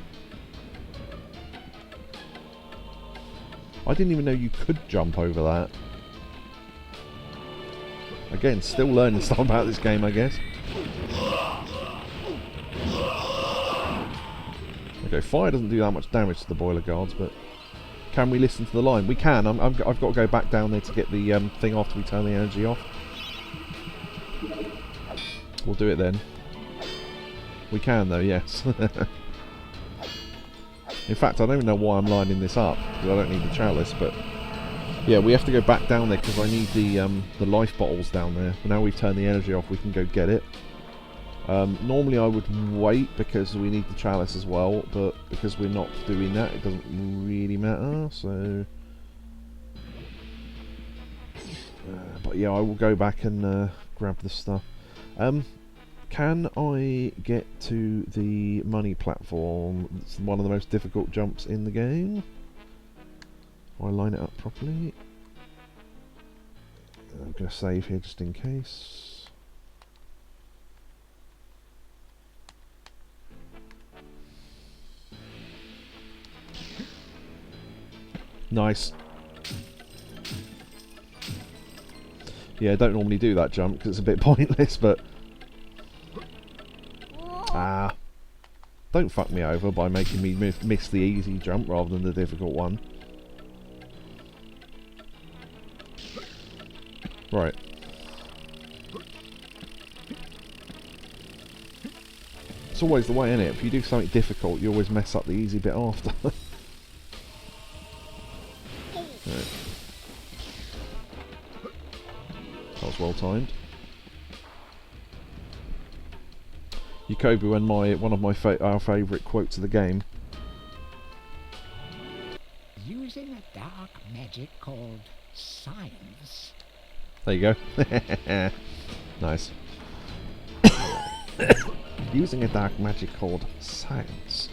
I didn't even know you could jump over that. Again, still learning stuff about this game, I guess. Okay, fire doesn't do that much damage to the boiler guards, but can we listen to the line? We can. I've got to go back down there to get the thing after we turn the energy off. We'll do it then. We can, though, yes. In fact, I don't even know why I'm lining this up, because I don't need the chalice, but... Yeah, we have to go back down there, because I need the life bottles down there. But now we've turned the energy off, we can go get it. Normally I would wait because we need the chalice as well, but because we're not doing that, it doesn't really matter, so... but yeah, I will go back and grab the stuff. Can I get to the money platform? It's one of the most difficult jumps in the game. Will I line it up properly? I'm going to save here just in case. Nice. Yeah, I don't normally do that jump because it's a bit pointless, but... Ah. Don't fuck me over by making me miss the easy jump rather than the difficult one. Right. It's always the way, isn't it? If you do something difficult, you always mess up the easy bit after. Right. That was well timed. Yakobu and one of our favourite quotes of the game. Using a dark magic called science. There you go. Nice. Using a dark magic called science.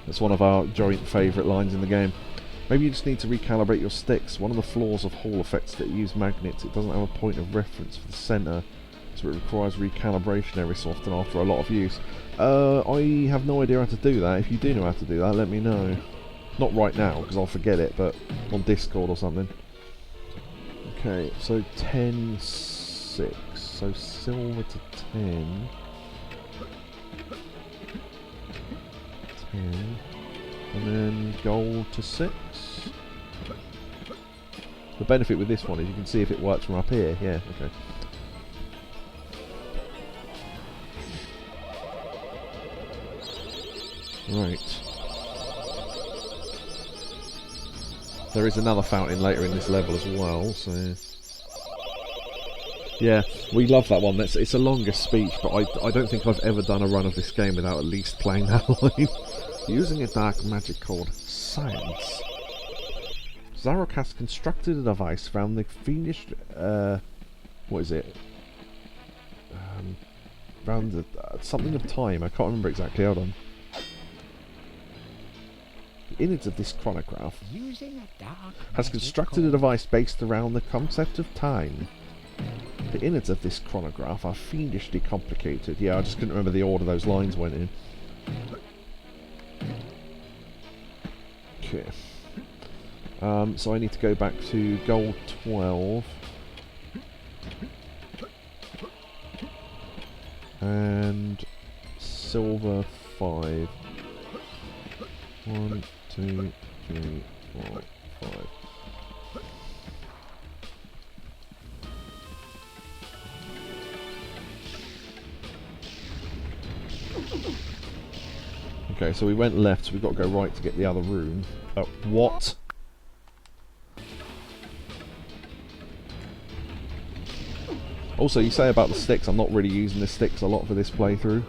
That's one of our joint favourite lines in the game. Maybe you just need to recalibrate your sticks. One of the flaws of Hall effects that use magnets, it doesn't have a point of reference for the centre, so it requires recalibration every so often after a lot of use. I have no idea how to do that. If you do know how to do that, let me know. Not right now, because I'll forget it, but on Discord or something. Okay, so 10-6. So silver to 10. 10. And then gold to 6. The benefit with this one is you can see if it works from up here. Yeah, okay. Right. There is another fountain later in this level as well, so... Yeah, we love that one. It's a longer speech, but I don't think I've ever done a run of this game without at least playing that line. Using a dark magic called Science, Zarok has constructed a device found the fiendish... what is it? Round the... something of time, I can't remember exactly, hold on. The innards of this chronograph has constructed a device based around the concept of time. The innards of this chronograph are fiendishly complicated. Yeah, I just couldn't remember the order those lines went in. Okay. So I need to go back to gold 12. And silver 5. 1, 2, 3, 4, 5. Okay, so we went left, so we've got to go right to get the other room. Oh, what? Also, you say about the sticks, I'm not really using the sticks a lot for this playthrough.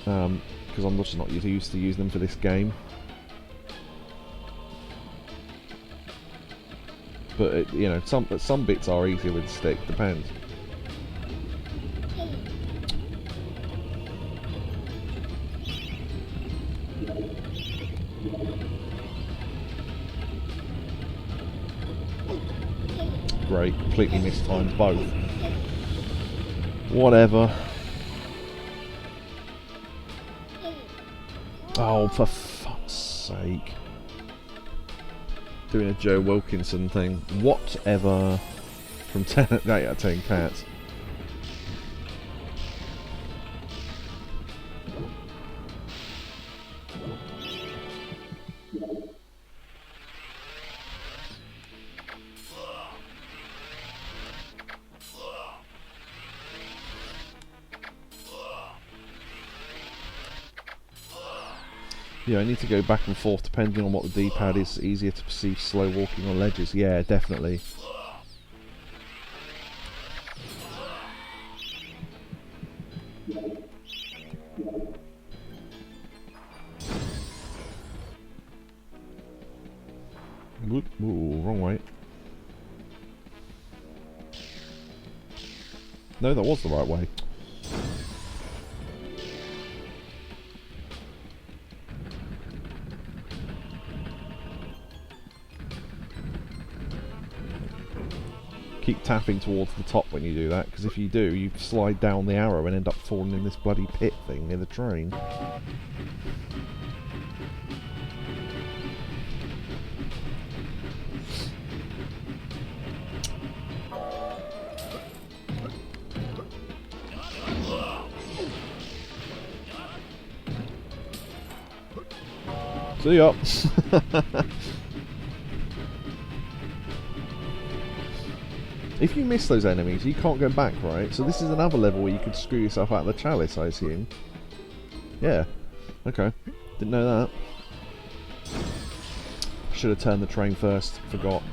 Because I'm just not used to using them for this game. But, you know, some bits are easier with the stick, depends. Great, completely mistimed both. Whatever. Oh, for fuck's sake. Doing a Joe Wilkinson thing. Whatever. From 10 out of 10 cats. Yeah, I need to go back and forth depending on what the D-pad is. Easier to perceive slow walking on ledges. Yeah, definitely. Ooh, wrong way. No, that was the right way. Keep tapping towards the top when you do that, because if you do, you slide down the arrow and end up falling in this bloody pit thing near the train. See ya! If you miss those enemies, you can't go back, right? So this is another level where you could screw yourself out of the Chalice, I assume. Yeah. Okay. Didn't know that. Should have turned the train first. Forgot.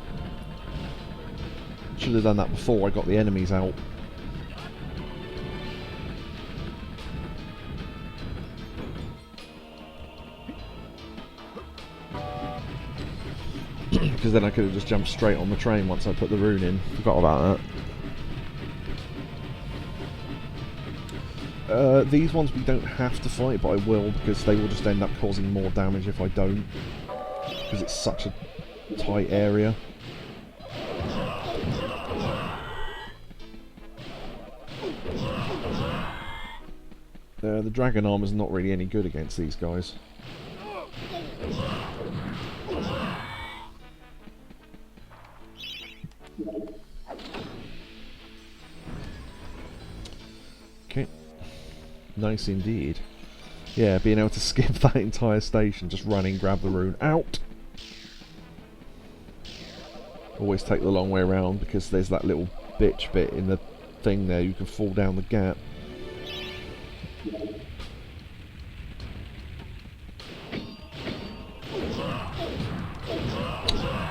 Should have done that before I got the enemies out. Because then I could have just jumped straight on the train once I put the rune in. Forgot about that. These ones we don't have to fight, but I will, because they will just end up causing more damage if I don't. Because it's such a tight area. The dragon armor's not really any good against these guys. Okay. Nice indeed. Yeah, being able to skip that entire station, just running, grab the rune, out! Always take the long way around because there's that little bitch bit in the thing there, you can fall down the gap.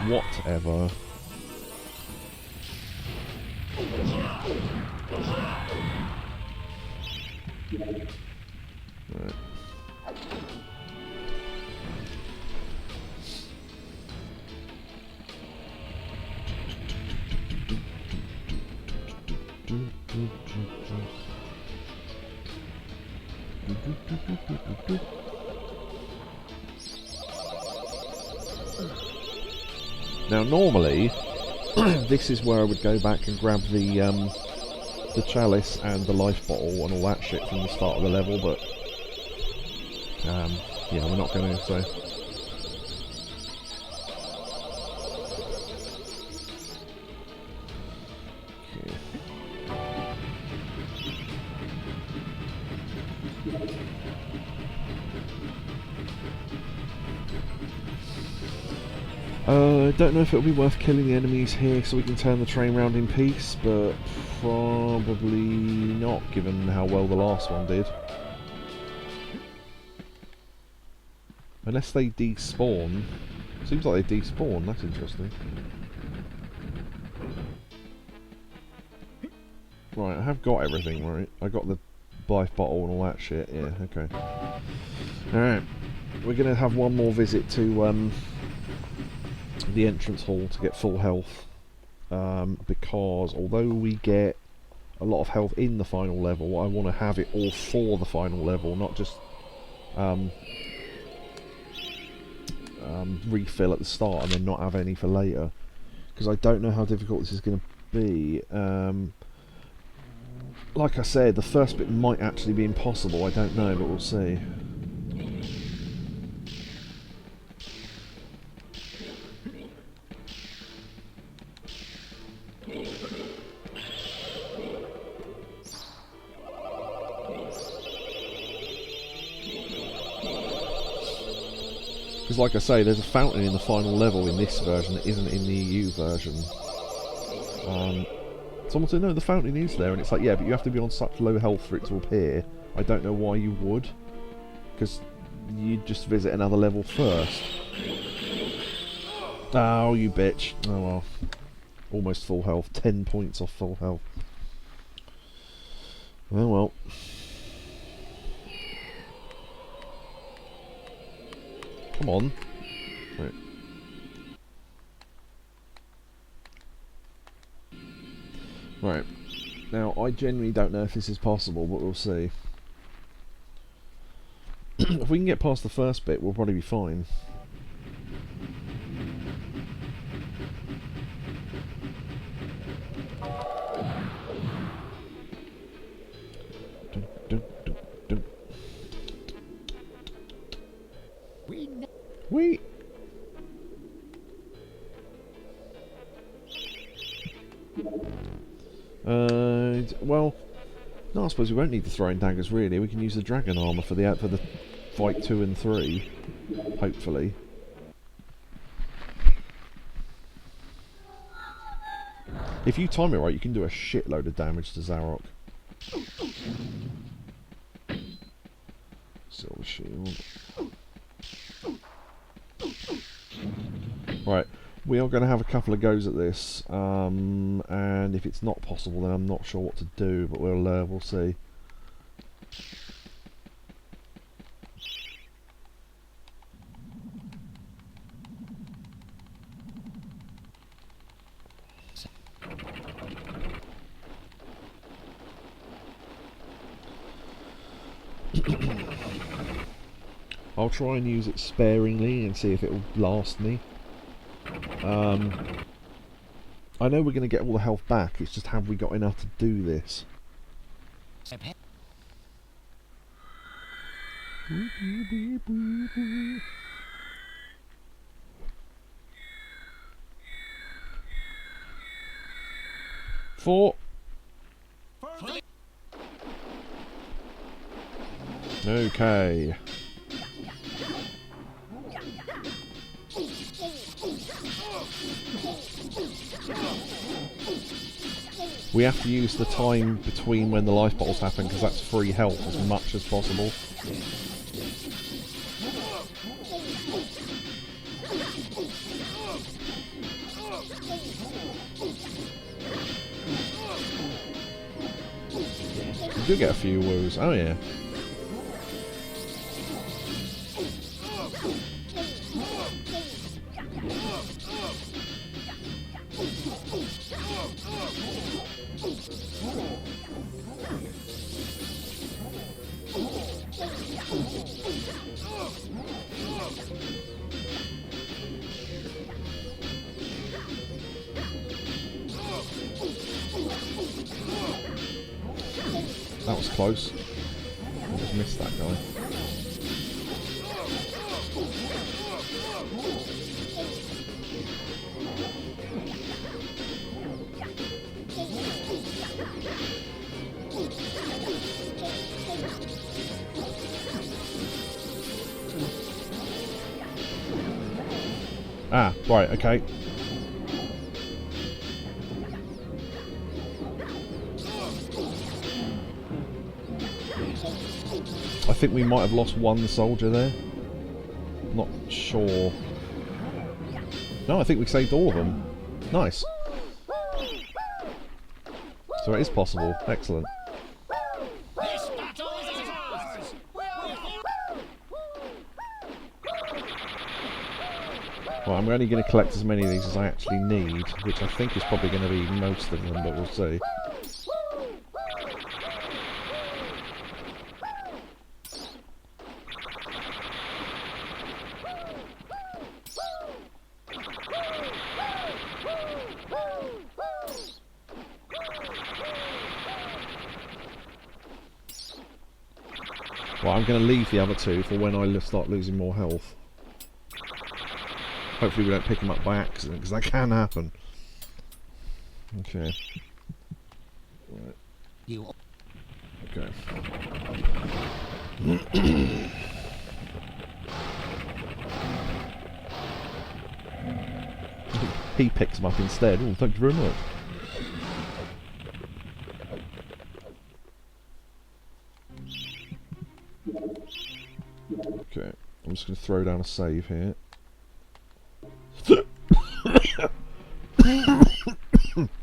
Whatever. Right. Now normally this is where I would go back and grab the chalice and the life bottle and all that shit from the start of the level, but yeah, we're not going to, so. I don't know if it'll be worth killing the enemies here so we can turn the train round in peace, but probably not, given how well the last one did. Unless they despawn. Seems like they despawn, that's interesting. Right, I have got everything, right? I got the life bottle and all that shit, yeah, okay. Alright, we're going to have one more visit to the entrance hall to get full health, because although we get a lot of health in the final level, I want to have it all for the final level, not just refill at the start and then not have any for later, because I don't know how difficult this is going to be. Like I said, the first bit might actually be impossible, I don't know, but we'll see. Because like I say, there's a fountain in the final level in this version that isn't in the EU version. Someone said, no, the fountain is there, and it's like, yeah, but you have to be on such low health for it to appear. I don't know why you would, because you'd just visit another level first. Oh, you bitch. Oh well. Almost full health. 10 points off full health. Oh well. Come on. Right. Right. Now, I genuinely don't know if this is possible, but we'll see. If we can get past the first bit, we'll probably be fine. We. Well, no, I suppose we won't need the throwing daggers really. We can use the dragon armor for the fight 2 and 3, hopefully. If you time it right, you can do a shitload of damage to Zarok. Silver shield. Right, we are going to have a couple of goes at this, and if it's not possible, then I'm not sure what to do, but we'll see. I'll try and use it sparingly and see if it will last me. I know we're going to get all the health back, it's just have we got enough to do this? Four. Okay. We have to use the time between when the life bottles happen because that's free health as much as possible. You do get a few woos. Oh yeah. That was close. I just missed that guy. Ah, right, okay. I think we might have lost one soldier there. Not sure. No, I think we saved all of them. Nice. So it is possible. Excellent. Well, I'm only going to collect as many of these as I actually need, which I think is probably going to be most of them, but we'll see. Well, I'm going to leave the other two for when I start losing more health. Hopefully we don't pick them up by accident, because that can happen. Okay. Right. Okay. He picks them up instead. Oh, thank you very much. Okay, I'm just going to throw down a save here.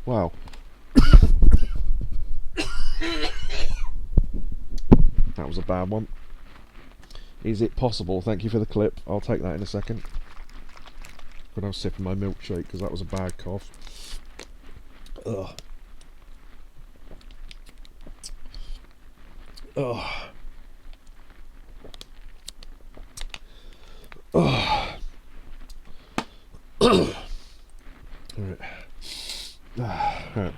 Wow. That was a bad one. Is it possible? Thank you for the clip. I'll take that in a second. When I was sipping my milkshake, because that was a bad cough. Ugh. Ugh. Ugh. Alright. Right.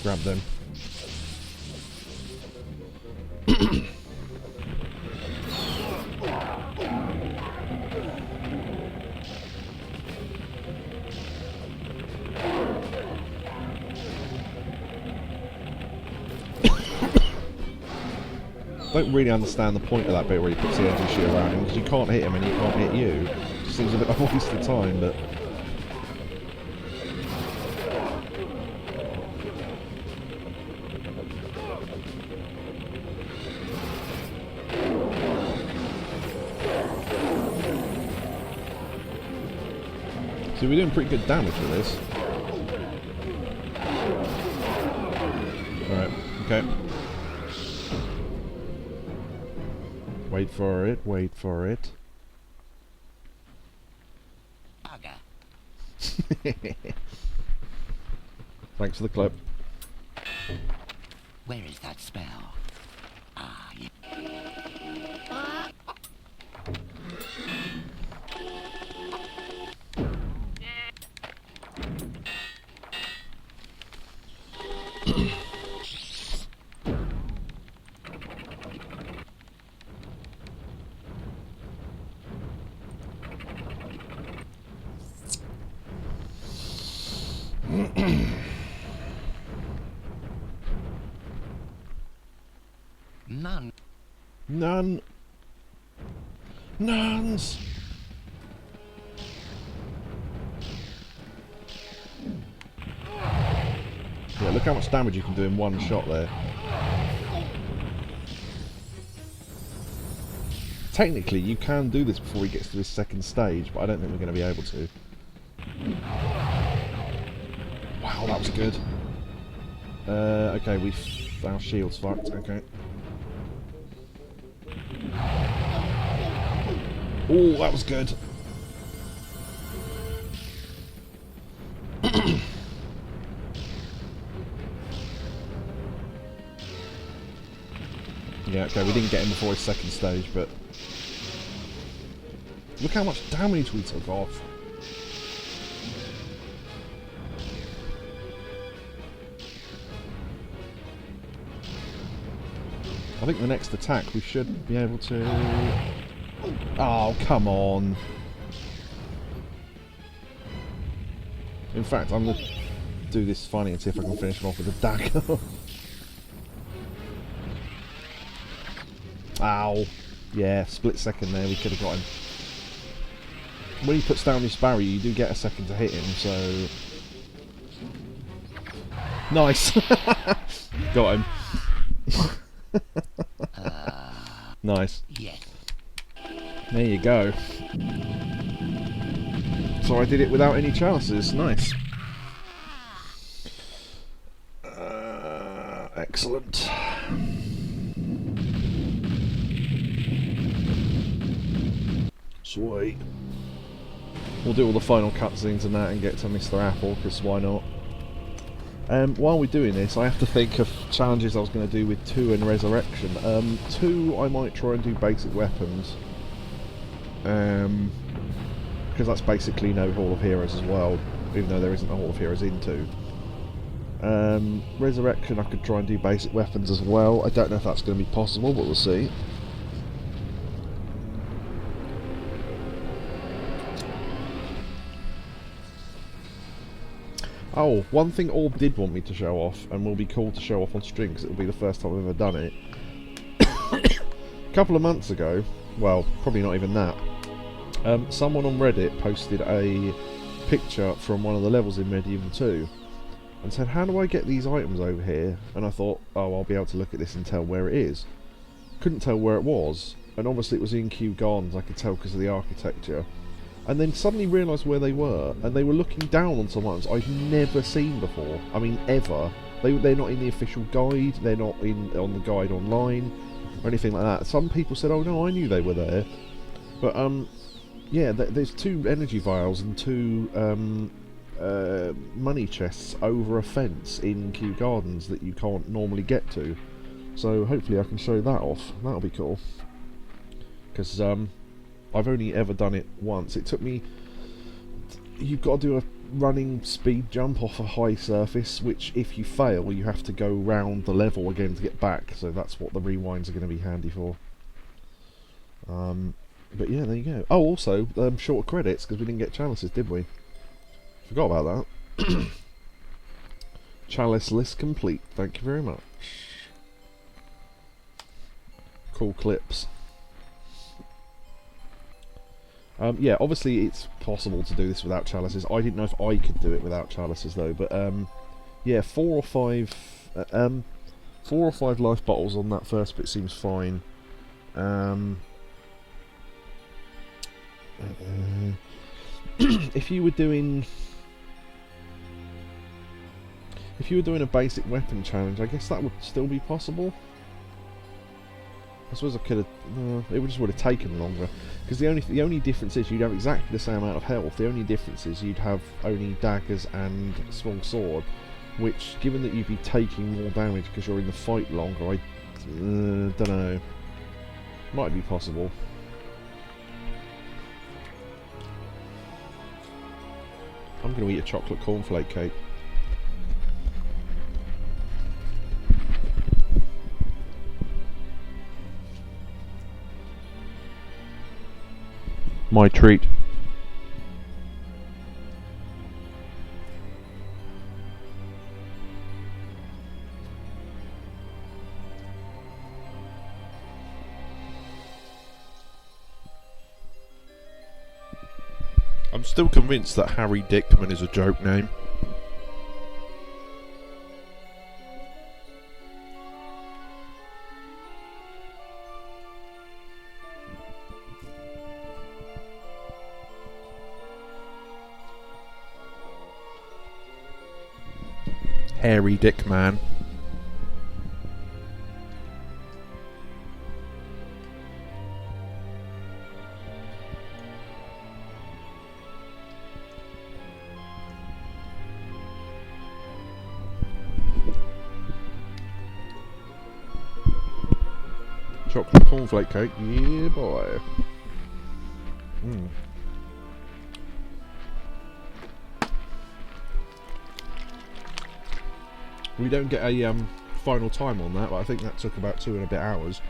Grab them. Don't really understand the point of that bit where he puts the energy shield around him, because you can't hit him and he can't hit you. It just seems a bit of a waste of time, but... So we're doing pretty good damage with this. Alright, okay. Wait for it, wait for it. Thanks for the clip. Where is that spell? Ah, yes. None. None. Nuns. Yeah, look how much damage you can do in one shot there. Technically, you can do this before he gets to his second stage, but I don't think we're going to be able to. Wow, that was good. Okay, our shield's fucked, okay. Oh, that was good. Yeah, okay, we didn't get him before his second stage, but... Look how much damage we took off. I think the next attack we should be able to... Oh, come on. In fact, I'm going to do this funny and see if I can finish him off with a dagger. Ow. Yeah, split second there, we could have got him. When he puts down his barrier, you do get a second to hit him, so... Nice! Got him. Nice. Yes. There you go. So I did it without any chalices. Nice. Excellent. Sweet. We'll do all the final cutscenes and that and get to Mr. Apple, because why not? While we're doing this, I have to think of challenges I was going to do with 2 and Resurrection. 2, I might try and do basic weapons. Because that's basically no Hall of Heroes as well, even though there isn't a Hall of Heroes in 2. Resurrection, I could try and do basic weapons as well. I don't know if that's going to be possible, but we'll see. Oh, one thing Orb did want me to show off, and will be cool to show off on stream, because it'll be the first time I've ever done it. A couple of months ago, well, probably not even that, someone on Reddit posted a picture from one of the levels in Medieval 2, and said, how do I get these items over here? And I thought, oh, I'll be able to look at this and tell where it is. Couldn't tell where it was, and obviously it was in Kew Gardens, I could tell because of the architecture. And then suddenly realised where they were, and they were looking down on some items I've never seen before. I mean, ever. They're not in the official guide, they're not on the guide online, or anything like that. Some people said, oh no, I knew they were there. But, yeah, there's 2 energy vials and 2 money chests over a fence in Kew Gardens that you can't normally get to. So hopefully I can show that off. That'll be cool. Because, I've only ever done it once. It took me... You've got to do a running speed jump off a high surface, which if you fail, you have to go round the level again to get back. So that's what the rewinds are going to be handy for. But yeah, there you go. Oh, also, short credits, because we didn't get chalices, did we? Forgot about that. Chalice list complete. Thank you very much. Cool clips. Yeah, obviously it's possible to do this without chalices. I didn't know if I could do it without chalices though, but yeah, 4 or 5 life bottles on that first bit seems fine. If you were doing a basic weapon challenge, I guess that would still be possible. I suppose I could have. It just would have taken longer, because the only difference is you'd have exactly the same amount of health. The only difference is you'd have only daggers and small sword, which, given that you'd be taking more damage because you're in the fight longer, I Don't know. Might be possible. I'm going to eat a chocolate cornflake cake. My treat. I'm still convinced that Harry Dickman is a joke name. Hairy Dickman. Chocolate cornflake cake, yeah boy. We don't get a final time on that, but I think that took about 2 and a bit hours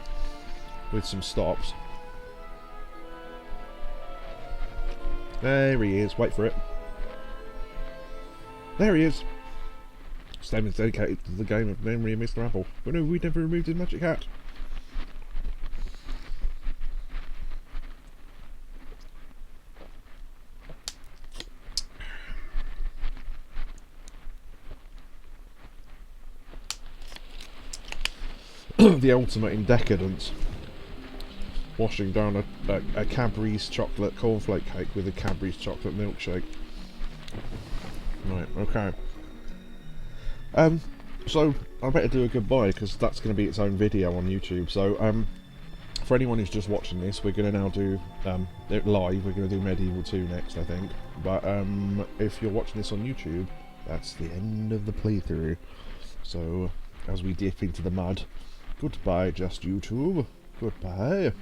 with some stops. There he is, wait for it. There he is. Statement dedicated to the game of Memory of Mr. Apple. But no, we never removed his magic hat. The ultimate in decadence. Washing down a Cadbury's chocolate cornflake cake with a Cadbury's chocolate milkshake. Right, okay. So I better do a goodbye because that's going to be its own video on YouTube. So for anyone who's just watching this, we're going to now do it live. We're going to do Medieval 2 next, I think. But if you're watching this on YouTube, that's the end of the playthrough. So as we dip into the mud, goodbye, just YouTube. Goodbye.